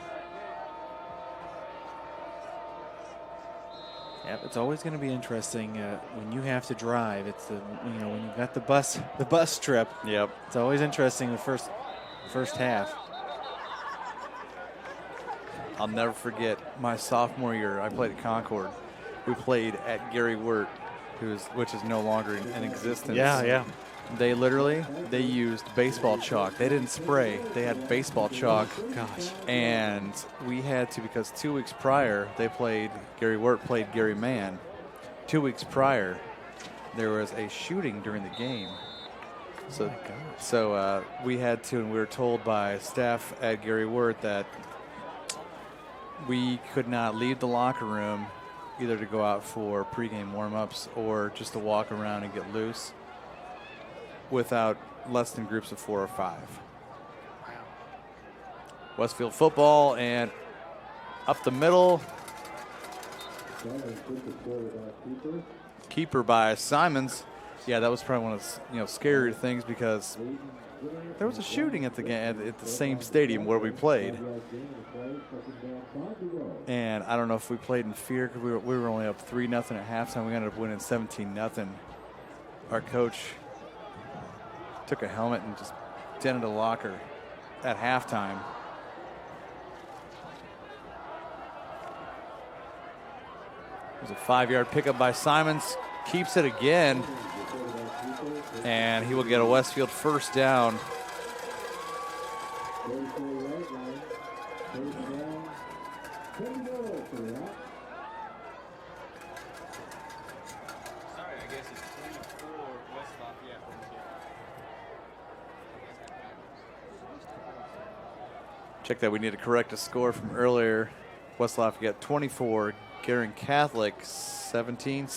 Yep, it's always going to be interesting when you have to drive. It's when you've got the bus trip. Yep, it's always interesting the first half. I'll never forget my sophomore year. I played at Concord. We played at Gary Wirt, which is no longer in existence. Yeah. They used baseball chalk. They didn't spray. They had baseball chalk. Gosh. And we had to, because 2 weeks prior, Gary Wirt played Gary Mann. 2 weeks prior, there was a shooting during the game. So we had to, and we were told by staff at Gary Wirt that we could not leave the locker room either to go out for pregame warm-ups or just to walk around and get loose without less than groups of 4 or 5. Westfield football, and up the middle. Keeper by Simons. Yeah, that was probably one of the scarier things because there was a shooting at the game at the same stadium where we played. And I don't know if we played in fear because we were only up 3-0 at halftime. We ended up winning 17-0. Our coach took a helmet and just dented a locker at halftime. There's a 5-yard pickup by Simons. Keeps it again. And he will get a Westfield first down. Check that. We need to correct a score from earlier. West Lafayette 24, Garin Catholic 16.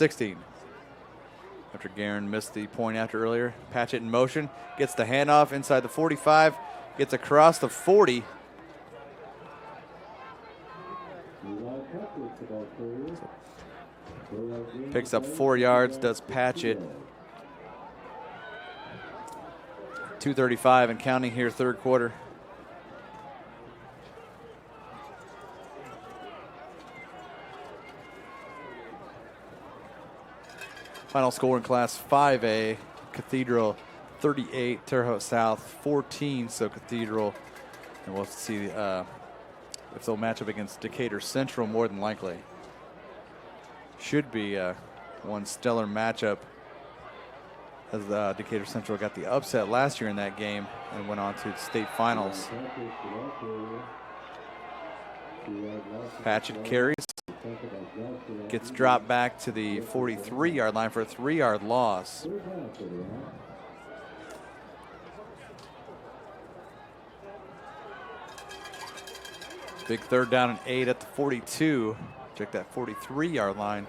After Garin missed the point after earlier. Patchett in motion. Gets the handoff inside the 45. Gets across the 40. Picks up 4 yards. Does Patchett. 2:35 and counting here, third quarter. Final score in Class 5A, Cathedral 38, Terre Haute South 14, so Cathedral. And we'll see if they'll match up against Decatur Central more than likely. Should be one stellar matchup, as Decatur Central got the upset last year in that game and went on to the state finals. Patchett carries. Gets dropped back to the 43-yard line for a 3-yard loss. Big third down and 8 at the 42. Check that 43-yard line.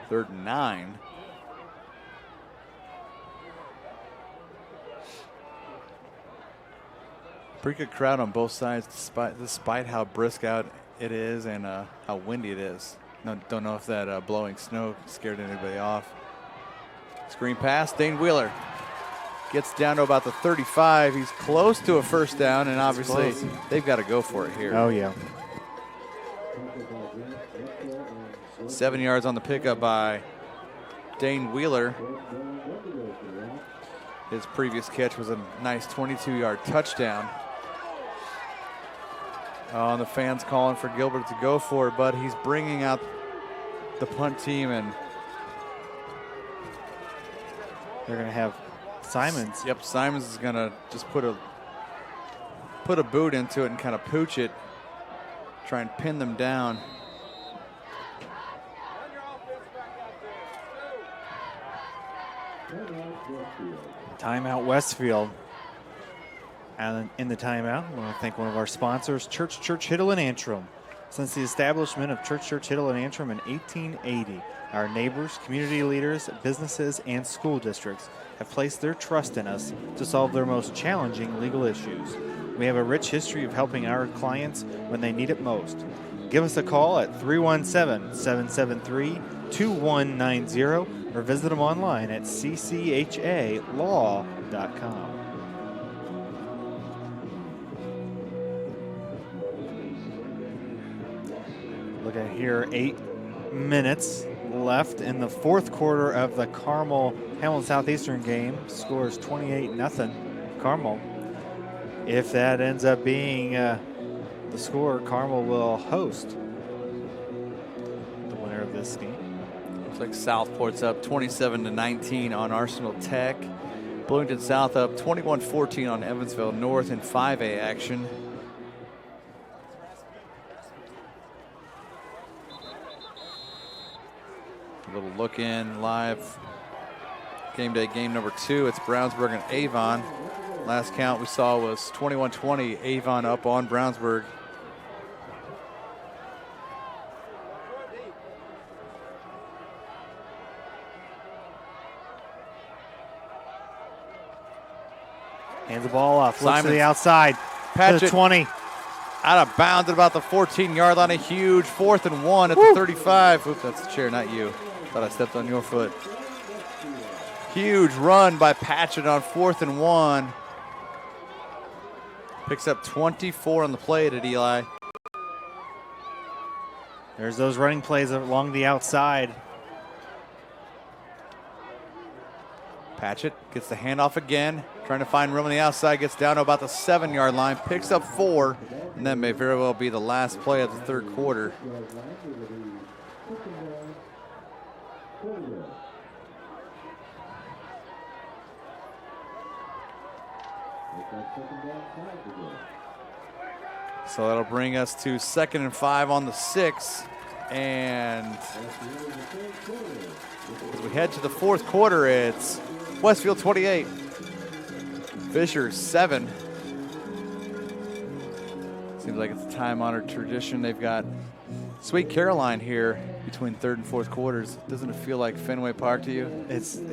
3rd and 9. Pretty good crowd on both sides, despite how brisk out it is and how windy it is. No, don't know if that blowing snow scared anybody off. Screen pass, Dane Wheeler gets down to about the 35. He's close to a first down, and obviously they've got to go for it here. Oh, yeah. 7 yards on the pickup by Dane Wheeler. His previous catch was a nice 22-yard touchdown. Oh, and the fans calling for Gilbert to go for it, but he's bringing out the punt team, and they're going to have Simons. Yep, Simons is going to just put a boot into it and kind of pooch it, try and pin them down. Timeout Westfield. And in the timeout, I want to thank one of our sponsors, Church Hiddle and Antrim. Since the establishment of Church Hiddle and Antrim in 1880, our neighbors, community leaders, businesses, and school districts have placed their trust in us to solve their most challenging legal issues. We have a rich history of helping our clients when they need it most. Give us a call at 317-773-2190 or visit them online at cchalaw.com. Look at here, 8 minutes left in the fourth quarter of the Carmel-Hamilton Southeastern game. Scores 28-0 Carmel. If that ends up being the score, Carmel will host the winner of this game. Looks like Southport's up 27-19 on Arsenal Tech. Bloomington South up 21-14 on Evansville North in 5A action. A little look in live. Game day game number 2. It's Brownsburg and Avon. Last count we saw was 21-20. Avon up on Brownsburg. Hands the ball off. Looks to the outside. Patchett to the 20. Out of bounds at about the 14-yard line. A huge 4th and 1 at the 35. Oops, that's the chair, not you. Thought I stepped on your foot. Huge run by Patchett on 4th and 1. Picks up 24 on the play at Eli. There's those running plays along the outside. Patchett gets the handoff again. Trying to find room on the outside. Gets down to about the 7-yard line. Picks up 4. And that may very well be the last play of the third quarter. So that'll bring us to 2nd and 5 on the 6. And as we head to the fourth quarter, it's Westfield 28, Fisher 7. Seems like it's a time-honored tradition. They've got Sweet Caroline here between third and fourth quarters. Doesn't it feel like Fenway Park to you?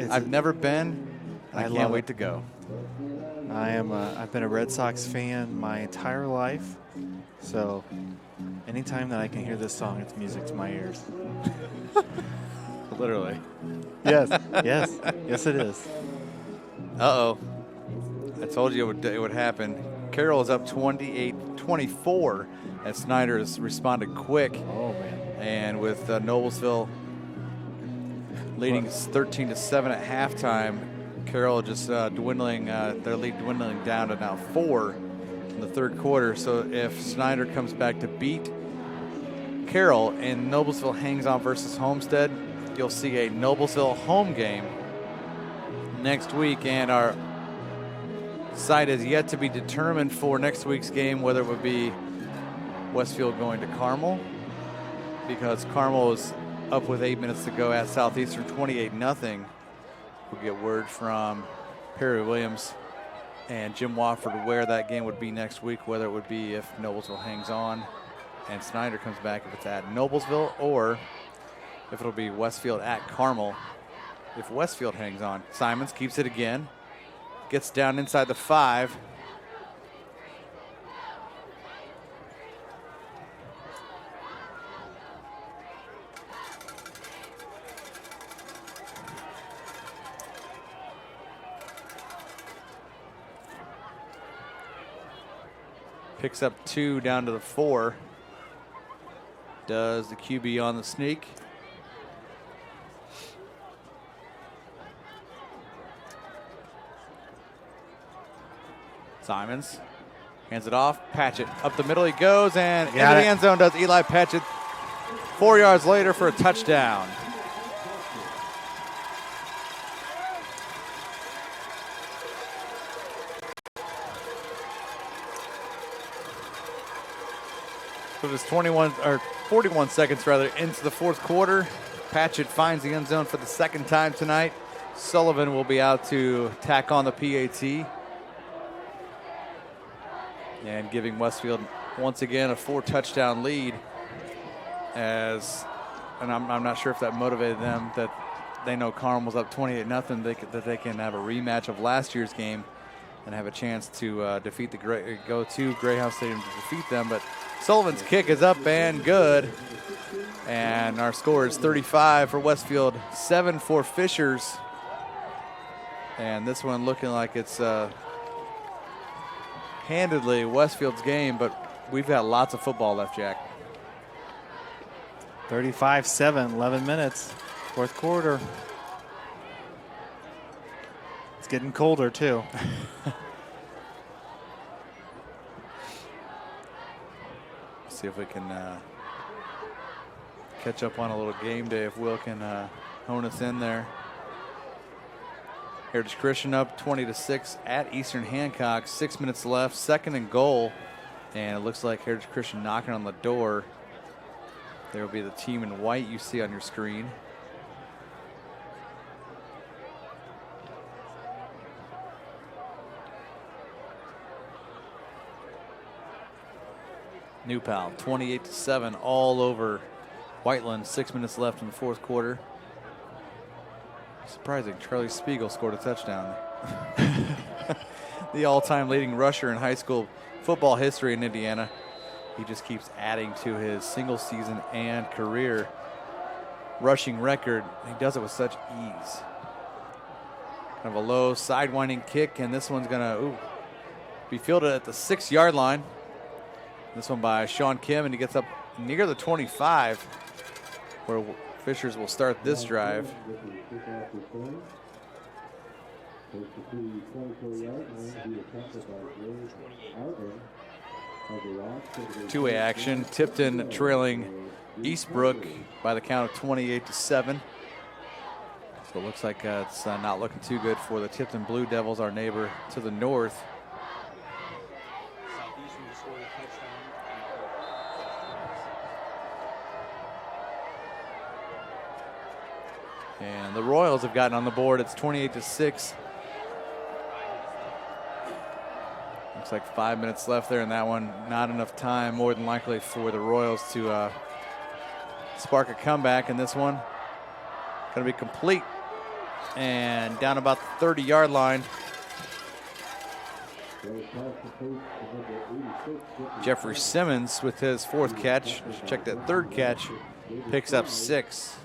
I've never been. I can't wait to go. I've been a Red Sox fan my entire life, so anytime that I can hear this song, it's music to my ears. Literally. Yes, yes it is. Uh-oh. I told you it would happen. Carroll is up 28-24 as Snyder has responded quick. Oh, man. And with Noblesville leading 13-7 at halftime, Carroll just dwindling, their lead dwindling down to now 4 in the third quarter. So if Snyder comes back to beat Carroll and Noblesville hangs on versus Homestead, you'll see a Noblesville home game next week. And our site is yet to be determined for next week's game, whether it would be Westfield going to Carmel, because Carmel is up with 8 minutes to go at Southeastern, 28-0. We'll get word from Perry Williams and Jim Wofford where that game would be next week, whether it would be if Noblesville hangs on and Snyder comes back, if it's at Noblesville, or if it'll be Westfield at Carmel if Westfield hangs on. Simons keeps it again, gets down inside the 5. Picks up 2 down to the 4. Does the QB on the sneak. Simons hands it off. Patchett up the middle he goes, and into the end zone does Eli Patchett. 4 yards later for a touchdown. So it is 41 seconds rather into the fourth quarter. Patchett finds the end zone for the second time tonight. Sullivan will be out to tack on the PAT. And giving Westfield once again a 4-touchdown lead. And I'm not sure if that motivated them, that they know Carmel's up 28-0, that they can have a rematch of last year's game and have a chance to defeat go to Greyhound Stadium to defeat them. But Sullivan's kick is up and good. And our score is 35 for Westfield, 7 for Fishers. And this one looking like it's handedly Westfield's game, but we've got lots of football left, Jack. 35-7, 11 minutes, fourth quarter. It's getting colder, too. See if we can catch up on a little game day if Will can hone us in there. Heritage Christian up 20-6 at Eastern Hancock. 6 minutes left, 2nd and goal. And it looks like Heritage Christian knocking on the door. There will be the team in white you see on your screen. New Pal, 28-7 all over Whiteland. 6 minutes left in the fourth quarter. Surprising, Charlie Spiegel scored a touchdown. The all-time leading rusher in high school football history in Indiana. He just keeps adding to his single season and career rushing record. He does it with such ease. Kind of a low sidewinding kick, and this one's gonna be fielded at the 6-yard line. This one by Sean Kim, and he gets up near the 25, where Fishers will start this drive. Two-way action. Tipton trailing Eastbrook by the count of 28-7. So it looks like it's not looking too good for the Tipton Blue Devils, our neighbor to the north. And the Royals have gotten on the board. It's 28-6. Looks Looks like 5 minutes left there in that one. Not enough time, more than likely, for the Royals to spark a comeback in this one. Going to be complete and down about the 30-yard line. Jeffrey Simmons with his 4th catch. Check that 3rd catch. Picks up 6.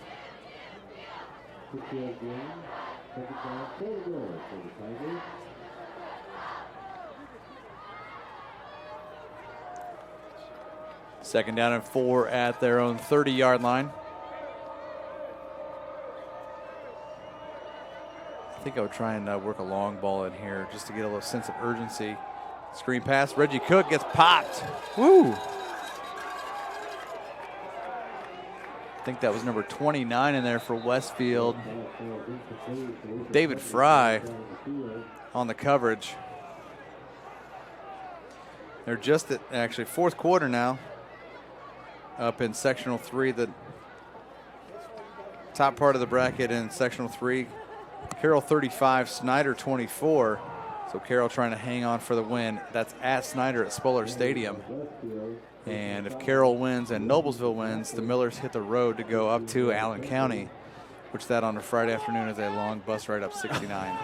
Second down and 4 at their own 30-yard line. I think I would try and work a long ball in here just to get a little sense of urgency. Screen pass. Reggie Cook gets popped. Woo! I think that was number 29 in there for Westfield. David Fry on the coverage. They're just at actually 4th quarter now. Up in Sectional 3, the top part of the bracket in Sectional 3. Carroll 35, Snyder 24. So Carroll trying to hang on for the win. That's at Snyder at Spolar Stadium. And if Carroll wins and Noblesville wins, the Millers hit the road to go up to Allen County, which that on a Friday afternoon is a long bus ride up 69.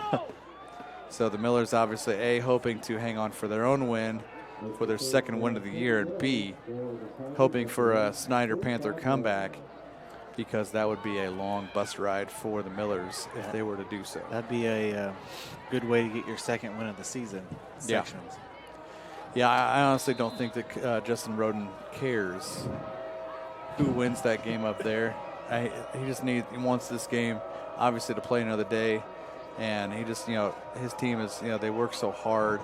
So the Millers obviously, A, hoping to hang on for their own win, for their 2nd win of the year, and B, hoping for a Snyder Panther comeback, because that would be a long bus ride for the Millers if they were to do so. That'd be a good way to get your 2nd win of the season. Sections. Yeah, I honestly don't think that Justin Roden cares who wins that game up there. He wants this game obviously to play another day, and he just, his team is, they work so hard.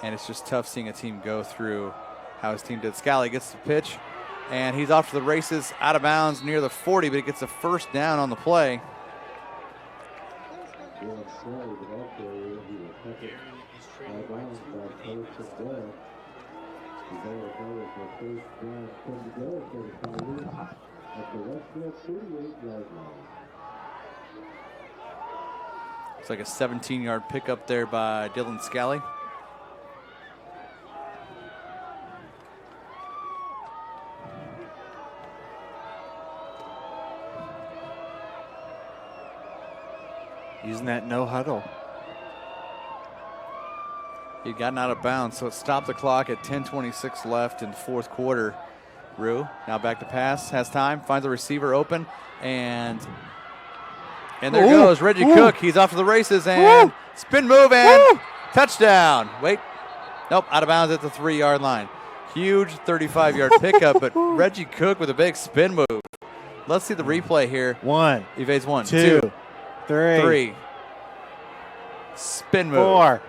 And it's just tough seeing a team go through how his team did. Scally gets the pitch, and he's off to the races, out of bounds near the 40, but he gets a 1st down on the play. It's like a 17-yard pickup there by Dylan Scally. Using that no huddle. He'd gotten out of bounds, so it stopped the clock at 10:26 left in the 4th quarter. Rue now back to pass, has time, finds a receiver open, and there goes Reggie Cook. He's off to the races, and spin move and touchdown. Wait, nope, out of bounds at the 3-yard line. Huge 35-yard pickup, but Reggie Cook with a big spin move. Let's see the replay here. Evades 1, 2, 3. Spin move. 4.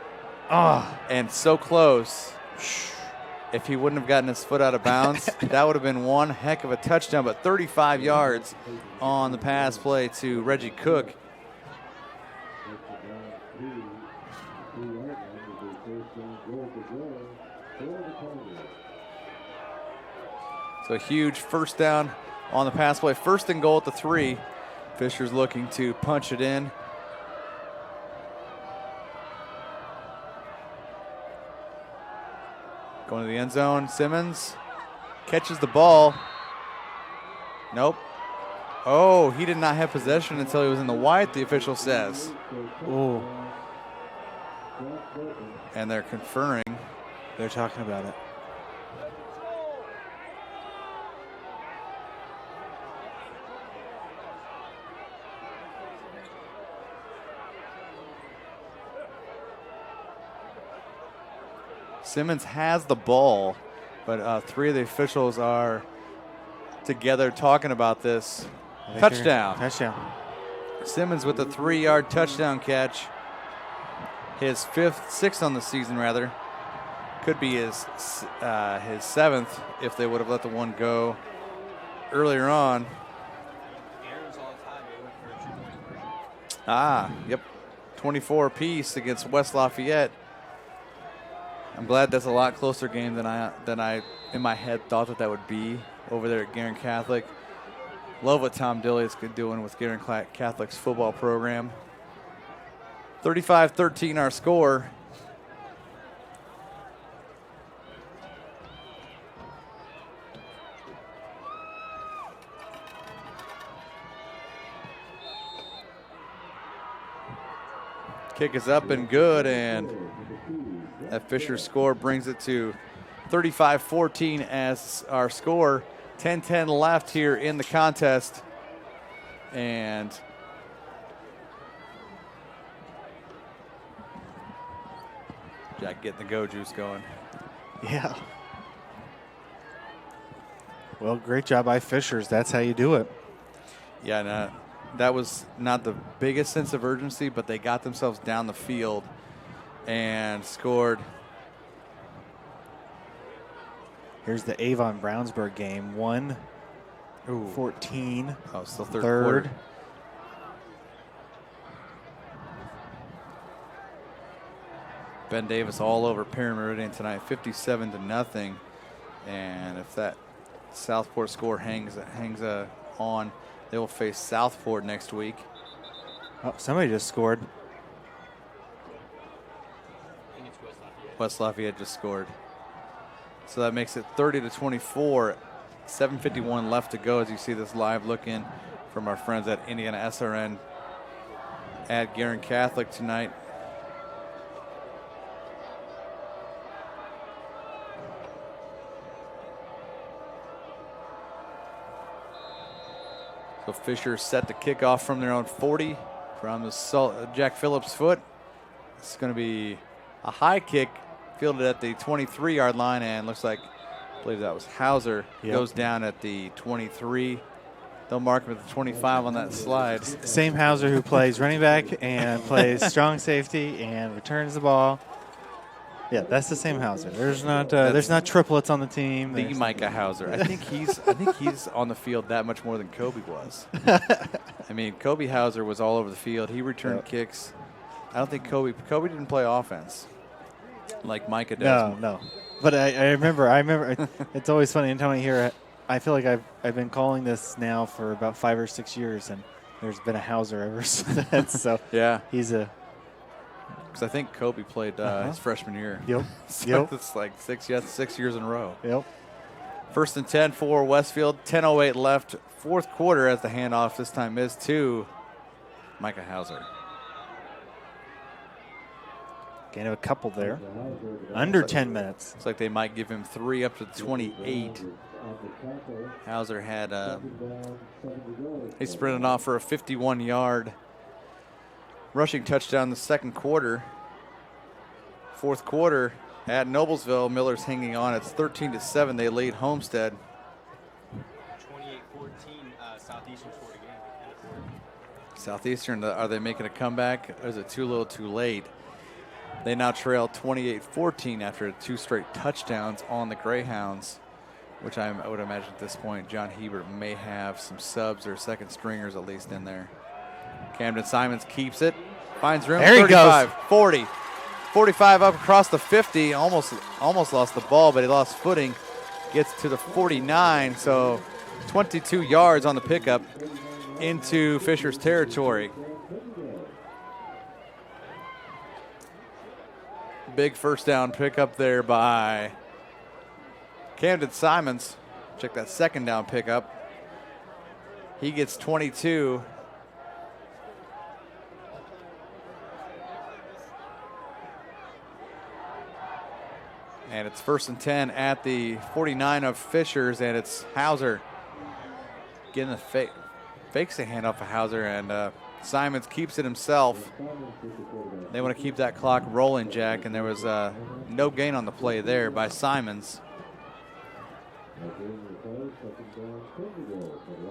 And so close. If he wouldn't have gotten his foot out of bounds, that would have been one heck of a touchdown. But 35 yards on the pass play to Reggie Cook. So a huge 1st down on the pass play. 1st and goal at the 3. Fisher's looking to punch it in. Going to the end zone. Simmons catches the ball. Nope. Oh, he did not have possession until he was in the white, the official says. Ooh. And they're conferring. They're talking about it. Simmons has the ball, but 3 of the officials are together talking about this. Touchdown. Touchdown. Simmons with a 3-yard touchdown catch. His 6th on the season, rather. Could be his 7th if they would have let the one go earlier on. Yep. 24 apiece against West Lafayette. I'm glad that's a lot closer game than I in my head thought that would be over there at Guerin Catholic. Love what Tom Dilley is doing with Guerin Catholic's football program. 35-13 our score. Kick is up and good, and that Fisher score brings it to 35-14 as our score. 10-10 left here in the contest. And Jack getting the go juice going. Yeah. Well, great job by Fishers. That's how you do it. Yeah, no, that was not the biggest sense of urgency, but they got themselves down the field and scored. Here's the Avon Brownsburg game. 1-14. Oh, still third quarter. Ben Davis all over Perry Meridian tonight, 57-0. And if that Southport score hangs on, they will face Southport next week. Oh, somebody just scored. West Lafayette just scored. So that makes it 30-24. 7:51 left to go as you see this live look in from our friends at Indiana SRN at Guerin Catholic tonight. So Fisher set to kick off from their own 40 from the Jack Phillips foot. It's going to be a high kick fielded at the 23-yard line, and looks like, I believe that was Hauser, goes down at the 23. They'll mark him at the 25 on that slide. Same Hauser who plays running back and plays strong safety and returns the ball. Yeah, that's the same Hauser. There's not triplets on the team. The Micah Hauser. I think he's on the field that much more than Kobe was. I mean, Kobe Hauser was all over the field. He returned kicks. I don't think Kobe didn't play offense like Micah does. No. But I remember. It's always funny anytime I hear it. I feel like I've been calling this now for about 5 or 6 years, and there's been a Hauser ever since. So yeah, he's a. Because I think Kobe played his freshman year. Yep. So it's like 6 years in a row. Yep. 1st and 10 for Westfield. 10:08 left. Fourth quarter as the handoff this time is to Micah Hauser. Gain of a couple there. Under 10 minutes. Looks like they might give him 3 up to 28. Hauser had he sprinted off for a 51-yard rushing touchdown in the second quarter. Fourth quarter at Noblesville, Miller's hanging on. It's 13-7. They lead Homestead. 28-14, Southeastern scored again. Southeastern, are they making a comeback? Or is it too little too late? They now trail 28-14 after 2 straight touchdowns on the Greyhounds, which I would imagine at this point John Hebert may have some subs or second stringers at least in there. Camden Simons keeps it, finds room. There he 35, goes. 40, 45 up across the 50. Almost lost the ball, but he lost footing. Gets to the 49, so 22 yards on the pickup into Fisher's territory. Big first down pickup there by Camden Simons. Check that second down pickup. He gets 22. And it's 1st and 10 at the 49 of Fishers, and it's Hauser getting the fakes the handoff of Hauser, and Simons keeps it himself. They want to keep that clock rolling, Jack, and there was no gain on the play there by Simons.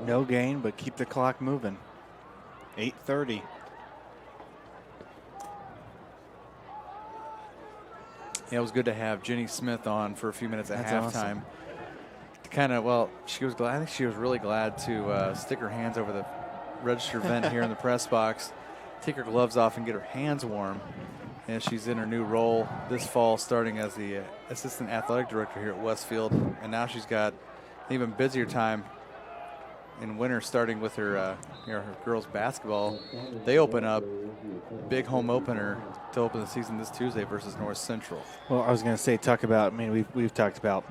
No gain, but keep the clock moving. 8:30. Yeah, it was good to have Jenny Smith on for a few minutes at halftime. Awesome. To kind of, she was glad. I think she was really glad to stick her hands over the register vent here in the press box, take her gloves off and get her hands warm. And she's in her new role this fall, starting as the assistant athletic director here at Westfield. And now she's got an even busier time in winter, starting with her, her girls basketball. They open up, big home opener to open the season this Tuesday versus North Central. Well, I was going to say, we've talked about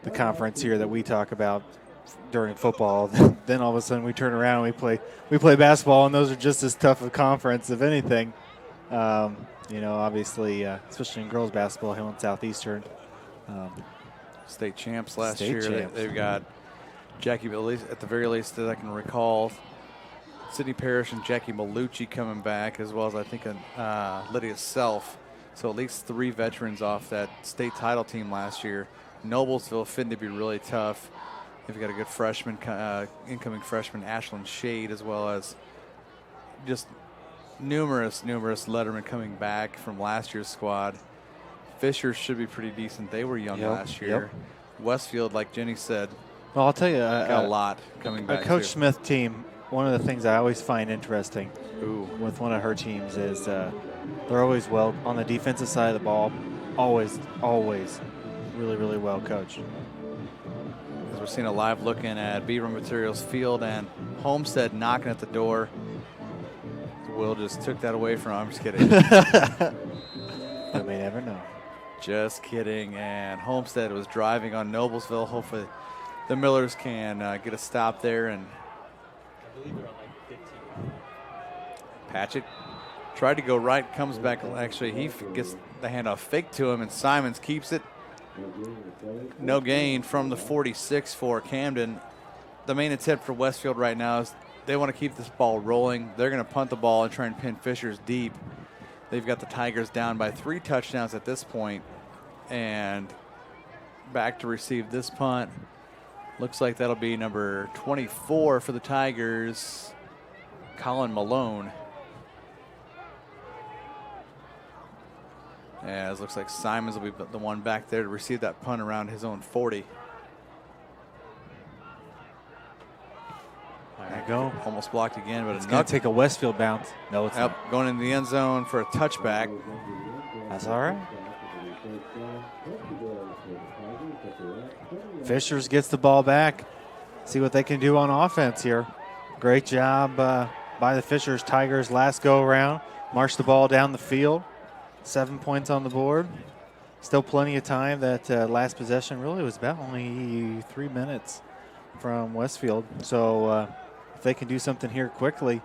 the conference here that we talk about during football. Then all of a sudden we turn around and we play basketball, and those are just as tough a conference, if anything. Obviously, especially in girls basketball, Hill and Southeastern. State champs last State year. champs. They've got Jackie, at the very least that I can recall, Sydney Parrish and Jackie Malucci coming back, as well as I think Lydia Self. So at least 3 veterans off that state title team last year. Noblesville fitting to be really tough. They've got a good freshman, incoming freshman, Ashlyn Shade, as well as just numerous lettermen coming back from last year's squad. Fisher should be pretty decent. They were young last year. Westfield, like Jenny said, well, I'll tell you, got a lot coming back. A Coach too. Smith team, one of the things I always find interesting with one of her teams is they're always well on the defensive side of the ball, always really well coached. As we're seeing a live looking at Beaver Materials Field and Homestead knocking at the door. Will just took that away from him. I'm just kidding. You may never know. Just kidding. And Homestead was driving on Noblesville. Hopefully the Millers can get a stop there. And I believe they're on like 15. Patchett tried to go right, comes back. Actually, he gets the handoff fake to him, and Simons keeps it. No gain from the 46 for Camden. The main intent for Westfield right now is they want to keep this ball rolling. They're going to punt the ball and try and pin Fishers deep. They've got the Tigers down by 3 touchdowns at this point, and back to receive this punt. Looks like that'll be number 24 for the Tigers, Colin Malone. As looks like Simons will be the one back there to receive that punt around his own 40. There you go. Almost blocked again, but it's going to take a Westfield bounce. No, it's not. Going into the end zone for a touchback. That's all right. Fishers gets the ball back. See what they can do on offense here. Great job by the Fishers Tigers last go around. March the ball down the field. 7 points on the board. Still plenty of time. That last possession really was about only 3 minutes from Westfield. So if they can do something here quickly,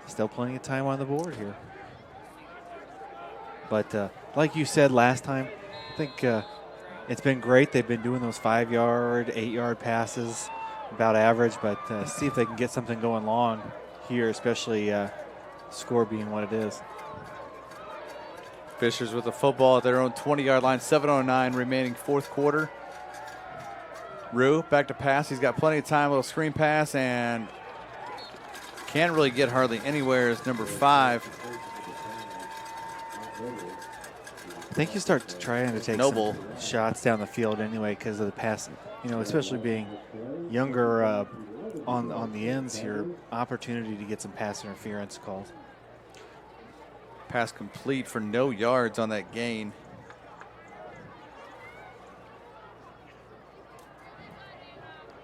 still plenty of time on the board here. But like you said last time, I think it's been great. They've been doing those 5-yard, 8-yard passes, about average. But see if they can get something going long here, especially score being what it is. Fishers with the football at their own 20-yard line, 7:09 remaining fourth quarter. Rue back to pass. He's got plenty of time, a little screen pass, and can't really get hardly anywhere as number 5. I think you start trying to take some shots down the field anyway because of the pass, especially being younger on the ends here, opportunity to get some pass interference called. Pass complete for no yards on that gain.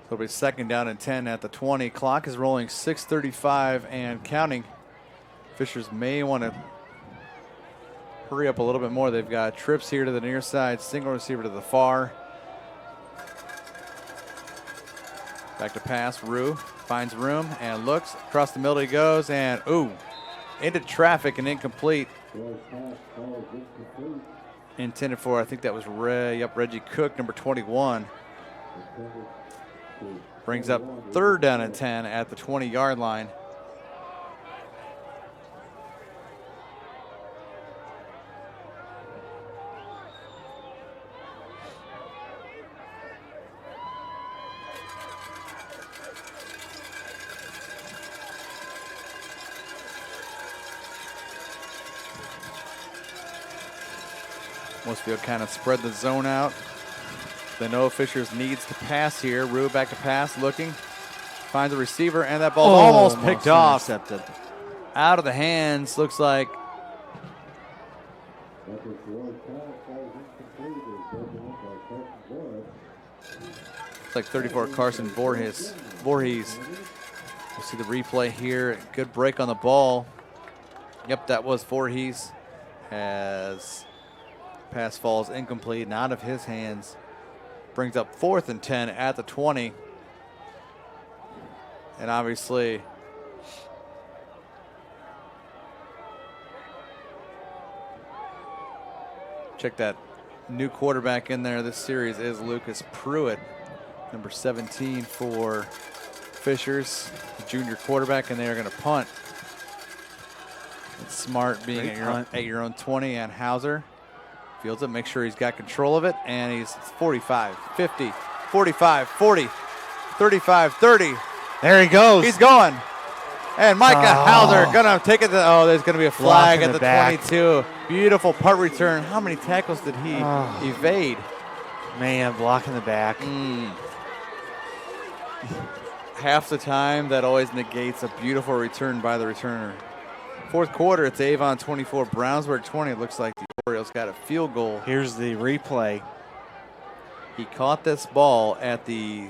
So it'll be 2nd down and 10 at the 20. Clock is rolling, 6:35 and counting. Fishers may want to hurry up a little bit more. They've got trips here to the near side, single receiver to the far. Back to pass, Rue finds room and looks. Across the middle he goes, and into traffic and incomplete. Intended for, I think that was Reggie Cook, number 21. Brings up 3rd down and 10 at the 20-yard line. Westfield kind of spread the zone out. They know Fishers needs to pass here. Rue back to pass, looking. Finds a receiver, and that ball almost picked off. Intercepted. Out of the hands, looks like. It's like 34 Carson Voorhees. We'll see the replay here. Good break on the ball. Yep, that was Voorhees. As pass falls incomplete and out of his hands. Brings up 4th and 10 at the 20. And obviously Check that new quarterback in there this series is Lucas Pruitt, number 17 for Fishers, the junior quarterback, and they are going to punt. It's Smart being at your own 20, and Hauser fields it, make sure he's got control of it, and he's 45, 50, 45, 40, 35, 30. There he goes. He's going. And Micah Hauser going to take it. There's going to be a flag at the 22. Beautiful punt return. How many tackles did he evade? Man, blocking the back. Half the time, that always negates a beautiful return by the returner. Fourth quarter, it's Avon 24, Brownsburg 20. It looks like the Orioles got a field goal. Here's the replay. He caught this ball at the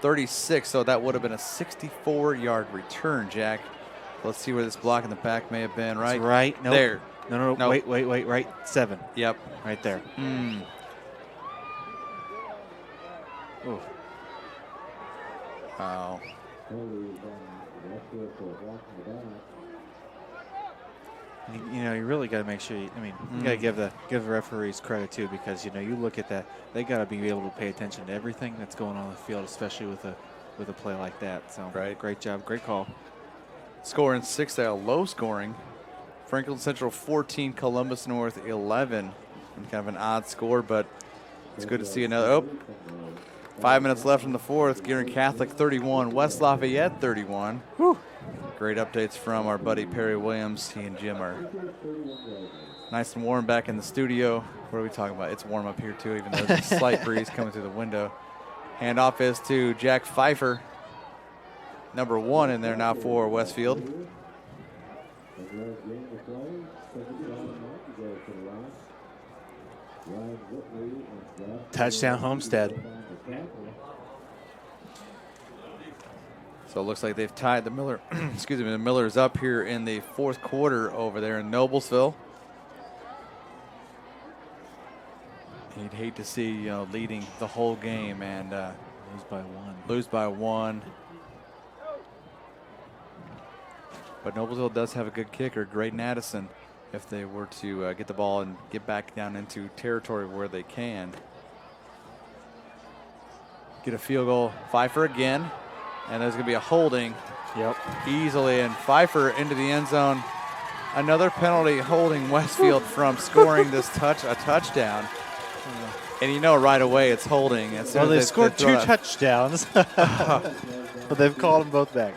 36, so that would have been a 64-yard return, Jack. Let's see where this block in the back may have been, right? That's right. Nope. There. No. Nope. Wait. Right. 7. Yep. Right there. Ooh. Wow. You really got to make sure. You got to give the referees credit too, because you look at that, they got to be able to pay attention to everything that's going on the field, especially with a play like that. So great job, great call. Scoring 6, low scoring. Franklin Central 14, Columbus North 11. And kind of an odd score, but it's good to see another. 5 minutes left in the fourth. Gearing Catholic 31, West Lafayette 31. Whew. Great updates from our buddy Perry Williams. He and Jim are nice and warm back in the studio. What are we talking about? It's warm up here too, even though there's a slight breeze coming through the window. Handoff is to Jack Pfeiffer, number 1 in there now for Westfield. Touchdown Homestead. So it looks like they've tied the Miller. Excuse me, the Millers up here in the fourth quarter over there in Noblesville. You'd hate to see leading the whole game and lose by one. But Noblesville does have a good kicker, Graydon Addison, if they were to get the ball and get back down into territory where they can. Get a field goal. Pfeiffer again. And there's going to be a holding. Yep. Easily. And Pfeiffer into the end zone. Another penalty holding Westfield from scoring a touchdown. And right away it's holding. They scored 2 touchdowns. But they've called them both back.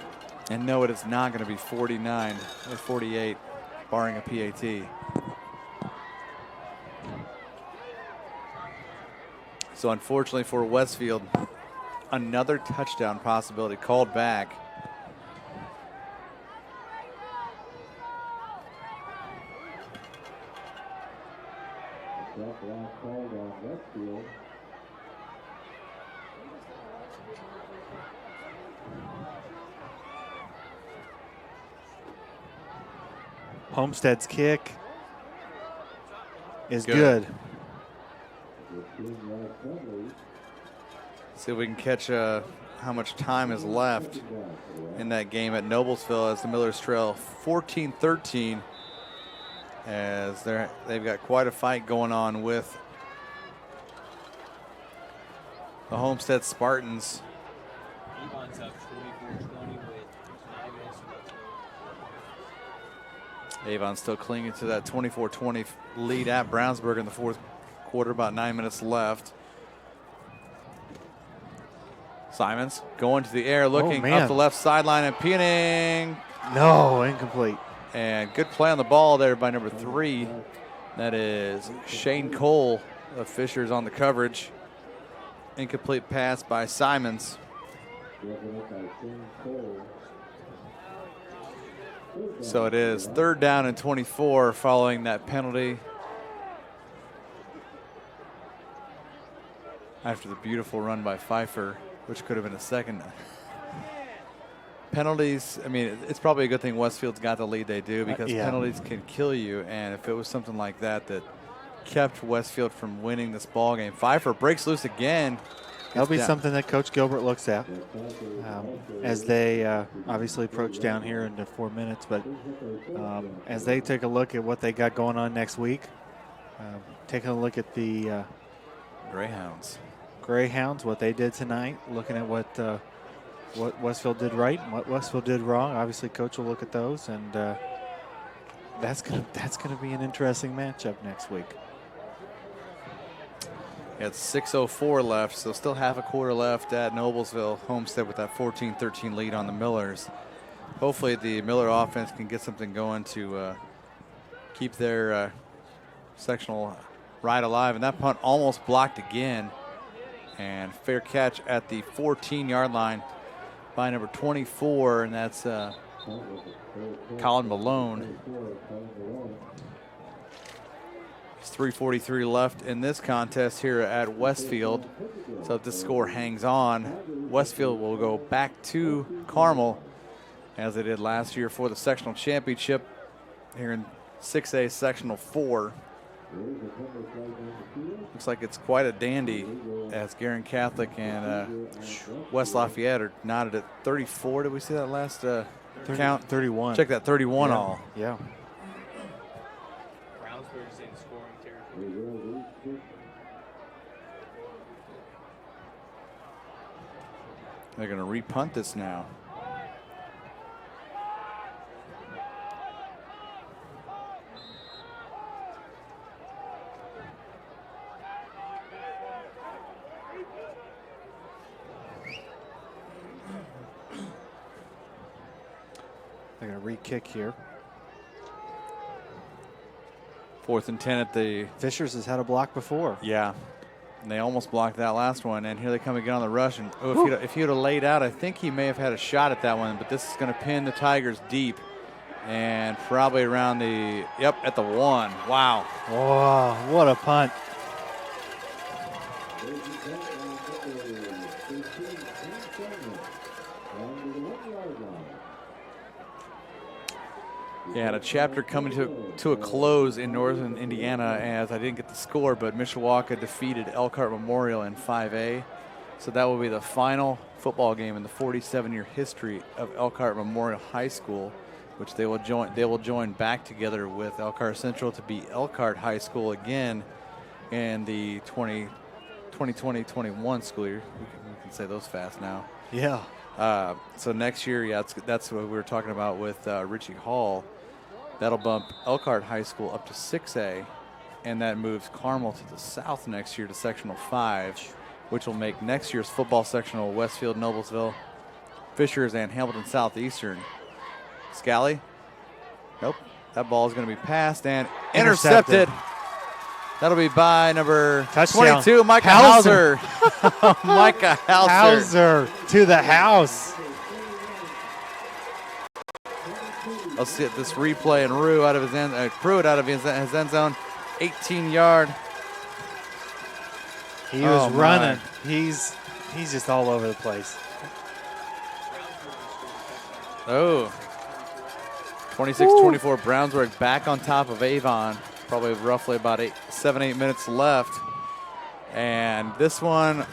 And no, it is not going to be 49 or 48, barring a PAT. So unfortunately for Westfield, another touchdown possibility called back. Homestead's kick is good. See if we can catch how much time is left in that game at Noblesville as the Millers trail 14-13, as they've got quite a fight going on with the Homestead Spartans. Avon's up 24-20 with 9 minutes left. Avon still clinging to that 24-20 lead at Brownsburg in the fourth quarter, about 9 minutes left. Simons going to the air, looking up the left sideline and pinning. No, incomplete. And good play on the ball there by number 3. That is Shane Cole of Fishers on the coverage. Incomplete pass by Simons. So it is 3rd down and 24 following that penalty. After the beautiful run by Pfeiffer, which could have been a second. Penalties, it's probably a good thing Westfield's got the lead they do, because penalties can kill you. And if it was something like that kept Westfield from winning this ball game. Pfeiffer breaks loose again. That'll be something that Coach Gilbert looks at as they obviously approach down here into 4 minutes. But as they take a look at what they got going on next week, Taking a look at the Greyhounds, what they did tonight, looking at what Westfield did right and what Westfield did wrong. Obviously, Coach will look at those, and that's gonna be an interesting matchup next week. It's 6:04 left, so still half a quarter left at Noblesville. Homestead with that 14-13 lead on the Millers. Hopefully the Miller offense can get something going to keep their sectional ride alive. And that punt almost blocked again. And fair catch at the 14-yard line by number 24, and that's Colin Malone. It's 3:43 left in this contest here at Westfield. So if this score hangs on, Westfield will go back to Carmel as they did last year for the sectional championship here in 6A Sectional 4. Looks like it's quite a dandy as Guerin Catholic and West Lafayette are knotted at 34. Did we see that last count? 31. Check that, 31 yeah. all. Yeah. Brownsburg's in scoring territory. They're going to repunt this now. They're going to re-kick here. 4th and 10 at the... Fishers has had a block before. Yeah. And they almost blocked that last one. And here they come again on the rush. And if he would have laid out, I think he may have had a shot at that one. But this is going to pin the Tigers deep. And probably around the... Yep, at the 1. Wow. Whoa, what a punt. Yeah, and a chapter coming to a close in northern Indiana, as I didn't get the score, but Mishawaka defeated Elkhart Memorial in 5A. So that will be the final football game in the 47-year history of Elkhart Memorial High School, which they will join back together with Elkhart Central to be Elkhart High School again in the 2020-21 school year. We can say those fast now. Yeah. So next year, yeah, that's what we were talking about with Richie Hall. That'll bump Elkhart High School up to 6A, and that moves Carmel to the south next year to Sectional 5, which will make next year's football sectional Westfield, Noblesville, Fishers, and Hamilton Southeastern. Scally? Nope. That ball is going to be passed and intercepted. That'll be by number 22, Micah Hauser. Micah Hauser. Hauser to the house. Let's see this replay, and Pruitt out of his end zone, 18-yard. He was running. He's just all over the place. Oh, 26-24. Brownsburg back on top of Avon. Probably roughly about 7-8 minutes left. And this one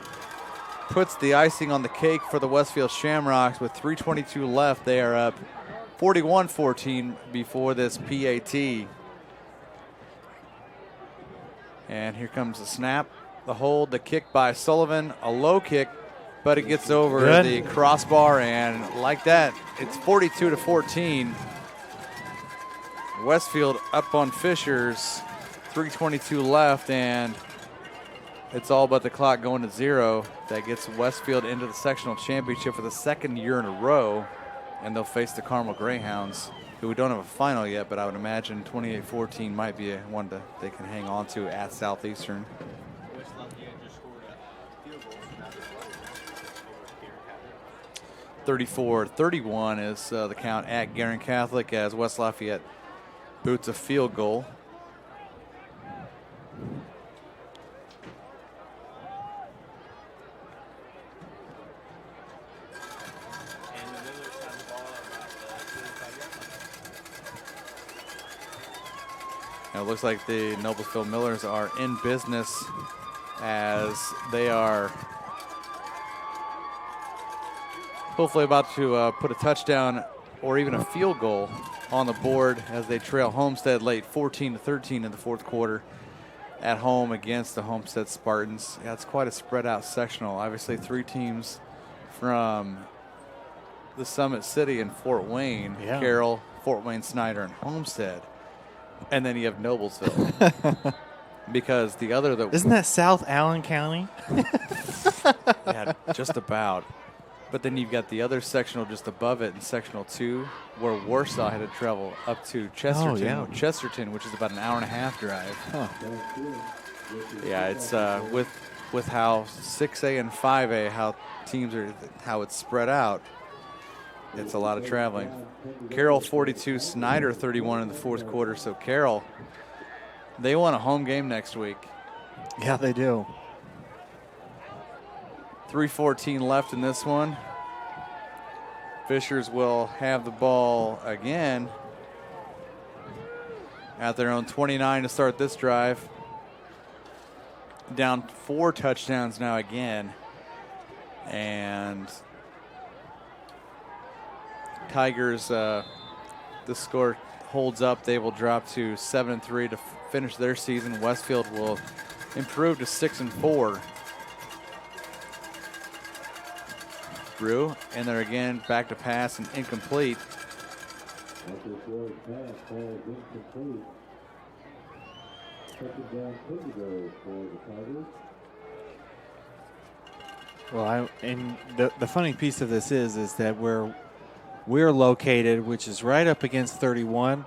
puts the icing on the cake for the Westfield Shamrocks. With 3:22 left, they are up 41-14 before this PAT. And here comes the snap, the hold, the kick by Sullivan, a low kick, but it gets over the crossbar, and like that, it's 42-14. Westfield up on Fishers, 3:22 left, and it's all but the clock going to 0. That gets Westfield into the sectional championship for the second year in a row, and they'll face the Carmel Greyhounds, who we don't have a final yet, but I would imagine 28-14 might be one that they can hang on to at Southeastern. 34-31 is the count at Guerin Catholic as West Lafayette boots a field goal. Now it looks like the Noblesville Millers are in business as they are hopefully about to put a touchdown or even a field goal on the board as they trail Homestead late 14-13 in the fourth quarter. at home against the Homestead Spartans. Yeah, it's quite a spread out sectional. Obviously 3 teams from the Summit City and Fort Wayne, Carroll, Fort Wayne, Snyder, and Homestead. And then you have Noblesville. Because the other isn't that South Allen County? Yeah, just about. But then you've got the other sectional just above it in sectional 2, where Warsaw had to travel up to Chesterton, Chesterton, which is about an hour-and-a-half drive. Huh. Yeah, it's with how 6A and 5A, how it's spread out. It's a lot of traveling. Carroll 42, Snyder 31 in the fourth quarter. So Carroll, they want a home game next week. Yeah, they do. 3:14 left in this one. Fishers will have the ball again at their own 29 to start this drive. Down 4 touchdowns now again. And Tigers, the score holds up. They will drop to 7-3 to finish their season. Westfield will improve to 6-4. Drew, and they're again back to pass and incomplete. Well, and the funny piece of this is that we're located, which is right up against 31.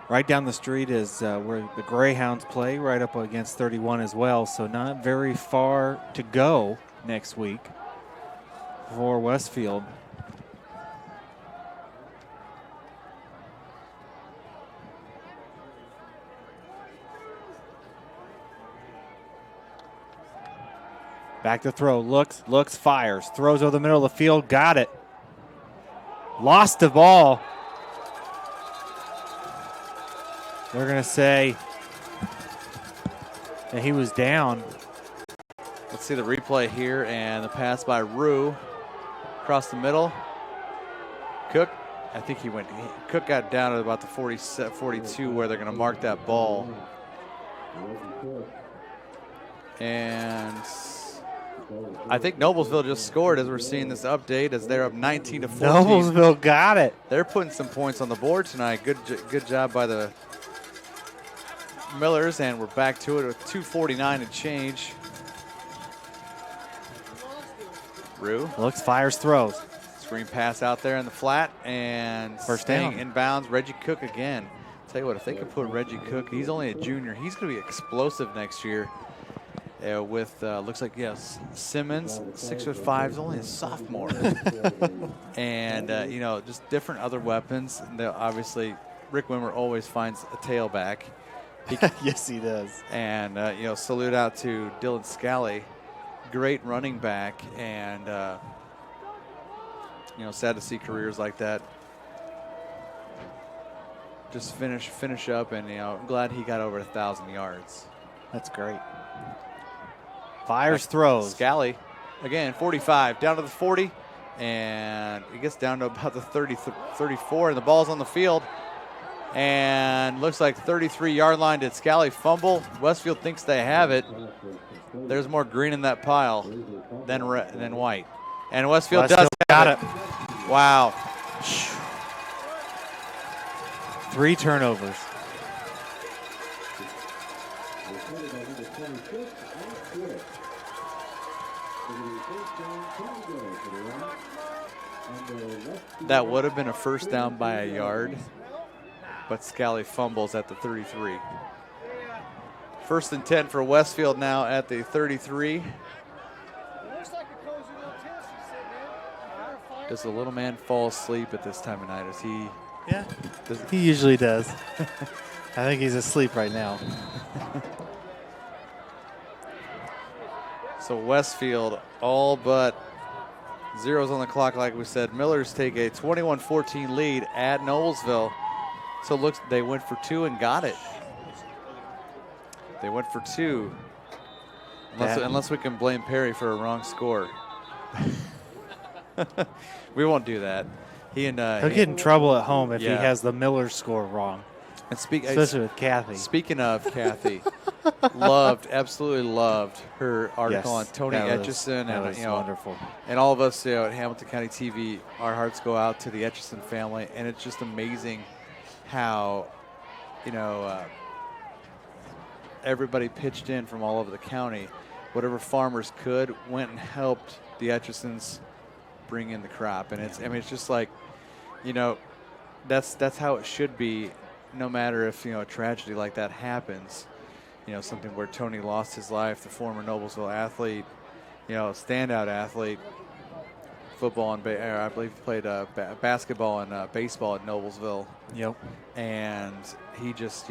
Right down the street is where the Greyhounds play, right up against 31 as well. So not very far to go next week for Westfield. Back to throw, looks, fires, throws over the middle of the field, got it. Lost the ball. They're going to say that he was down. Let's see the replay here, and the pass by Rue across the middle. Cook, I think Cook got down at about the 42 where they're going to mark that ball. And I think Noblesville just scored as we're seeing this update, as they're up 19-14. Noblesville got it. They're putting some points on the board tonight. Good job by the Millers, and we're back to it with 2:49 and change. Rue looks, fires, throws. Screen pass out there in the flat, and first down. Inbounds. Reggie Cook again. Tell you what, if they could put Reggie Cook, he's only a junior. He's going to be explosive next year. With looks like Simmons, 6'5", is only a sophomore, and just different other weapons. And obviously, Rick Wimmer always finds a tailback. Yes, he does. And salute out to Dylan Scally, great running back, and sad to see careers like that just finish up. And I'm glad he got over 1,000 yards. That's great. Fires, throws. Scally, again, 45, down to the 40, and it gets down to about the 34, and the ball's on the field. And looks like 33-yard line. Did Scally fumble? Westfield thinks they have it. There's more green in that pile than white. And Westfield does got it. Wow. 3 turnovers. That would have been a first down by a yard, but Scally fumbles at the 33. 1st and 10 for Westfield now at the 33. Does the little man fall asleep at this time of night? Is he? Yeah, he usually does. I think he's asleep right now. So Westfield all but zeros on the clock, like we said. Millers take a 21-14 lead at Noblesville. So it looks they went for 2 and got it. They went for 2. Unless we can blame Perry for a wrong score. We won't do that. He'll get in trouble at home if he has the Miller score wrong. And especially with Kathy. Speaking of Kathy, absolutely loved her article on Tony Etchison, that was wonderful. And all of us, at Hamilton County TV, our hearts go out to the Etchison family, and it's just amazing how, everybody pitched in from all over the county. Whatever farmers could went and helped the Etchisons bring in the crop, and it's just like, that's how it should be. No matter if, a tragedy like that happens, something where Tony lost his life, the former Noblesville athlete, standout athlete, football and I believe he played basketball and baseball at Noblesville. Yep. And he just,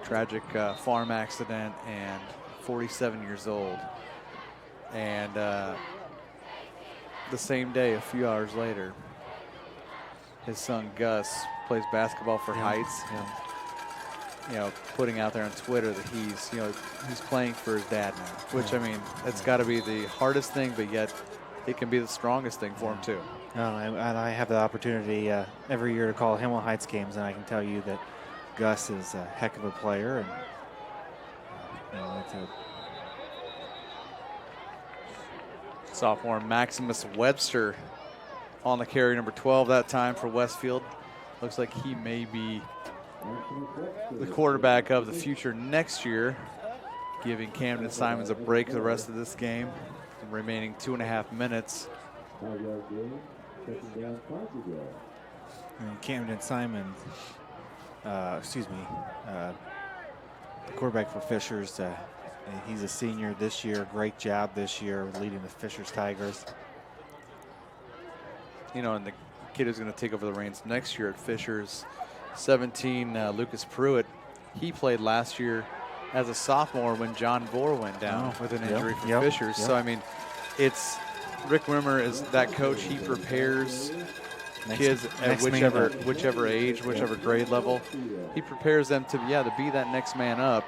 tragic farm accident and 47 years old. And the same day, a few hours later, his son Gus plays basketball for Heights. Putting out there on Twitter that he's playing for his dad now, which that's got to be the hardest thing, but yet it can be the strongest thing for him too. And I have the opportunity every year to call Hamilton Heights games, and I can tell you that Gus is a heck of a player, and it's a sophomore Maximus Webster on the carry, number 12 that time for Westfield. Looks like he may be the quarterback of the future next year, giving Camden Simons a break the rest of this game. Remaining 2.5 minutes. And Camden Simons, the quarterback for Fishers, he's a senior this year. Great job this year leading the Fishers Tigers. And the kid who's going to take over the reins next year at Fishers, 17, Lucas Pruitt. He played last year as a sophomore when John Vore went down with an injury for Fishers. So, it's Rick Wimmer is that coach. He prepares kids at whichever age, whichever grade level. He prepares them to be that next man up.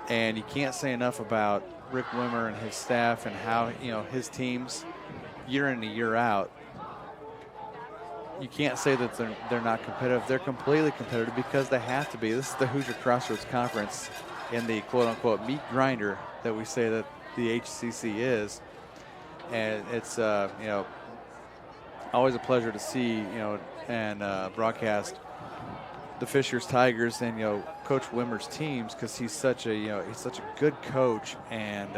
And you can't say enough about Rick Wimmer and his staff and how, his teams year in and year out. You can't say that they're not competitive. They're completely competitive because they have to be. This is the Hoosier Crossroads Conference in the quote-unquote meat grinder that we say that the HCC is. And it's, always a pleasure to see, and broadcast the Fishers Tigers and, Coach Wimmer's teams, because he's such a good coach. And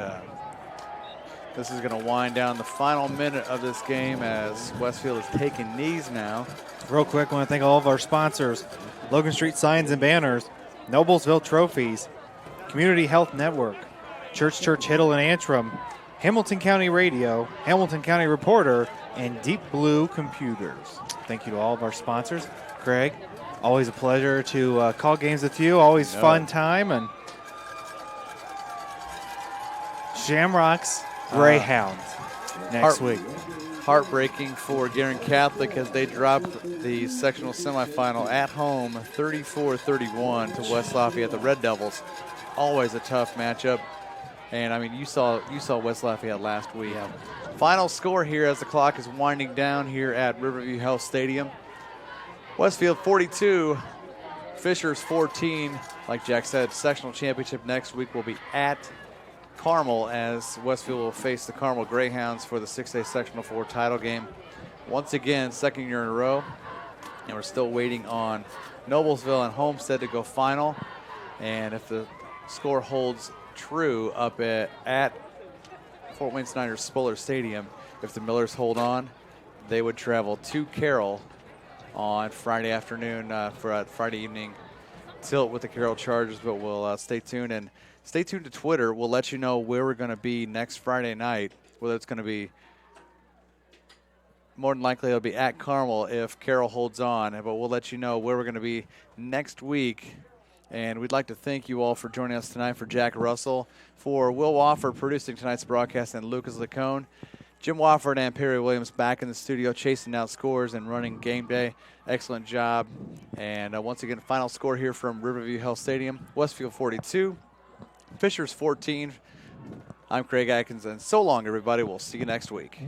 this is going to wind down the final minute of this game as Westfield is taking knees now. Real quick, I want to thank all of our sponsors: Logan Street Signs and Banners, Noblesville Trophies, Community Health Network, Church Hiddle and Antrim, Hamilton County Radio, Hamilton County Reporter, and Deep Blue Computers. Thank you to all of our sponsors. Craig, always a pleasure to call games with you. Always fun time. And Shamrocks Greyhounds next week. Heartbreaking for Guerin Catholic as they dropped the sectional semifinal at home 34-31 to West Lafayette, the Red Devils. Always a tough matchup. And you saw West Lafayette last week. Final score here as the clock is winding down here at Riverview Health Stadium. Westfield 42, Fishers 14. Like Jack said, sectional championship next week will be at Carmel as Westfield will face the Carmel Greyhounds for the 6A Sectional 4 title game. Once again, second year in a row. And we're still waiting on Noblesville and Homestead to go final. And if the score holds true up at Fort Wayne Snyder Spuller Stadium, if the Millers hold on, they would travel to Carroll on Friday afternoon for a Friday evening tilt with the Carroll Chargers. But we'll stay tuned, and stay tuned to Twitter. We'll let you know where we're going to be next Friday night, whether it's going to be, more than likely it'll be at Carmel if Carroll holds on, but we'll let you know where we're going to be next week. And we'd like to thank you all for joining us tonight. For Jack Russell, for Will Wofford producing tonight's broadcast, and Lucas Lacone. Jim Wofford and Perry Williams back in the studio chasing out scores and running game day. Excellent job. And once again, final score here from Riverview Health Stadium. Westfield 42, Fishers 14. I'm Craig Atkins, and so long, everybody. We'll see you next week.